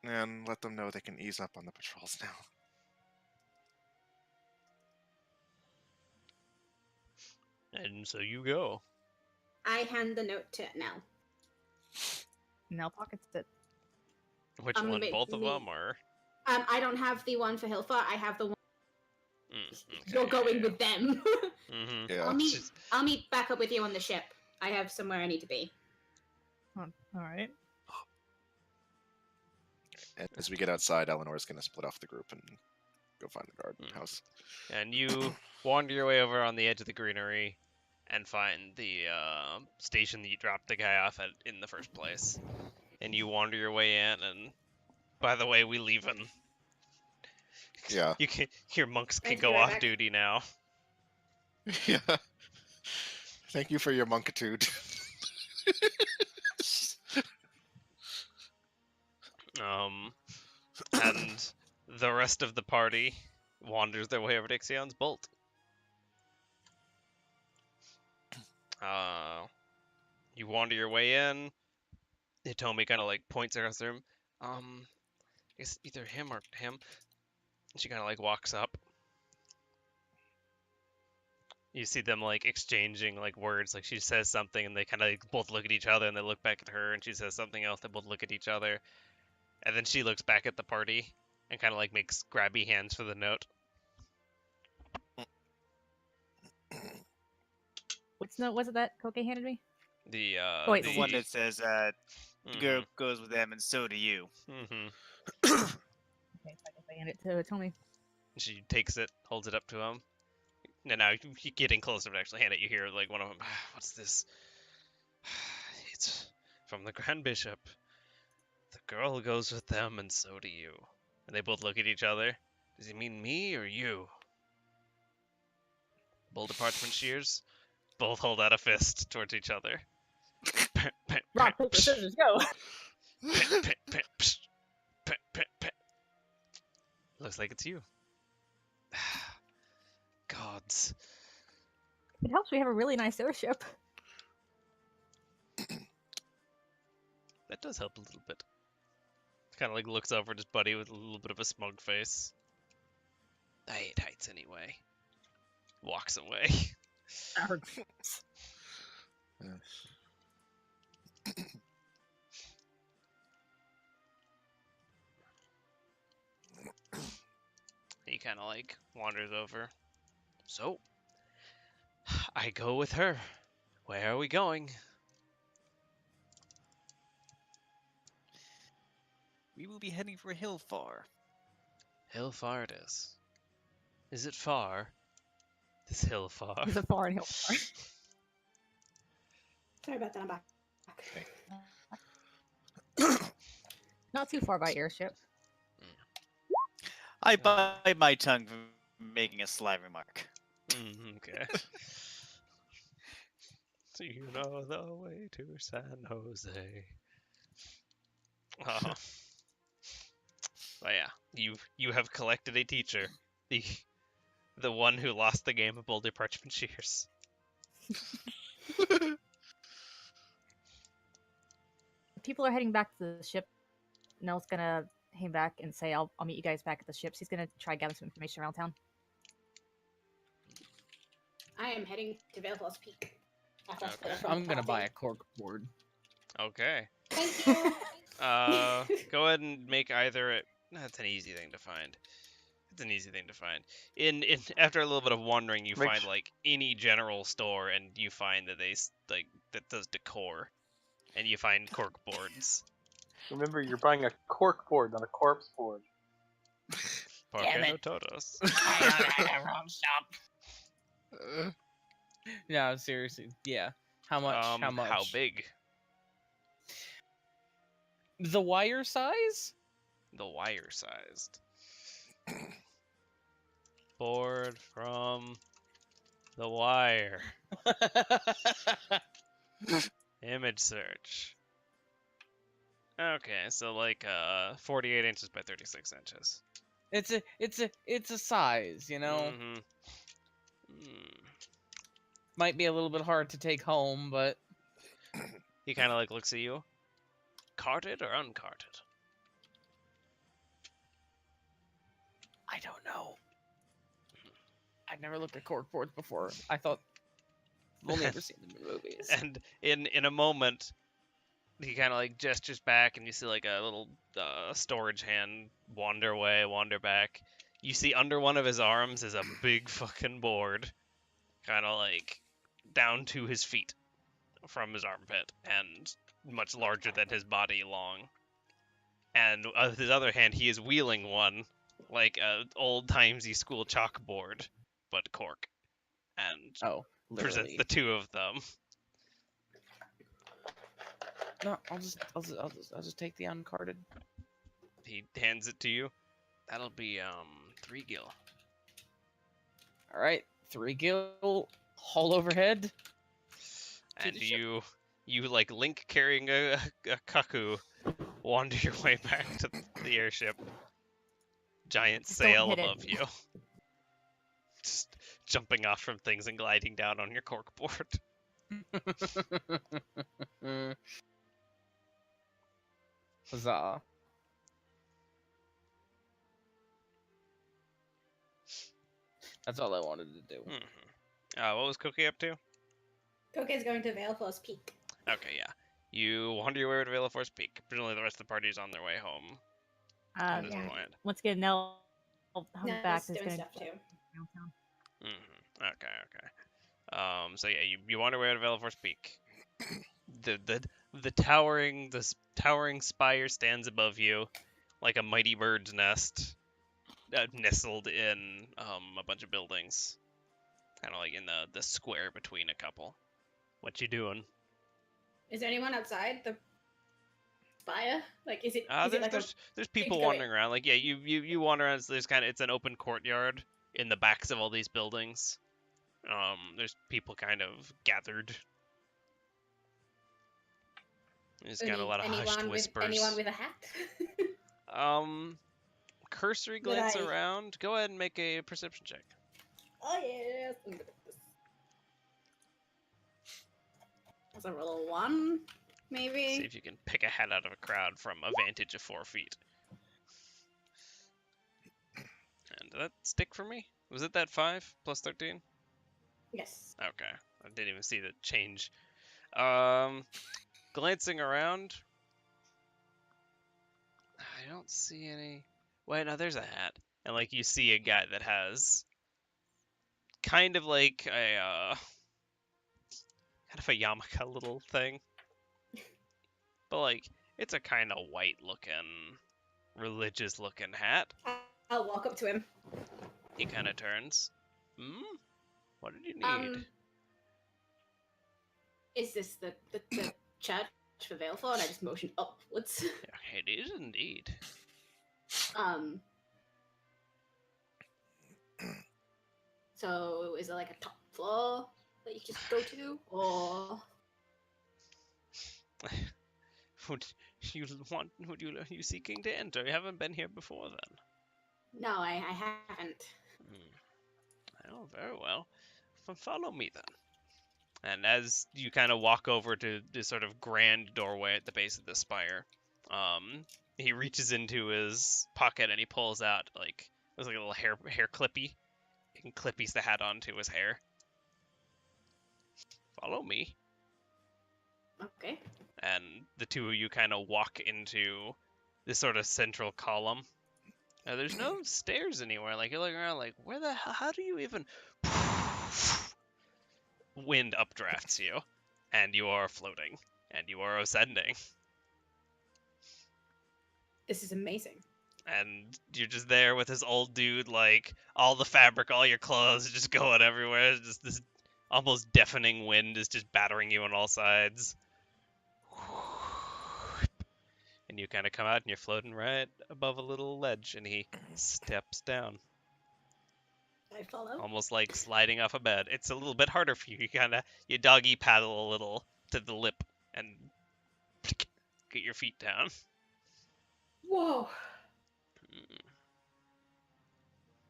And let them know they can ease up on the patrols now. And so you go. I hand the note to Nell. Nell pockets it. Which one? wait, Both of me. them, or? I don't have the one for Hilfa. I have the one Okay. you're going with them. Mm-hmm. Yeah. I'll meet back up with you on the ship. I have somewhere I need to be. All right. And as we get outside, Eleanor's going to split off the group and go find the guard house. And you wander your way over on the edge of the greenery and find the station that you dropped the guy off at in the first place. And you wander your way in, and by the way, we leaving. Yeah. Your monks can Thank go you, right off back. duty now. Yeah. Thank you for your monkitude. And the rest of the party wanders their way over to Ixion's bolt. You wander your way in. Hitomi kind of like points across the room. I guess either him or him. She kind of like walks up. You see them like exchanging like words. Like she says something, and they kind of like, both look at each other, and they look back at her, and she says something else. They both look at each other, and then she looks back at the party and kind of like makes grabby hands for the note. What's note was it that Koke handed me? The Oh, wait, The one that says, the girl goes with them, and so do you. Mm-hmm. Okay, so I guess I hand it to Tomi. She takes it, holds it up to him. And now you're getting closer to actually hand it. You hear like one of them. What's this? It's from the Grand Bishop. The girl goes with them, and so do you. And they both look at each other. Does he mean me or you? Boulder Parchment Shears. Both hold out a fist towards each other. Rock, paper, scissors, go! Looks like it's you. Gods. It helps we have a really nice airship. That does help a little bit. Kind of like looks over at his buddy with a little bit of a smug face. I hate heights anyway. Walks away. He kind of like wanders over. So, I go with her. Where are we going? We will be heading for Hillfar. Hillfar it is. Is it far? This Hillfar. Is it far and hill far? Sorry about that. I'm back. Not too far by airship. I bite my tongue for making a sly remark. Okay. So you know the way to San Jose. Oh. But yeah, you have collected a teacher, the one who lost the game of Boulder Parchment Shears. People are heading back to the ship. Nell's gonna hang back and say, I'll meet you guys back at the ships. He's gonna try gather some information around town. I am heading to Valehall's Peak. After I Okay. split from I'm gonna buy Party. a cork board. Okay. Thank you. Go ahead and make either. That's an easy thing to find. It's an easy thing to find. In after a little bit of wandering, you Make find s- like any general store, and you find that that does decor, and you find cork boards. Remember, you're buying a cork board, not a corpse board. Porque Damn no it. todos. I got it at the wrong shop. No, seriously. Yeah. How much? How much? How big? The wire size? The wire sized. Board from the wire. Image search. Okay, so like 48 inches by 36 inches. It's a size, you know. Mm. Might be a little bit hard to take home, but He kind of like looks at you. Carded or uncarded? I don't know. I've never looked at cork boards before. I thought I've only ever seen them in movies. And in a moment, he kind of like gestures back, and you see like a little storage hand wander back. You see under one of his arms is a big fucking board, kind of like down to his feet from his armpit, and much larger than his body long. And with his other hand, he is wheeling one like a old-timesy school chalkboard, but cork, and Oh, presents literally. the two of them. No, I'll just take the uncarded. He hands it to you. That'll be 3 gil. All right, 3 gil, haul overhead. and the ship. you like Link carrying a cuckoo wander your way back to the airship. Giant Just don't sail hit it. above you. Just jumping off from things and gliding down on your corkboard. Huzzah. That's all I wanted to do. What was Cookie up to? Koke's going to Veilforce Peak. Okay, yeah. You wander your way to Valeforce Peak. Presumably the rest of the party is on their way home at this Yeah. point. Once again, Nell Nell's back is doing going stuff too. downtown. Okay. So yeah, you wander your way to Valeforce Peak. The towering spire stands above you, like a mighty bird's nest, nestled in a bunch of buildings, kind of like in the square between a couple. What you doing? Is there anyone outside the spire? Like, is it like there's people going? wandering around. Like, yeah, you wander around. There's it's an open courtyard in the backs of all these buildings. There's people kind of gathered. There's got a lot of hushed whispers. Anyone with a hat? Cursory glance around. Go ahead and make a perception check. Oh yes. Look at this. That's a roll of 1, maybe. See if you can pick a hat out of a crowd from a vantage of 4 feet. And did that stick for me? Was it that 5 plus 13? Yes. Okay. I didn't even see the change. Glancing around, I don't see any. Wait, no, there's a hat. And like you see a guy that has kind of like a yarmulke little thing. But like it's a kind of white looking, religious looking hat. I'll walk up to him. He kind of turns. What did you need? Is this the church for Veilfor? And I just motion upwards. Yeah, it is indeed. So is it like a top floor that you just go to, or Would you seeking to enter? You haven't been here before then. no? I haven't. Oh, very well. Follow me then. And as you kind of walk over to this sort of grand doorway at the base of the spire, he reaches into his pocket and he pulls out like a little hair clippy, and clippies the hat onto his hair. Follow me. Okay. And the two of you kind of walk into this sort of central column. Now, there's no stairs anywhere. Like, you're looking around like, where the hell, how do you even... Wind updrafts you, and you are floating, and you are ascending. This is amazing. And you're just there with this old dude, like, all the fabric, all your clothes just going everywhere. Just this almost deafening wind is just battering you on all sides. And you kind of come out and you're floating right above a little ledge, and he steps down. I follow. Almost like sliding off a bed. It's a little bit harder for you. You doggy paddle a little to the lip and get your feet down. Whoa.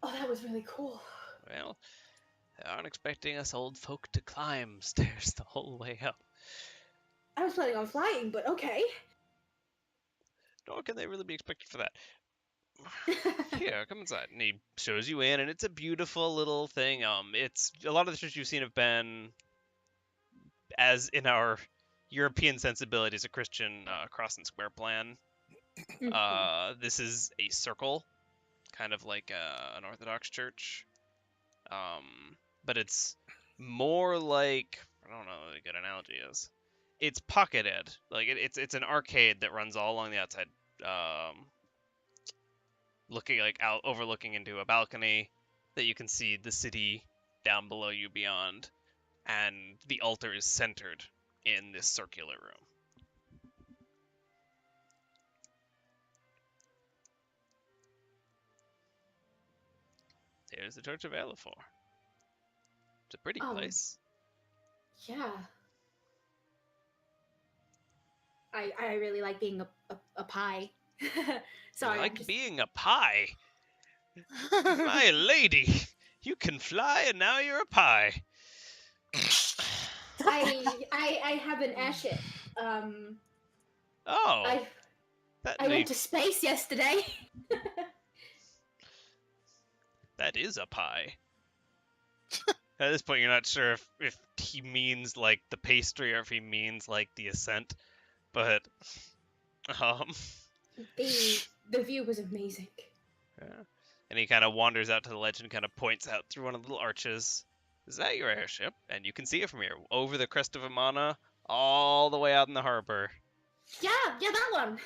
Oh, that was really cool. Well, they aren't expecting us old folk to climb stairs the whole way up. I was planning on flying, but okay. Nor can they really be expected for that. Here, come inside. And he shows you in, and it's a beautiful little thing. It's a lot of the churches you've seen have been, as in our European sensibilities, a Christian cross and square plan. This is a circle, kind of like an Orthodox church. But it's more like, I don't know what a good analogy is. It's pocketed. Like it's an arcade that runs all along the outside. Looking like out, overlooking into a balcony that you can see the city down below you beyond, and the altar is centered in this circular room. There's the Church of Valefor. It's a pretty place. Yeah. I really like being a pie. Sorry, You I'm like just being a pie. My lady, you can fly and now you're a pie. I have an airship. Oh, I that I went to space yesterday. that is a pie. At this point, you're not sure if he means like the pastry or if he means like the ascent, but um, The view was amazing. yeah. And he kind of wanders out to the ledge and kind of points out through one of the little arches. Is that your airship? And you can see it from here, over the crest of Amana, all the way out in the harbor. Yeah, that one.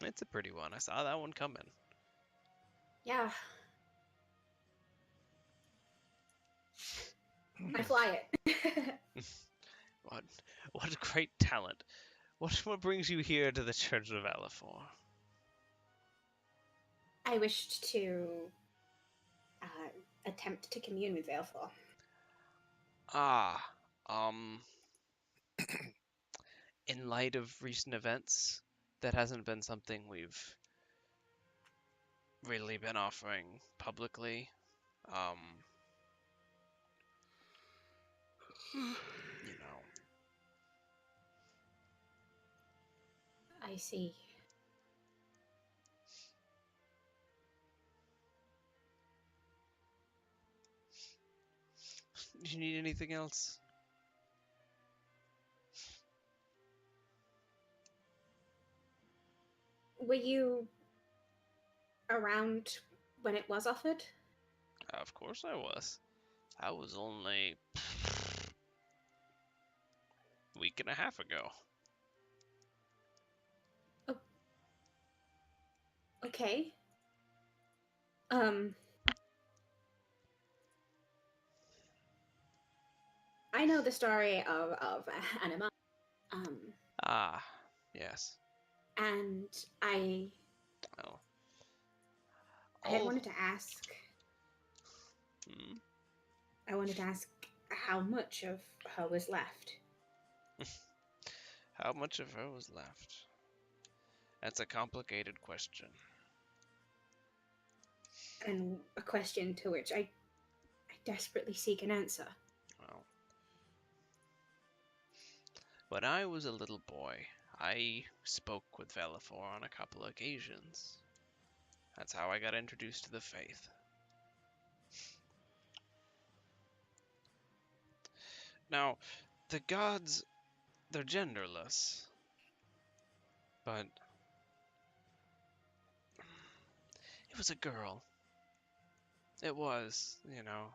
It's a pretty one. I saw that one coming. Yeah. I fly it. What a great talent. What brings you here to the Church of Alafor? I wished to attempt to commune with Valefor. Ah, um, in light of recent events, that hasn't been something we've really been offering publicly. You know, I see. do you need anything else? Were you around when it was offered? Of course I was. I was only a week and a half ago. Okay. I know the story of Anima. Ah, yes. And I Well, had all. wanted to ask. Hmm? I wanted to ask how much of her was left. How much of her was left? That's a complicated question. And a question to which I desperately seek an answer. Well, when I was a little boy, I spoke with Valifor on a couple occasions. That's how I got introduced to the faith. Now, the gods, they're genderless. But it was a girl. It was, you know.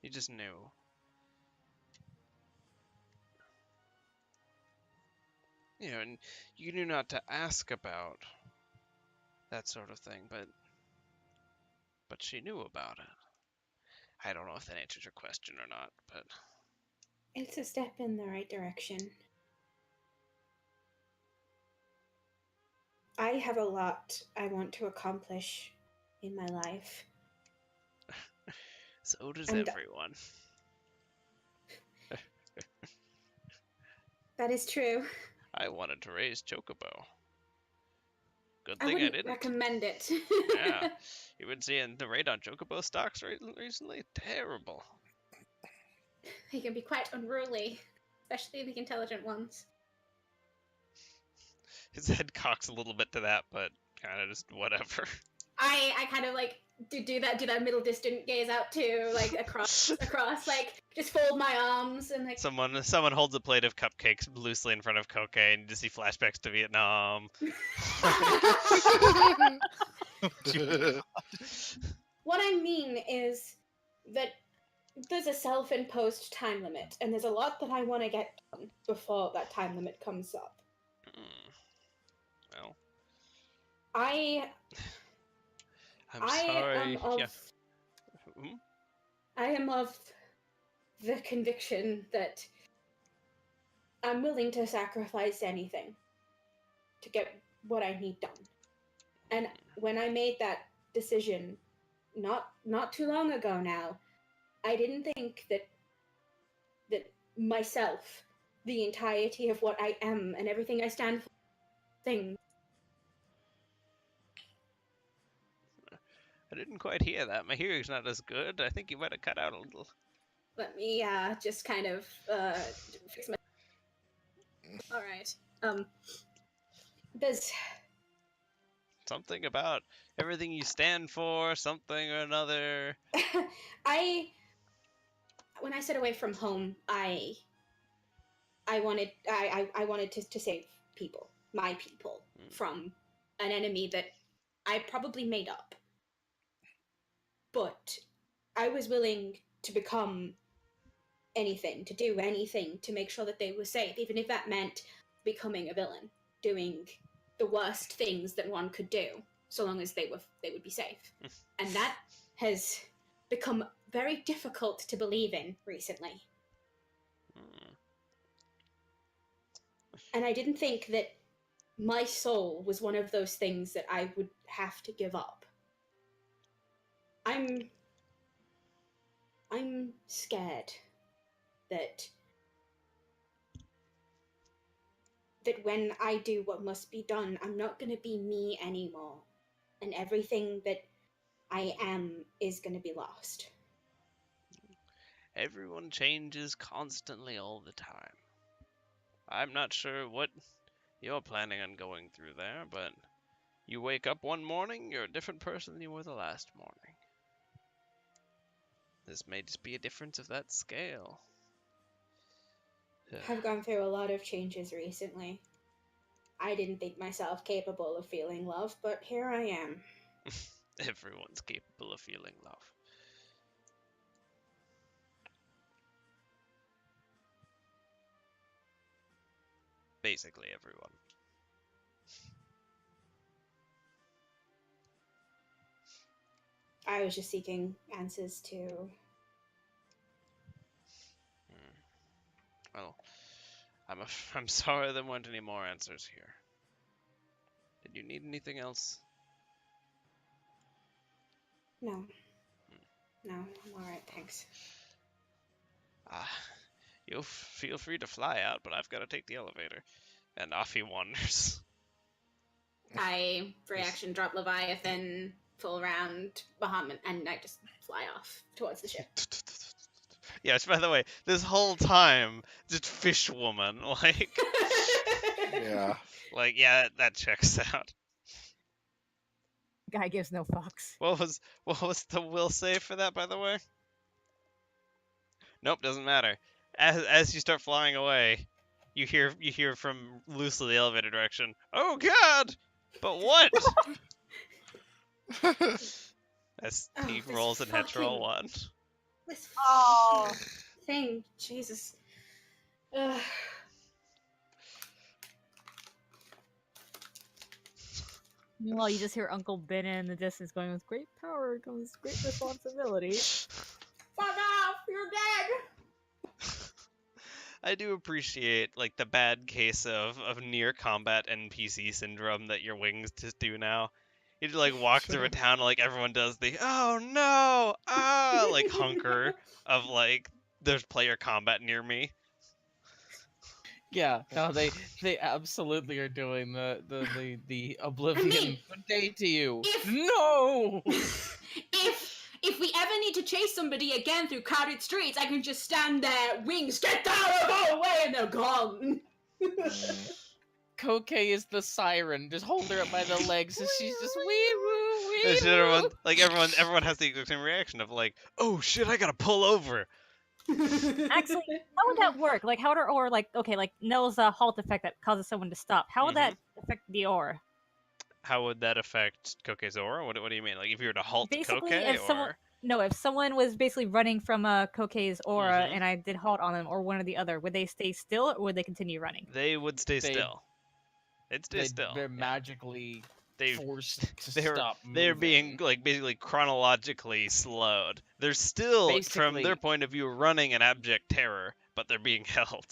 You just knew. You know, and you knew not to ask about that sort of thing, but she knew about it. I don't know if that answers your question or not, but It's a step in the right direction. I have a lot I want to accomplish in my life. so does And everyone. that is true. I wanted to raise Chocobo. Good I thing I wouldn't didn't. recommend it. Yeah, you've been seeing the rate on Chocobo stocks recently? Terrible. They can be quite unruly, especially the intelligent ones. His head cocks a little bit to that, but kind of just whatever. I kind of like do that middle distant gaze out too, like across, like just fold my arms and like. Someone holds a plate of cupcakes loosely in front of Coke, and you just see flashbacks to Vietnam. What I mean is that there's a self-imposed time limit, and there's a lot that I want to get done before that time limit comes up. Well, I'm sorry. of, Yeah. Hmm? I am of the conviction that I'm willing to sacrifice anything to get what I need done. And when I made that decision not too long ago now, I didn't think that myself, the entirety of what I am, and everything I stand for. Things. I didn't quite hear that. My hearing's not as good. I think you might have cut out a little. Let me just kind of fix my. All right. There's Something about everything you stand for, something or another. when I set away from home, I wanted to save people, my people, from an enemy that I probably made up. But I was willing to become anything, to do anything to make sure that they were safe, even if that meant becoming a villain, doing the worst things that one could do, so long as they would be safe. And that has become very difficult to believe in recently. And I didn't think that my soul was one of those things that I would have to give up. I'm scared that when I do what must be done, I'm not going to be me anymore. And everything that I am is going to be lost. Everyone changes constantly all the time. I'm not sure what you're planning on going through there, but you wake up one morning, you're a different person than you were the last morning. This may just be a difference of that scale. I've gone through a lot of changes recently. I didn't think myself capable of feeling love, but here I am. Everyone's capable of feeling love. Basically everyone. I was just seeking answers to... Well, I'm sorry there weren't any more answers here. Did you need anything else? No. No, I'm alright, thanks. You feel free to fly out, but I've got to take the elevator. And off he wanders. I reaction drop Leviathan, full round Bahamut, and I just fly off towards the ship. Yes, by the way, this whole time, just fish woman, like... Yeah. Like, yeah, that checks out. Guy gives no fucks. What was the will save for that, by the way? Nope, doesn't matter. As you start flying away, you hear from loosely the elevator direction. Oh God! But what? As he rolls a natural one. This Oh. thing, Jesus. Meanwhile, you just hear Uncle Ben in the distance going, with great power comes great responsibility. Fuck off! You're dead! I do appreciate like the bad case of near combat NPC syndrome that your wings just do now. You just like walk through a town like everyone does the oh no like hunker of like there's player combat near me. Yeah, no, they absolutely are doing the Oblivion. I mean, Good day to you. if- No. If we ever need to chase somebody again through crowded streets, I can just stand there, wings, get out of our way, and they're gone. Koke is the siren. Just hold her up by the legs, and she's just wee woo wee It's just woo. everyone has the exact same reaction of like, oh shit, I gotta pull over. Actually, how would that work? Like, how would or like, okay, like Nell's halt effect that causes someone to stop. How would that affect the aura? How would that affect Koke's aura? What do you mean? Like if you were to halt Basically, Koke, if someone if someone was basically running from Koke's aura Mhm. and I did halt on them, or one or the other, would they stay still or would they continue running? They would stay still. They'd stay still. They're Yeah. magically They forced to they're stop they're moving. being like basically chronologically slowed. They're still from their Basically- point of view running in abject terror, but they're being held.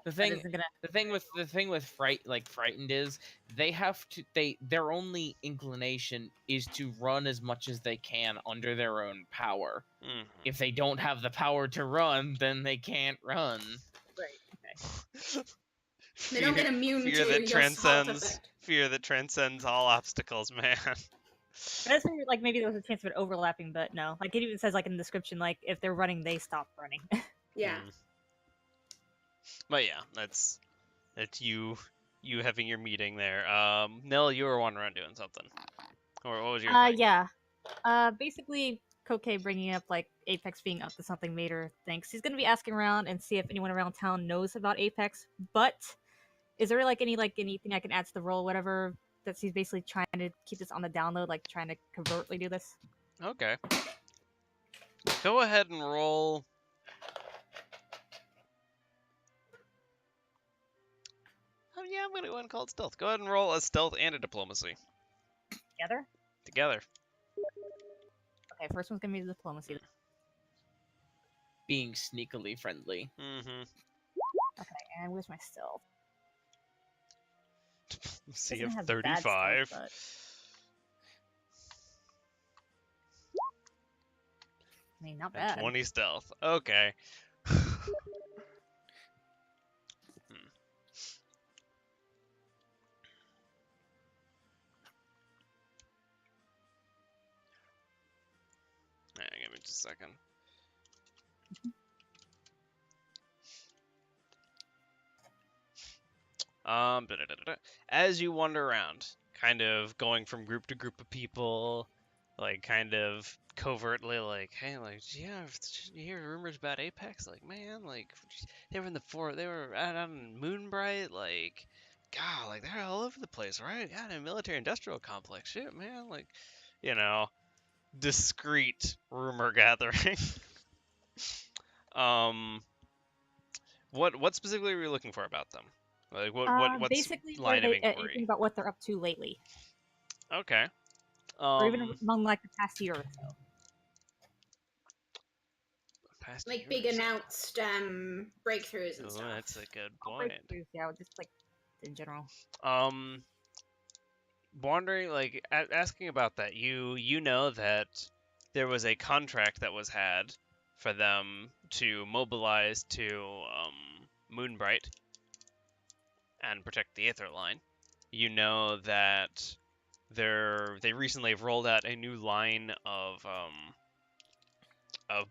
The That thing, isn't gonna. the thing with frightened is their only inclination is to run as much as they can under their own power. Mhm. If they don't have the power to run, then they can't run. Right. Okay. They don't get immune fear to that your salt transcends effect. fear that transcends all obstacles, man. I just figured like maybe there was a chance of it overlapping, but no. Like it even says like in the description, like if they're running, they stop running. Yeah. Mm. But yeah, that's you having your meeting there. Nell, you were wandering around doing something. Or what was your thing? Yeah. Basically, Koke bringing up like Apex being up to something made her think he's gonna be asking around and see if anyone around town knows about Apex. But is there like anything I can add to the role, whatever? That she's basically trying to keep this on the download, like trying to covertly do this. Okay. Go ahead and roll. Oh yeah, I'm gonna go ahead and call it stealth. Go ahead and roll a stealth and a diplomacy Together? together. Okay, first one's gonna be the diplomacy. Being sneakily friendly. Mm-hmm. Okay, and where's my stealth? See Doesn't if have bad 35. stealth, but... I mean, not And bad. 20 stealth. Okay. Give me just a second. As you wander around, kind of going from group to group of people, like kind of covertly, like, hey, like, yeah, you hear rumors about Apex? Like, man, like, they were in they were out on Moonbright, like, God, like, they're all over the place, right? Yeah, in a military-industrial complex, shit, man, like, you know, discreet rumor gathering. um, what specifically were you looking for about them? Like, what's Basically, what are line of they? Anything inquiry? about what they're up to lately, Okay. or even among like the past year or so. Past Like year big or so. announced breakthroughs and Oh, stuff. that's a good Not point. breakthroughs, yeah, just like in general. Um, wondering, like, asking about that, you know that there was a contract that was had for them to mobilize to Moonbright and protect the Aether Line. You know that they recently have rolled out a new line of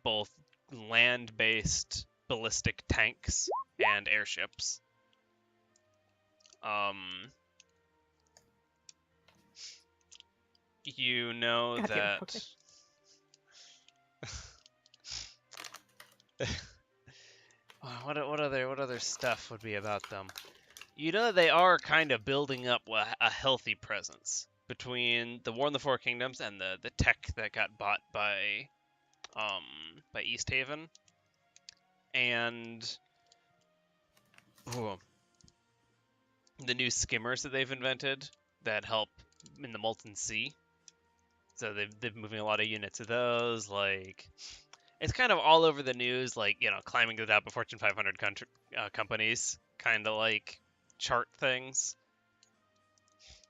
both land-based ballistic tanks and airships. You know God damn it, that okay. what other stuff would be about them? You know they are kind of building up a healthy presence between the War in the Four Kingdoms and the tech that got bought by East Haven, and ooh, the new skimmers that they've invented that help in the Molten Sea. So they've been moving a lot of units of those. Like, it's kind of all over the news, like, you know, climbing to the top of Fortune 500 companies, kind of like chart things.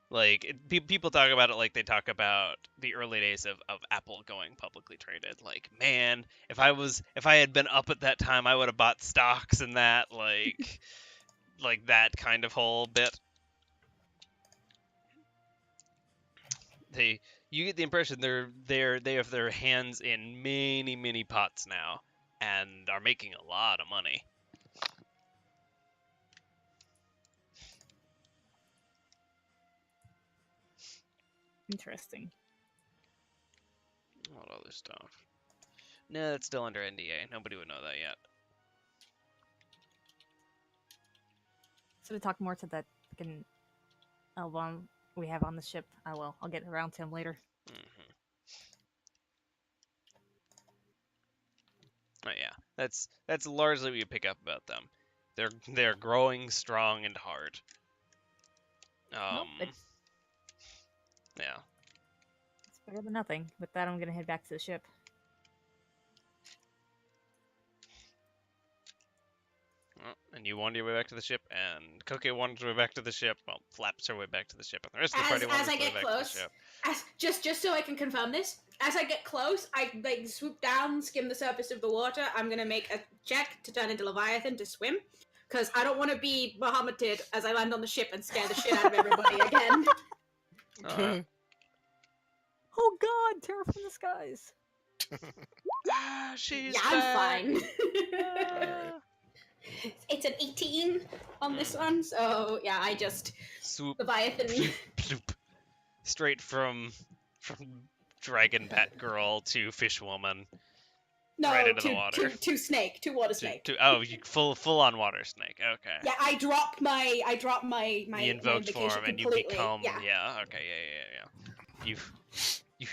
Like, people talk about it like they talk about the early days of Apple going publicly traded. Like, man, if I had been up at that time, I would have bought stocks in that, like that kind of whole bit. You get the impression they have their hands in many pots now and are making a lot of money. Interesting. What other stuff? No, that's still under NDA. Nobody would know that yet. So to talk more to that fucking album we have on the ship, I will. I'll get around to him later. Mm-hmm. Oh yeah, that's largely what you pick up about them. They're growing strong and hard. Well, it's Yeah. better than nothing. With that, I'm gonna head back to the ship. And you wander your way back to the ship, and Cookie wanders her way back to the ship. Well, flaps her way back to the ship, and the rest of the party As wanders I their way get back to the close, ship. just so I can confirm this, as I get close, I like swoop down, skim the surface of the water. I'm gonna make a check to turn into Leviathan to swim, because I don't want to be Bahamutted as I land on the ship and scare the shit out of everybody again. Alright. Oh God, terror from the skies. She's Yeah, back. I'm fine. Alright. It's an 18 on this one, so yeah, I just Swoop. Leviathan. Ploop, ploop. Straight from Dragon Bat Girl to Fish Woman. No, Right into the water. to snake, to water snake. Oh, you full on water snake. Okay. Yeah, I drop my The invoked invocation form, and you completely. become Yeah. Okay, yeah.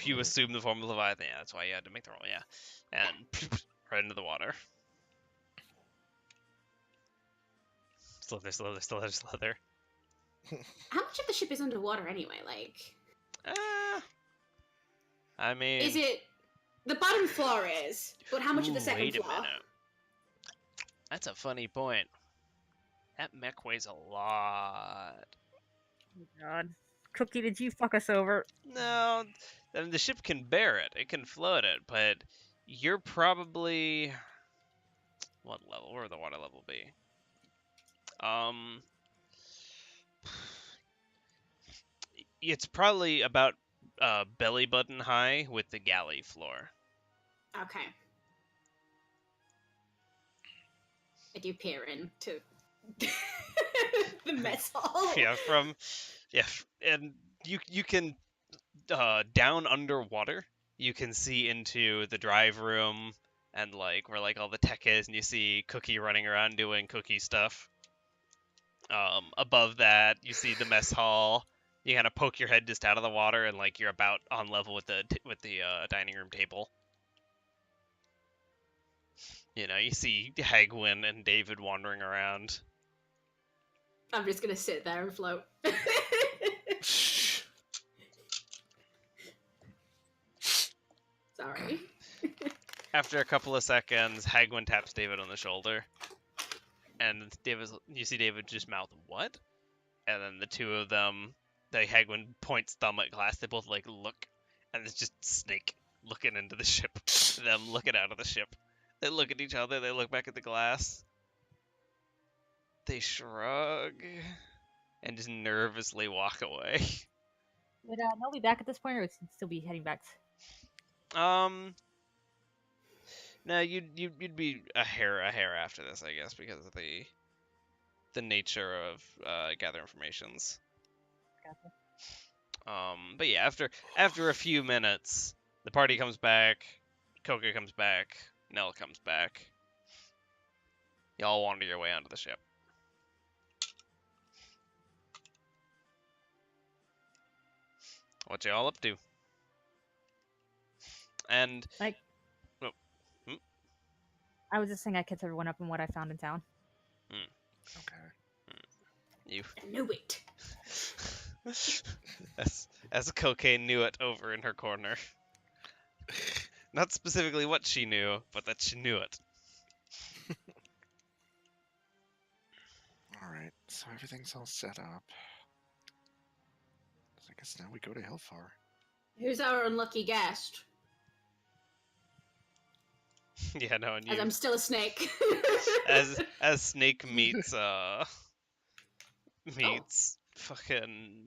You assume the form of Leviathan. Yeah, that's why you had to make the roll. Yeah, and right into the water. Slither. How much of the ship is underwater anyway? Like, I mean, is it the bottom floor is, but how much of the ooh, second wait a floor? minute. That's a funny point. That mech weighs a lot. Oh God, Cookie, did you fuck us over? No, I mean, the ship can bear it. It can float it, but you're probably what level? Where would the water level be? It's probably about belly button high with the galley floor. Okay. I do peer into the mess hall. And you can down underwater. You can see into the drive room and like where like all the tech is, and you see Cookie running around doing Cookie stuff. Above that, you see the mess hall. You kind of poke your head just out of the water, and like you're about on level with the dining room table. You know, you see Hagwin and David wandering around. I'm just gonna sit there and float. Sorry. After a couple of seconds, Hagwin taps David on the shoulder, and you see David just mouth "What?" And then the two of them, Hagwin points thumb at Glass. They both like look, and it's just Snake looking into the ship. Them looking out of the ship. They look at each other. They look back at the Glass. They shrug and just nervously walk away. Would Mel be back at this point, or would he still be heading back? No, you'd be a hair after this, I guess, because of the nature of gather informations. Gotcha. But yeah, after a few minutes, the party comes back, Coca comes back, Nell comes back. Y'all wander your way onto the ship. What y'all up to? And I was just saying I catch everyone up on what I found in town. Okay. you I knew it. as Cocaine knew it over in her corner. Not specifically what she knew, but that she knew it. Alright, so everything's all set up. So I guess now we go to Hillfar. Who's our unlucky guest? Yeah, no, and As you I'm still a snake. as Snake meets fucking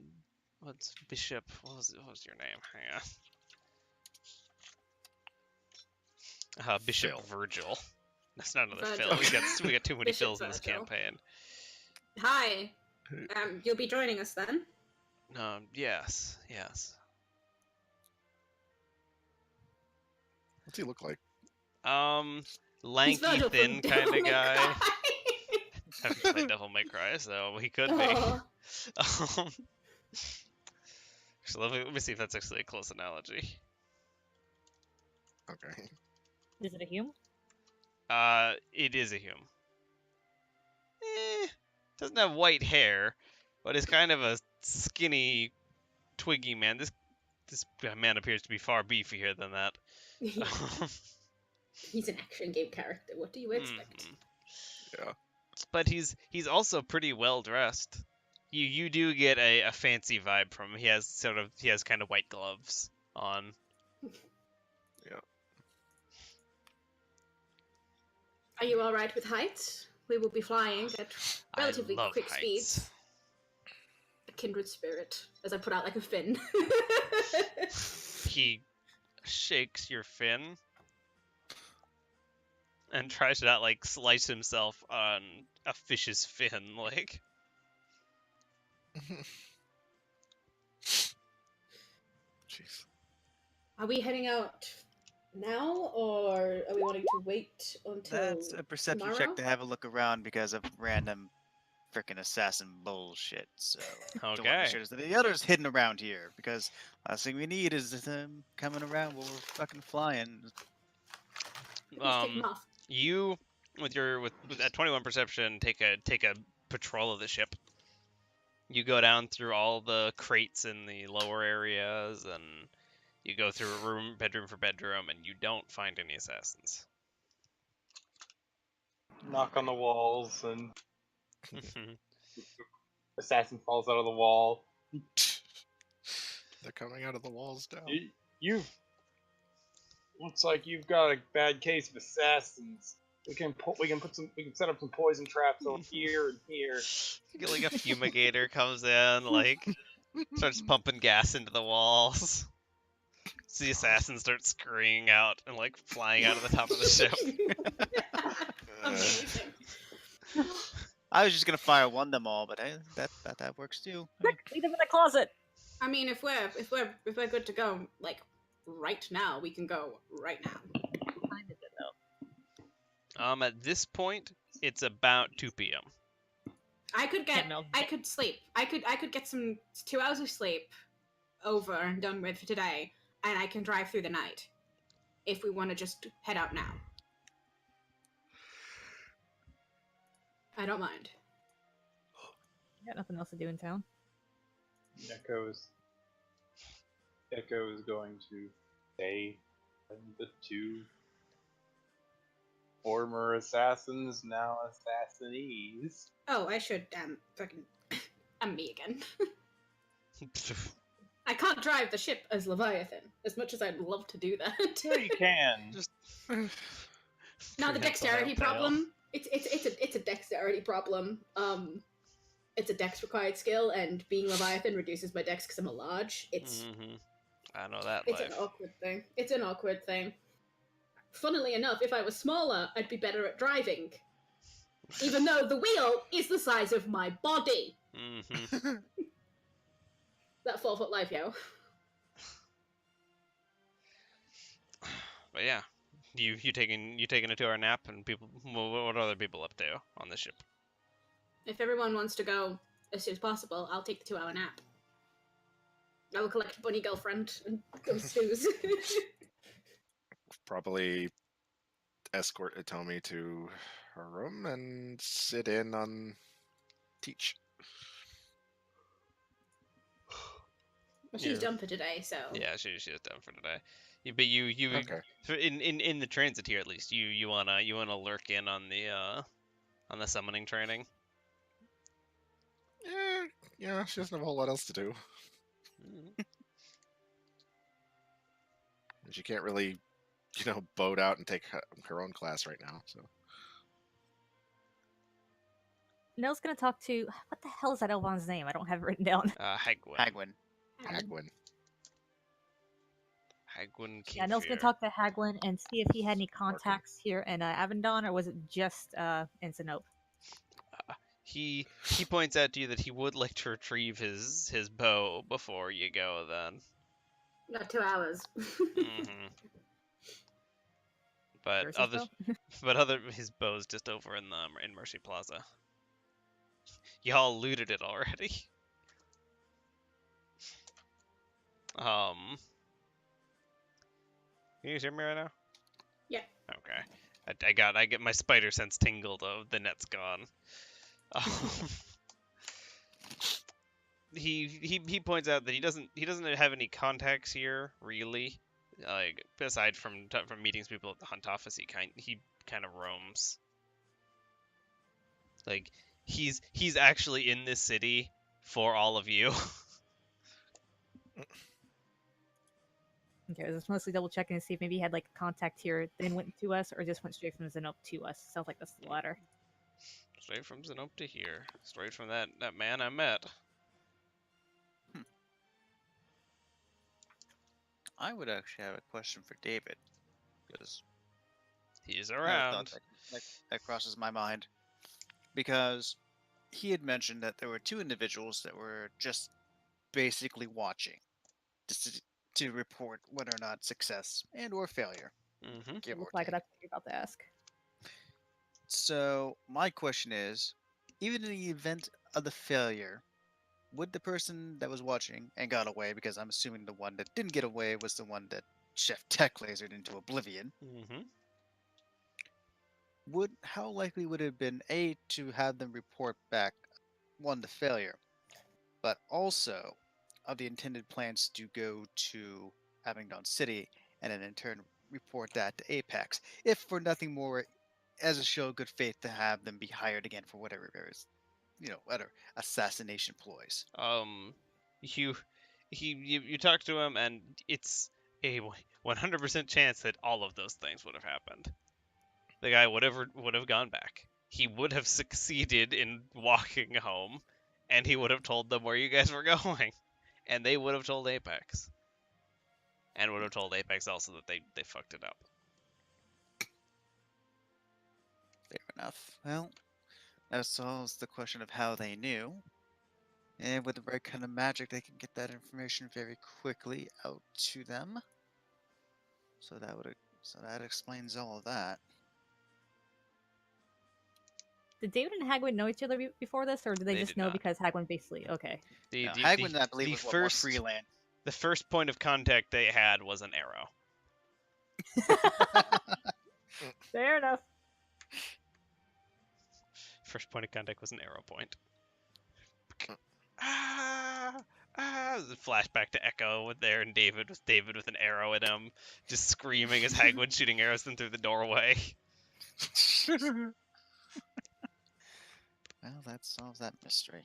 what's Bishop? What was your name? Hang on. Bishop Phil. Virgil. That's not another Virgil. Phil. We got too many Bishop Phils in this Virgil. campaign. Hi. You'll be joining us then? Yes. What's he look like? He's Lanky, Virgil thin from kind Devil of May guy. Cry. Haven't played Devil May Cry, so he could be. Oh. So let me see if that's actually a close analogy. Okay. Is it a hume? It is a hume. Doesn't have white hair, but is kind of a skinny, twiggy man. This man appears to be far beefier than that. He's an action game character. What do you expect? Yeah. but he's also pretty well dressed. You do get a fancy vibe from him. He has kind of white gloves on. Are you all right with heights? We will be flying at relatively I love quick heights. speeds. A kindred spirit, as I put out like a fin. He shakes your fin and tries to not like slice himself on a fish's fin, like. Jeez. Are we heading out now, or are we wanting to wait until That's a perception tomorrow? check to have a look around because of random frickin' assassin bullshit. So don't want to Okay. make sure there's any others hidden around here because last thing we need is them coming around while we're fucking flying. Let's take them off. You with that 21 perception take a patrol of the ship. You go down through all the crates in the lower areas, and you go through bedroom for bedroom, and you don't find any assassins. Knock on the walls, and assassin falls out of the wall. They're coming out of the walls now. You looks like you've got a bad case of assassins. We can set up some poison traps over here and here. You get, like a fumigator comes in, like starts pumping gas into the walls. So the assassins start screaming out and like flying out of the top of the ship. Amazing. I was just gonna fire one them all, but that works too. Quick, leave them in the closet. I mean, if we're good to go, like right now, we can go right now. At this point, it's about 2 p.m. I could sleep. I could get some 2 hours of sleep over and done with for today, and I can drive through the night. If we want to just head out now, I don't mind. Got nothing else to do in town. Echo is going to say the 2 former assassins, now assassinees. Oh, I should fucking I'm me again. I can't drive the ship as Leviathan, as much as I'd love to do that. Yeah, you can. Just Now the Prehensile dexterity tail. problem. It's a dexterity problem. It's a dex required skill, and being Leviathan reduces my dex because I'm a large. It's I know that it's life. an awkward thing. It's an awkward thing. Funnily enough, if I was smaller, I'd be better at driving. Even though the wheel is the size of my body. That 4-foot life, yo. But yeah, you taking a 2-hour nap, and people. What are other people up to on the ship? If everyone wants to go as soon as possible, I'll take the 2-hour nap. I will collect Bunny Girlfriend and go snooze. Probably escort Atomi to her room and sit in on teach. Well, she's Yeah. done for today, so Yeah, she is done for today. But you Okay. in the transit here at least, you wanna lurk in on the summoning training. Yeah, she doesn't have a whole lot else to do. She can't really, boat out and take her own class right now. So Nell's gonna talk to what the hell is that Elvon's name? I don't have it written down. Hagwin. Hagwin. Hagwin Yeah, Nell's gonna Kingfear. talk to Hagwin and see if he had any contacts here in Avendon, or was it just in Sinope? He points out to you that he would like to retrieve his bow before you go. Then. got 2 hours. But Where's his bow? his bow's just over in Mercy Plaza. Y'all looted it already. Can you hear me right now? Yeah. Okay. I get my spider sense tingled. Oh, the net's gone. He points out that he doesn't have any contacts here really. Like aside from meeting people at the hunt office, he kind of roams. Like he's actually in this city for all of you. Okay, I was just mostly double checking to see if maybe he had like a contact here, then went to us, or just went straight from Zenope to us. Sounds like that's the latter. Straight from Zenope to here. Straight from that man I met. I would actually have a question for David, because He's I have a thought around. that crosses my mind. Because he had mentioned that there were two individuals that were just basically watching to report whether or not success and or failure. Mm-hmm. It Give or looked like take. that's what you're about to ask. So my question is, even in the event of the failure, would the person that was watching and got away, because I'm assuming the one that didn't get away was the one that Chef Tech lasered into oblivion, Mm-hmm. how likely would it have been to have them report back one, the failure, but also of the intended plans to go to Abingdon City and then in turn report that to Apex, if for nothing more as a show of good faith to have them be hired again for whatever various, other assassination ploys. You you talk to him, and it's a 100% chance that all of those things would have happened. The guy would have gone back. He would have succeeded in walking home, and he would have told them where you guys were going, and they would have told Apex, and would have told Apex also that they fucked it up. Fair enough. Well, that solves the question of how they knew. And with the right kind of magic, they can get that information very quickly out to them. So that explains all of that. Did David and Hagwin know each other before this, or did they They just did know not. because Hagwin basically okay? Now, Hagwin, I believe, the was more first freelance. the first point of contact they had was an arrow. Fair enough. First point of contact was an arrow point. Ah, flashback to Echo with there and David with an arrow at him, just screaming as Hagwood shooting arrows in through the doorway. Well, that solves that mystery.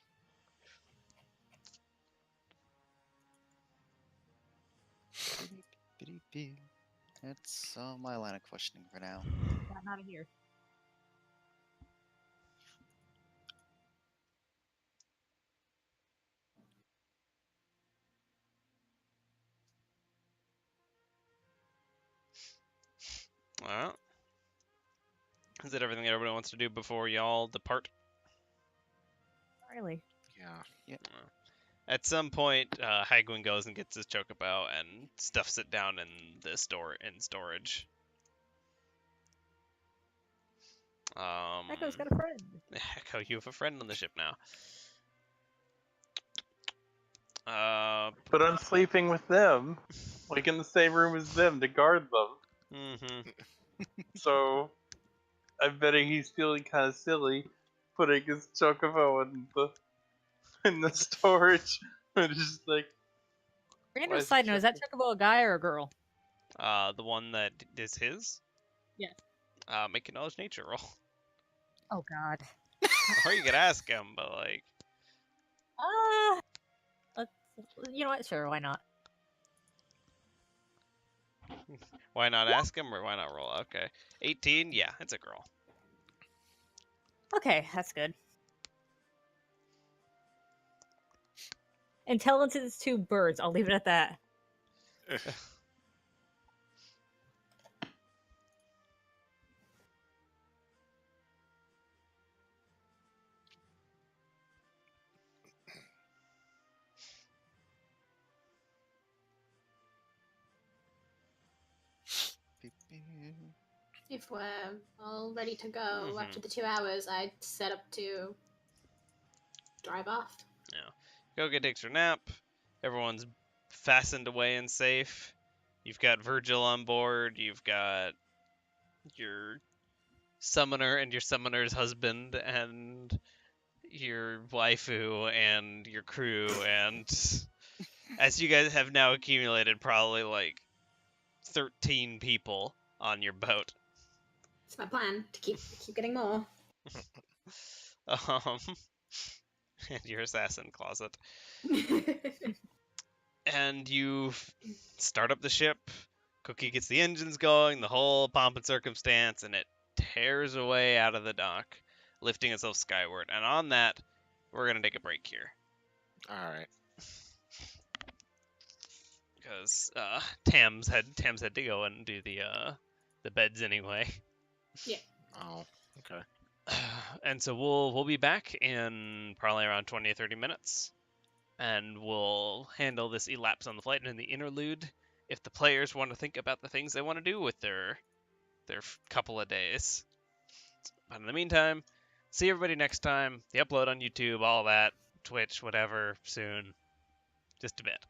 That's all my line of questioning for now. Gotten out of here. Well, is that everything everybody wants to do before y'all depart? Really? Yeah. At some point, Hagwin goes and gets his chocobo and stuffs it down in the storage. Echo's got a friend. Echo, you have a friend on the ship now. But I'm sleeping with them, like in the same room as them to guard them. Mm-hmm. So I'm betting he's feeling kind of silly putting his chocobo in the storage. And just like, Random why is side the note: is that Chocobo a guy or a girl? The one that is his? Yes. Make a knowledge nature roll. Oh God. Or you could ask him, but like, Let's. You know what? Sure, why not? why not ask him or why not roll? Okay, 18. Yeah, it's a girl. Okay, that's good. Intelligence is 2 birds. I'll leave it at that. If we're all ready to go Mhm. after the 2 hours, I'd set up to drive off. Goga takes her nap. Everyone's fastened away and safe. You've got Virgil on board. You've got your summoner and your summoner's husband and your waifu and your crew, and as you guys have now accumulated probably like 13 people on your boat. It's my plan to keep getting more. Um, and your assassin closet. And you start up the ship. Cookie gets the engines going, the whole pomp and circumstance, and it tears away out of the dock, lifting itself skyward. And on that, we're gonna take a break here All right. because Tam's had to go and do the beds anyway. Oh, okay. And so we'll be back in probably around 20 or 30 minutes, and we'll handle this elapse on the flight and in the interlude if the players want to think about the things they want to do with their couple of days. But in the meantime, see everybody next time. The upload on YouTube, all that, Twitch, whatever, soon. Just a bit.